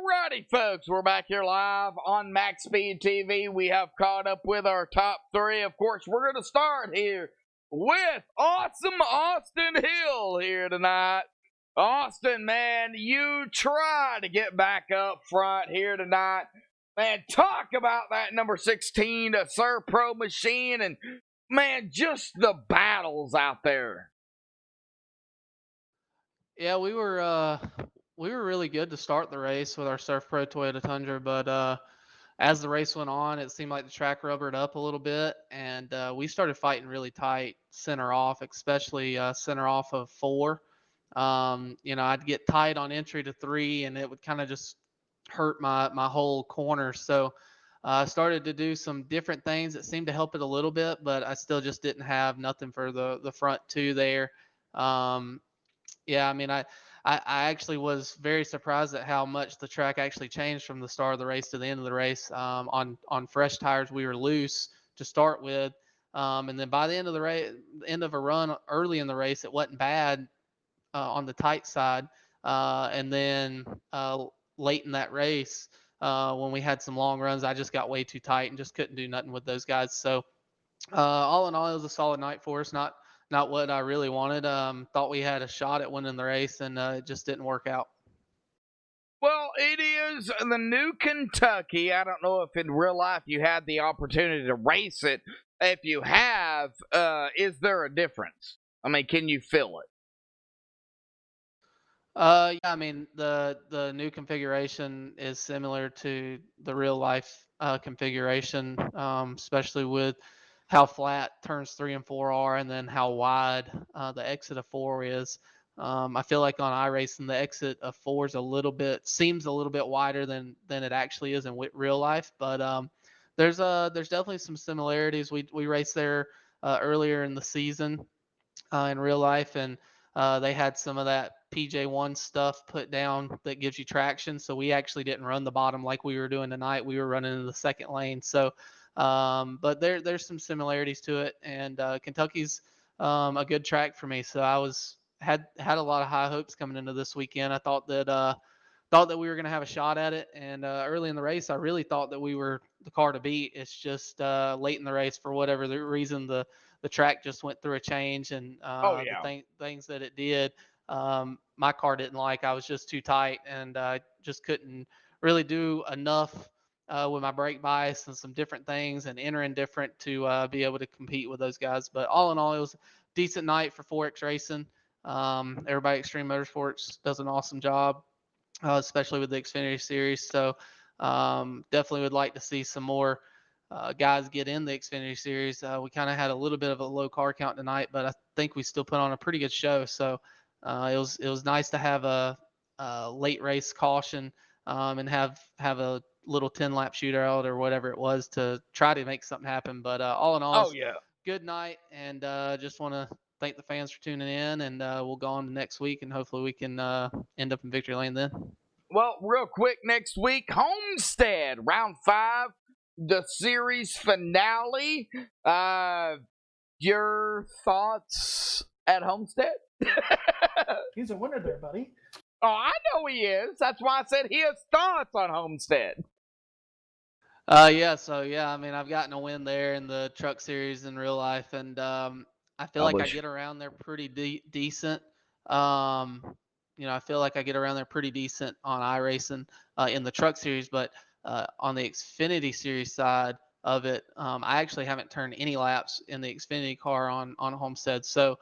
Alrighty, folks, we're back here live on MaxSpeedTV. We have caught up with our top three. Of course, we're going to start here with awesome Austin Hill here tonight. Austin, man, you try to get back up front here tonight. Man, talk about that number 16 Serpro machine and, man, just the battles out there. Yeah, we were really good to start the race with our Surf Pro Toyota Tundra, but as the race went on, it seemed like the track rubbered up a little bit, and we started fighting really tight center off, especially center off of 4. I'd get tight on entry to 3, and it would kind of just hurt my whole corner. So I started to do some different things that seemed to help it a little bit, but I still just didn't have nothing for the front 2 there. Yeah, I mean, I actually was very surprised at how much the track actually changed from the start of the race to the end of the race. On fresh tires, we were loose to start with, and then by the end of the race, end of a run early in the race, it wasn't bad on the tight side, and then late in that race, when we had some long runs, I just got way too tight and just couldn't do nothing with those guys. So all in all, it was a solid night for us. Not what I really wanted. Thought we had a shot at winning the race, and it just didn't work out. Well, it is the new Kentucky. I don't know if in real life you had the opportunity to race it. If you have, is there a difference? I mean, can you feel it? Yeah, I mean the new configuration is similar to the real life configuration, especially with how flat turns 3 and 4 are, and then how wide the exit of 4 is. I feel like on iRacing the exit of 4 is seems a little bit wider than it actually is in real life, but there's definitely some similarities. We raced there earlier in the season in real life, and they had some of that PJ1 stuff put down that gives you traction. So we actually didn't run the bottom like we were doing tonight. We were running in the second lane. So, but there's some similarities to it, and Kentucky's a good track for me. So had a lot of high hopes coming into this weekend. I thought that we were going to have a shot at it, and early in the race, I really thought that we were the car to beat. It's just late in the race, for whatever the reason, the track just went through a change, and the things that it did, my car didn't like. I was just too tight, and I just couldn't really do enough with my brake bias and some different things and entering different to be able to compete with those guys. But all in all, it was a decent night for 4X Racing. Everybody at Extreme Motorsports does an awesome job, especially with the Xfinity Series. So definitely would like to see some more guys get in the Xfinity Series. We kind of had a little bit of a low car count tonight, but I think we still put on a pretty good show. So it was nice to have a late race caution and have a little 10-lap shootout or whatever it was to try to make something happen. But all in all, good night, and just want to thank the fans for tuning in, and we'll go on to next week, and hopefully we can end up in victory lane then. Well, real quick, next week, Homestead, round 5, the series finale. Your thoughts at Homestead? He's a winner there, buddy. Oh, I know he is. That's why I said his thoughts on Homestead. Yeah, I mean, I've gotten a win there in the truck series in real life, and I feel like I get around there pretty decent. I feel like I get around there pretty decent on iRacing in the truck series, but on the Xfinity Series side of it, I actually haven't turned any laps in the Xfinity car on Homestead. So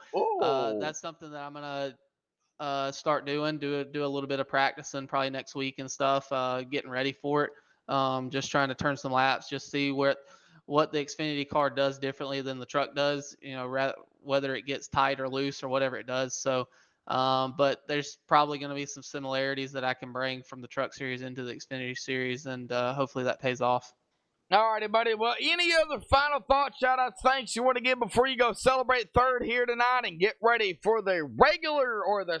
that's something that I'm gonna start doing. Do a little bit of practicing probably next week and stuff. Getting ready for it. Just trying to turn some laps, just see what the Xfinity car does differently than the truck does. Whether it gets tight or loose or whatever it does. So. But there's probably going to be some similarities that I can bring from the truck series into the Xfinity Series, and hopefully that pays off. All righty, buddy. Well, any other final thoughts, shout-outs, thanks you want to give before you go celebrate third here tonight and get ready for the regular or the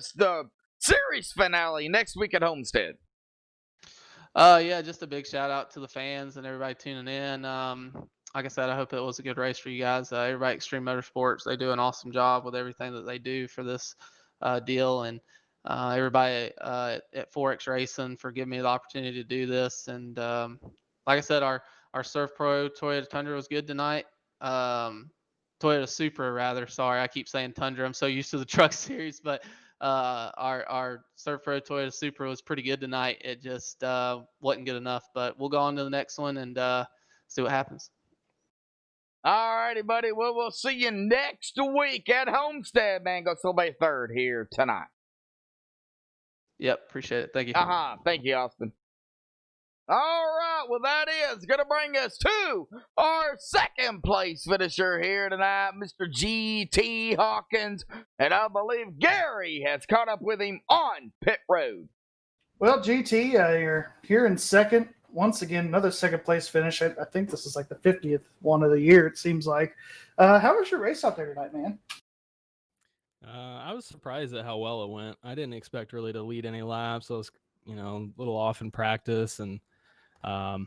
series finale next week at Homestead? Yeah, just a big shout-out to the fans and everybody tuning in. Like I said, I hope it was a good race for you guys. Everybody at Extreme Motorsports, they do an awesome job with everything that they do for this deal, and everybody at Forex Racing for giving me the opportunity to do this. And like I said, our Surf Pro Toyota Tundra was good tonight. Toyota Supra, rather. Sorry, I keep saying Tundra. I'm so used to the truck series, but our Surf Pro Toyota Supra was pretty good tonight. It just wasn't good enough. But we'll go on to the next one and see what happens. All righty, buddy. Well, we'll see you next week at Homestead, man. Go celebrate third here tonight. Yep, appreciate it. Thank you. Thank you, Austin. All right, well, that is going to bring us to our second place finisher here tonight, Mr. G.T. Hawkins. And I believe Gary has caught up with him on pit road. Well, GT, you're here in second. Once again, another second place finish. I think this is like the 50th one of the year, it seems like. How was your race out there tonight, man? I was surprised at how well it went. I didn't expect really to lead any laps. I was, a little off in practice. And, I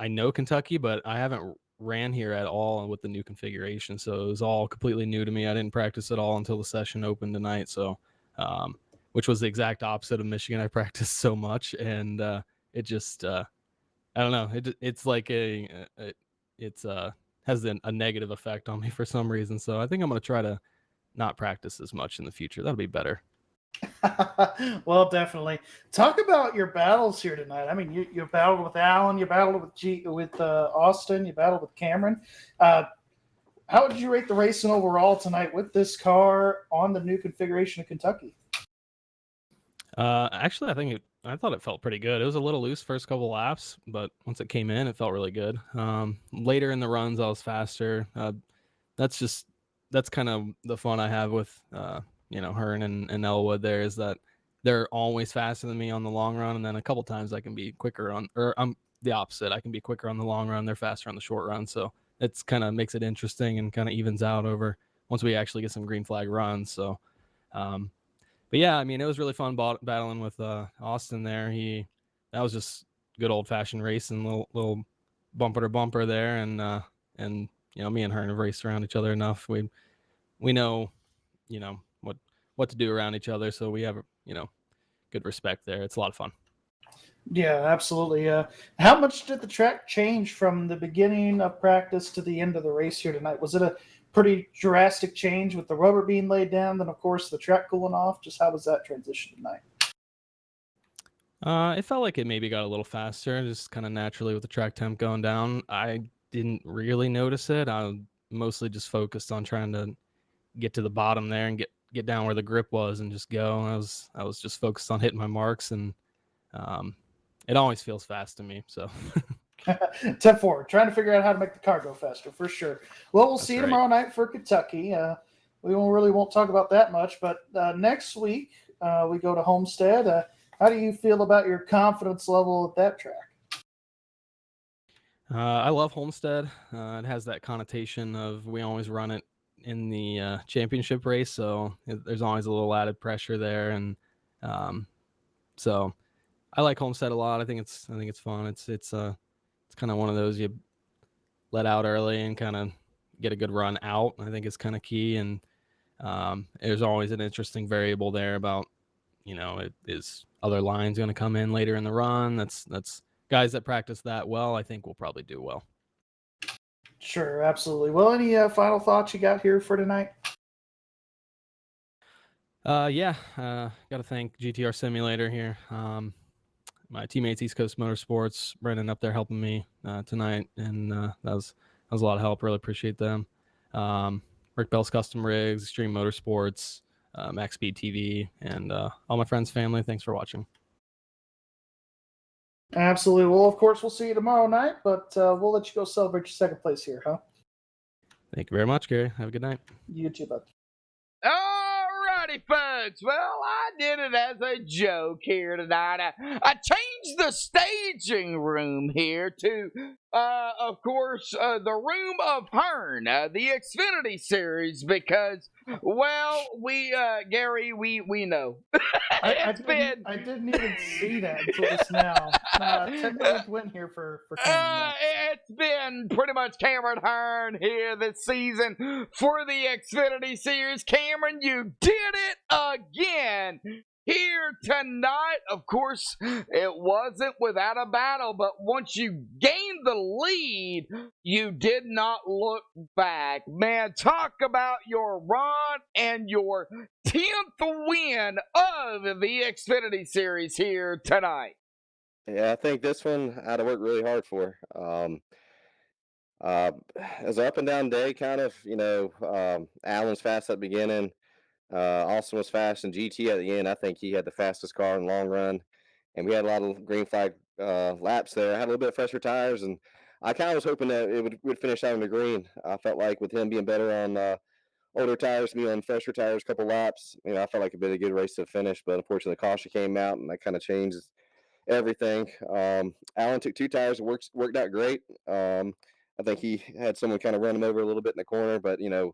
know Kentucky, but I haven't ran here at all with the new configuration. So it was all completely new to me. I didn't practice at all until the session opened tonight. So, which was the exact opposite of Michigan. I practiced so much, and it just, I don't know. It's like has a negative effect on me for some reason. So I think I'm going to try to not practice as much in the future. That'll be better. Well, definitely. Talk about your battles here tonight. I mean, you battled with Alan, you battled with Austin, you battled with Cameron. How would you rate the racing overall tonight with this car on the new configuration of Kentucky? Actually, I thought it felt pretty good. It was a little loose first couple laps, but once it came in, it felt really good. Later in the runs, I was faster. That's kind of the fun I have with Hearn and Elwood. There is that they're always faster than me on the long run, and then a couple times I can be quicker I'm the opposite. I can be quicker on the long run. They're faster on the short run, so it's kind of makes it interesting and kind of evens out over once we actually get some green flag runs. So, but yeah, I mean, it was really fun battling with Austin there. That was just good old fashioned racing, little bumper to bumper there, and me and Hearn have raced around each other enough. We know, what to do around each other, so we have good respect there. It's a lot of fun. Yeah, absolutely. How much did the track change from the beginning of practice to the end of the race here tonight? Was it a pretty drastic change with the rubber being laid down, then of course the track cooling off? Just how was that transition tonight? It felt like it maybe got a little faster, just kind of naturally with the track temp going down. I didn't really notice it. I mostly just focused on trying to get to the bottom there and get down where the grip was and just go. I was just focused on hitting my marks, and it always feels fast to me. So 10-4, trying to figure out how to make the car go faster for sure. Well, we'll see you tomorrow night for Kentucky. We won't talk about that much, but next week we go to Homestead. How do you feel about your confidence level at that track? I love Homestead. It has that connotation of we always run it in the championship race, so there's always a little added pressure there, and so I like Homestead a lot. I think it's fun. It's kind of one of those you let out early and kind of get a good run out. I think it's kind of key, and there's always an interesting variable there about is other lines going to come in later in the run. That's guys that practice that well, I think will probably do well. Sure, absolutely. Well, any final thoughts you got here for tonight? Got to thank GTR Simulator here. My teammates, East Coast Motorsports, Brendan up there helping me tonight, and that was a lot of help. Really appreciate them. Rick Bell's Custom Rigs, Extreme Motorsports, MaxSpeedTV, and all my friends, family. Thanks for watching. Absolutely. Well, of course, we'll see you tomorrow night, but we'll let you go celebrate your second place here, huh? Thank you very much, Gary. Have a good night. You too, bud. Alrighty, folks. Well, I did it as a joke here tonight. I changed the staging room here to, of course, the room of Hearn, the Xfinity series, because, well, Gary, we know. I didn't even see that until just now. Technically went here for Cameron. It's been pretty much Cameron Hearn here this season for the Xfinity series. Cameron, you did it again here tonight. Of course, it wasn't without a battle, but once you gained the lead, you did not look back. Man, talk about your run and your 10th win of the Xfinity Series here tonight. Yeah, I think this one I had to work really hard for. It was an up and down day, kind of. Allen's fast at the beginning. Austin was fast, and GT at the end. I think he had the fastest car in the long run, and we had a lot of green flag laps there. I had a little bit fresher tires, and I kind of was hoping that it would finish out in the green. I felt like with him being better on older tires, me on fresher tires, couple laps, I felt like it'd been a good race to finish. But unfortunately, the caution came out, and that kind of changed everything. Allen took two tires, worked out great. I think he had someone kind of run him over a little bit in the corner, but me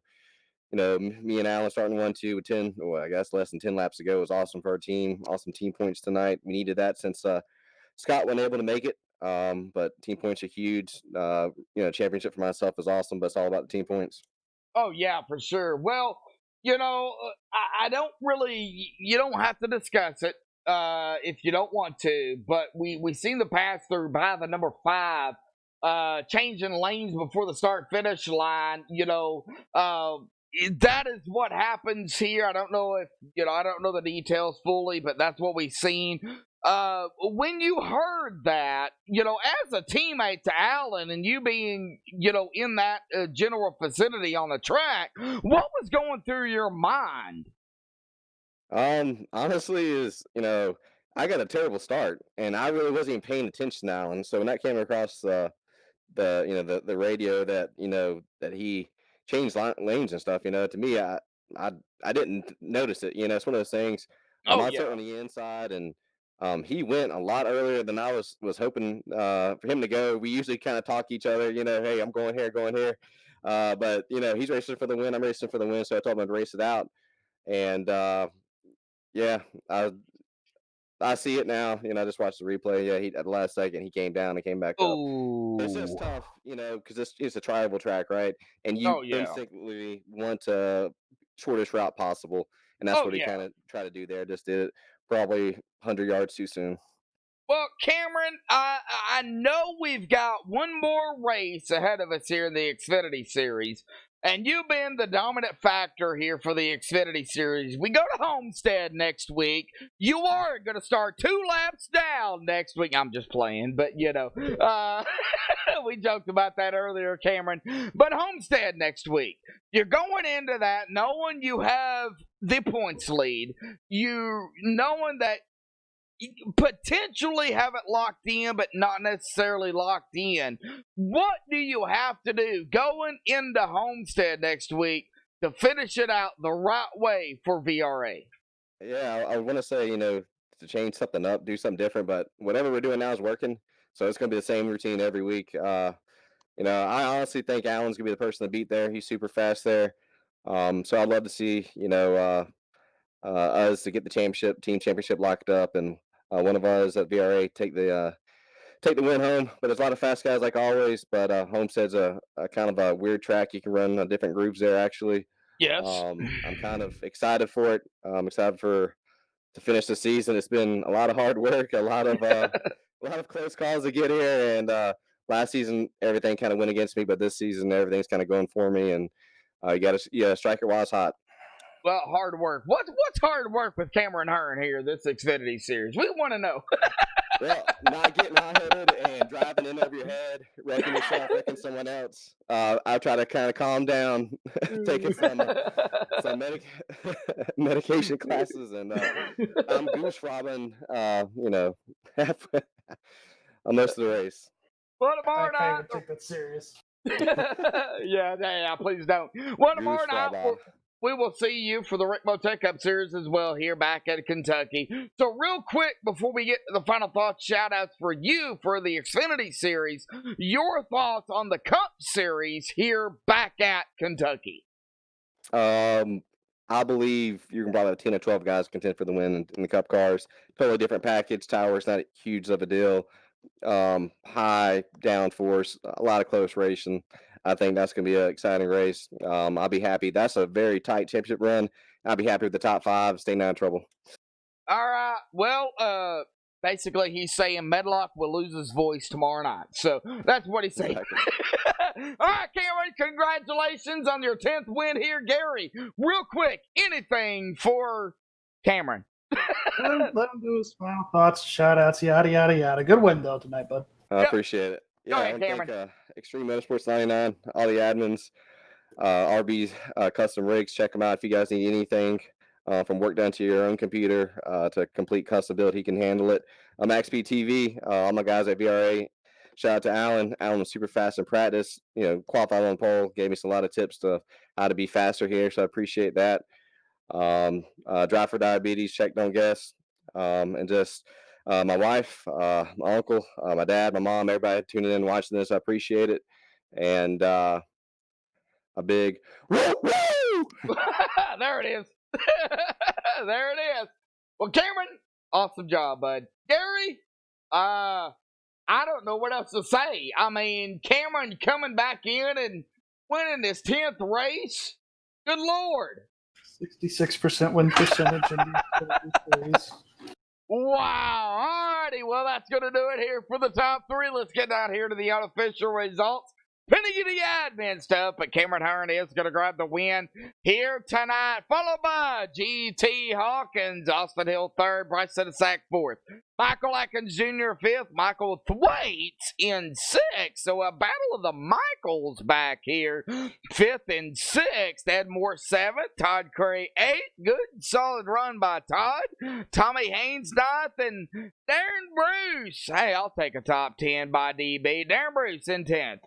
and Allen starting 1-2 with 10, well, I guess less than 10 laps to go was awesome for our team. Awesome team points tonight. We needed that since Scott wasn't able to make it. But team points are huge. Championship for myself is awesome, but it's all about the team points. Oh, yeah, for sure. Well, I don't really, you don't have to discuss it if you don't want to, but we seen the pass through by the number 5, changing lanes before the start finish line. That is what happens here. I don't know if, I don't know the details fully, but that's what we've seen. When you heard that, as a teammate to Allen and you being, in that general vicinity on the track, what was going through your mind? Honestly, I got a terrible start, and I really wasn't even paying attention to Allen. So when that came across the radio that that he changed lanes and stuff, to me, I didn't notice it. It's one of those things. I started on the inside, and he went a lot earlier than I was hoping for him to go. We usually kind of talk each other, hey, I'm going here. But he's racing for the win. I'm racing for the win. So I told him to race it out, and yeah, I see it now. I just watched the replay. Yeah, he at the last second he came down and came back up. It's just tough, because it's a tribal track, right? And you instinctively want to shortest route possible, and that's what he kind of tried to do there. Just did it probably 100 yards too soon. Well, Cameron, I know we've got one more race ahead of us here in the Xfinity Series, and you've been the dominant factor here for the Xfinity Series. We go to Homestead next week. You are going to start 2 laps down next week. I'm just playing, but we joked about that earlier, Cameron. But Homestead next week. You're going into that knowing you have the points lead. You knowing that potentially have it locked in, but not necessarily locked in. What do you have to do going into Homestead next week to finish it out the right way for VRA? Yeah, I want to say, to change something up, do something different, but whatever we're doing now is working. So it's going to be the same routine every week. I honestly think Allen's going to be the person to beat there. He's super fast there. So I'd love to see, us to get the team championship locked up, and one of us at VRA take the win home. But there's a lot of fast guys like always. But Homestead's a kind of a weird track. You can run different groups there actually. Yes. I'm kind of excited for it. I'm excited to finish the season. It's been a lot of hard work, a lot of close calls to get here. And last season everything kind of went against me, but this season everything's kind of going for me. And you got to strike it while it's hot. Well, hard work. What's hard work with Cameron Hearn here this Xfinity Series? We want to know. Well, not getting hot-headed and driving in over your head, wrecking yourself, wrecking someone else. I try to kind of calm down, taking some medication classes, and I'm goose robbing, most of the race. Well, tomorrow night. I can't even take that serious. Yeah, please don't. Well, tomorrow night we will see you for the Rick Motec Cup Series as well here back at Kentucky. So real quick, before we get to the final thoughts, shout-outs for you for the Xfinity Series, your thoughts on the Cup Series here back at Kentucky. I believe you can probably have 10 or 12 guys contend for the win in the Cup cars. Totally different package. Tower's not huge of a deal. High downforce, a lot of close racing. I think that's going to be an exciting race. I'll be happy. That's a very tight championship run. I'll be happy with the top 5, staying out of trouble. All right. Well, basically, he's saying Medlock will lose his voice tomorrow night. So that's what he's saying. Exactly. All right, Cameron, congratulations on your 10th win here. Gary, real quick, anything for Cameron? Let him do his final thoughts, shout outs, yada, yada, yada. Good win, though, tonight, bud. I appreciate it. Go Yeah, ahead, I want to Cameron. thank Extreme Motorsports 99, all the admins, RB's Custom Rigs. Check them out if you guys need anything from work down to your own computer to complete custom build. He can handle it. MaxSpeedTV, all my guys at VRA. Shout out to Alan. Alan was super fast in practice. Qualified on pole. Gave me a lot of tips to how to be faster here, so I appreciate that. Drive for Diabetes, check, don't guess, and just my wife, my uncle, my dad, my mom, everybody tuning in, watching this. I appreciate it, and a big woo woo. There it is. There it is. Well, Cameron, awesome job, bud. Gary, I don't know what else to say. I mean, Cameron coming back in and winning his 10th race. Good Lord. 66% win percentage in the series. Wow. Alrighty. Well, that's going to do it here for the top 3. Let's get down here to the unofficial results. Penny admin stuff, but Cameron Hearn is going to grab the win here tonight, followed by G.T. Hawkins, Austin Hill 3rd, Bryce Sack 4th, Michael Atkins Jr. 5th, Michael Thwaites in 6th. So a battle of the Michaels back here, 5th and 6th. Ed Moore 7th, Todd Curry 8th. Good solid run by Todd. Tommy Haynes 9th, and Darren Bruce. Hey, I'll take a top 10 by DB. Darren Bruce in 10th.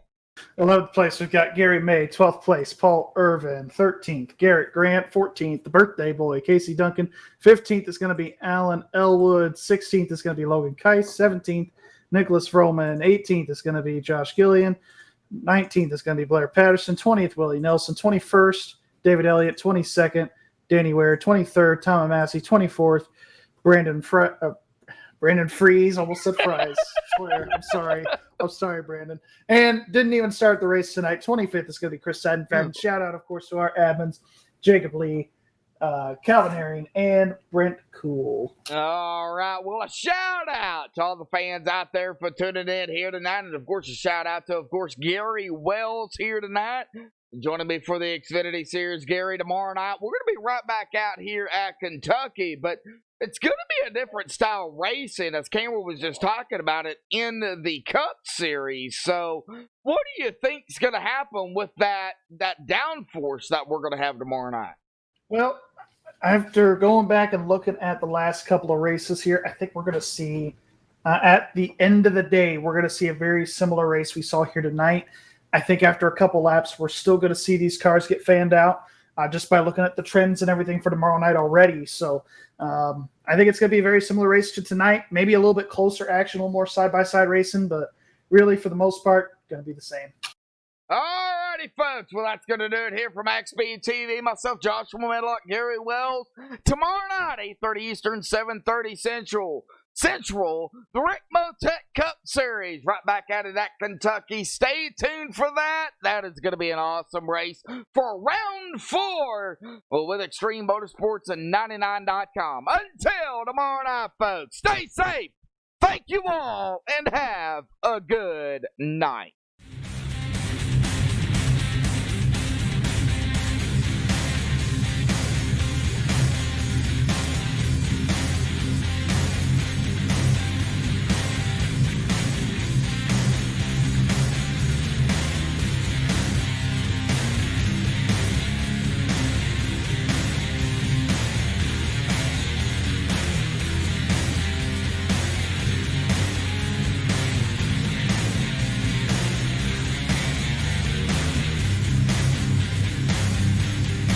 11th place, we've got Gary May. 12th place, Paul Irvin. 13th, Garrett Grant. 14th, the birthday boy, Casey Duncan. 15th is going to be Alan Elwood. 16th is going to be Logan Keiss. 17th, Nicholas Vroman. 18th is going to be Josh Gillian. 19th is going to be Blair Patterson. 20th, Willie Nelson. 21st, David Elliott. 22nd, Danny Ware. 23rd, Tom Massey. 24th, Brandon Freeze, almost said Fries. I'm sorry, Brandon. And didn't even start the race tonight. 25th is going to be Chris Seidenfaden. Shout out, of course, to our admins, Jacob Lee, Calvin Herring, and Brent Cool. All right. Well, a shout out to all the fans out there for tuning in here tonight. And, of course, a shout out to, of course, Gary Wells here tonight. Joining me for the Xfinity Series, Gary, tomorrow night. We're going to be right back out here at Kentucky, but it's going to be a different style racing, as Cameron was just talking about it, in the Cup Series. So what do you think is going to happen with that downforce that we're going to have tomorrow night? Well, after going back and looking at the last couple of races here, I think we're going to see, at the end of the day, we're going to see a very similar race we saw here tonight. I think after a couple laps, we're still going to see these cars get fanned out just by looking at the trends and everything for tomorrow night already. So I think it's going to be a very similar race to tonight, maybe a little bit closer action, a little more side-by-side racing, but really for the most part, going to be the same. All righty, folks. Well, that's going to do it here for MaxSpeedTV. Myself, Joshua Medlock, Gary Wells. Tomorrow night, 8:30 Eastern, 7:30 Central, the Rick Motec Cup Series, right back at it at Kentucky. Stay tuned for that. That is going to be an awesome race for round 4 with Extreme Motorsports and 99.com. Until tomorrow night, folks, stay safe. Thank you all, and have a good night.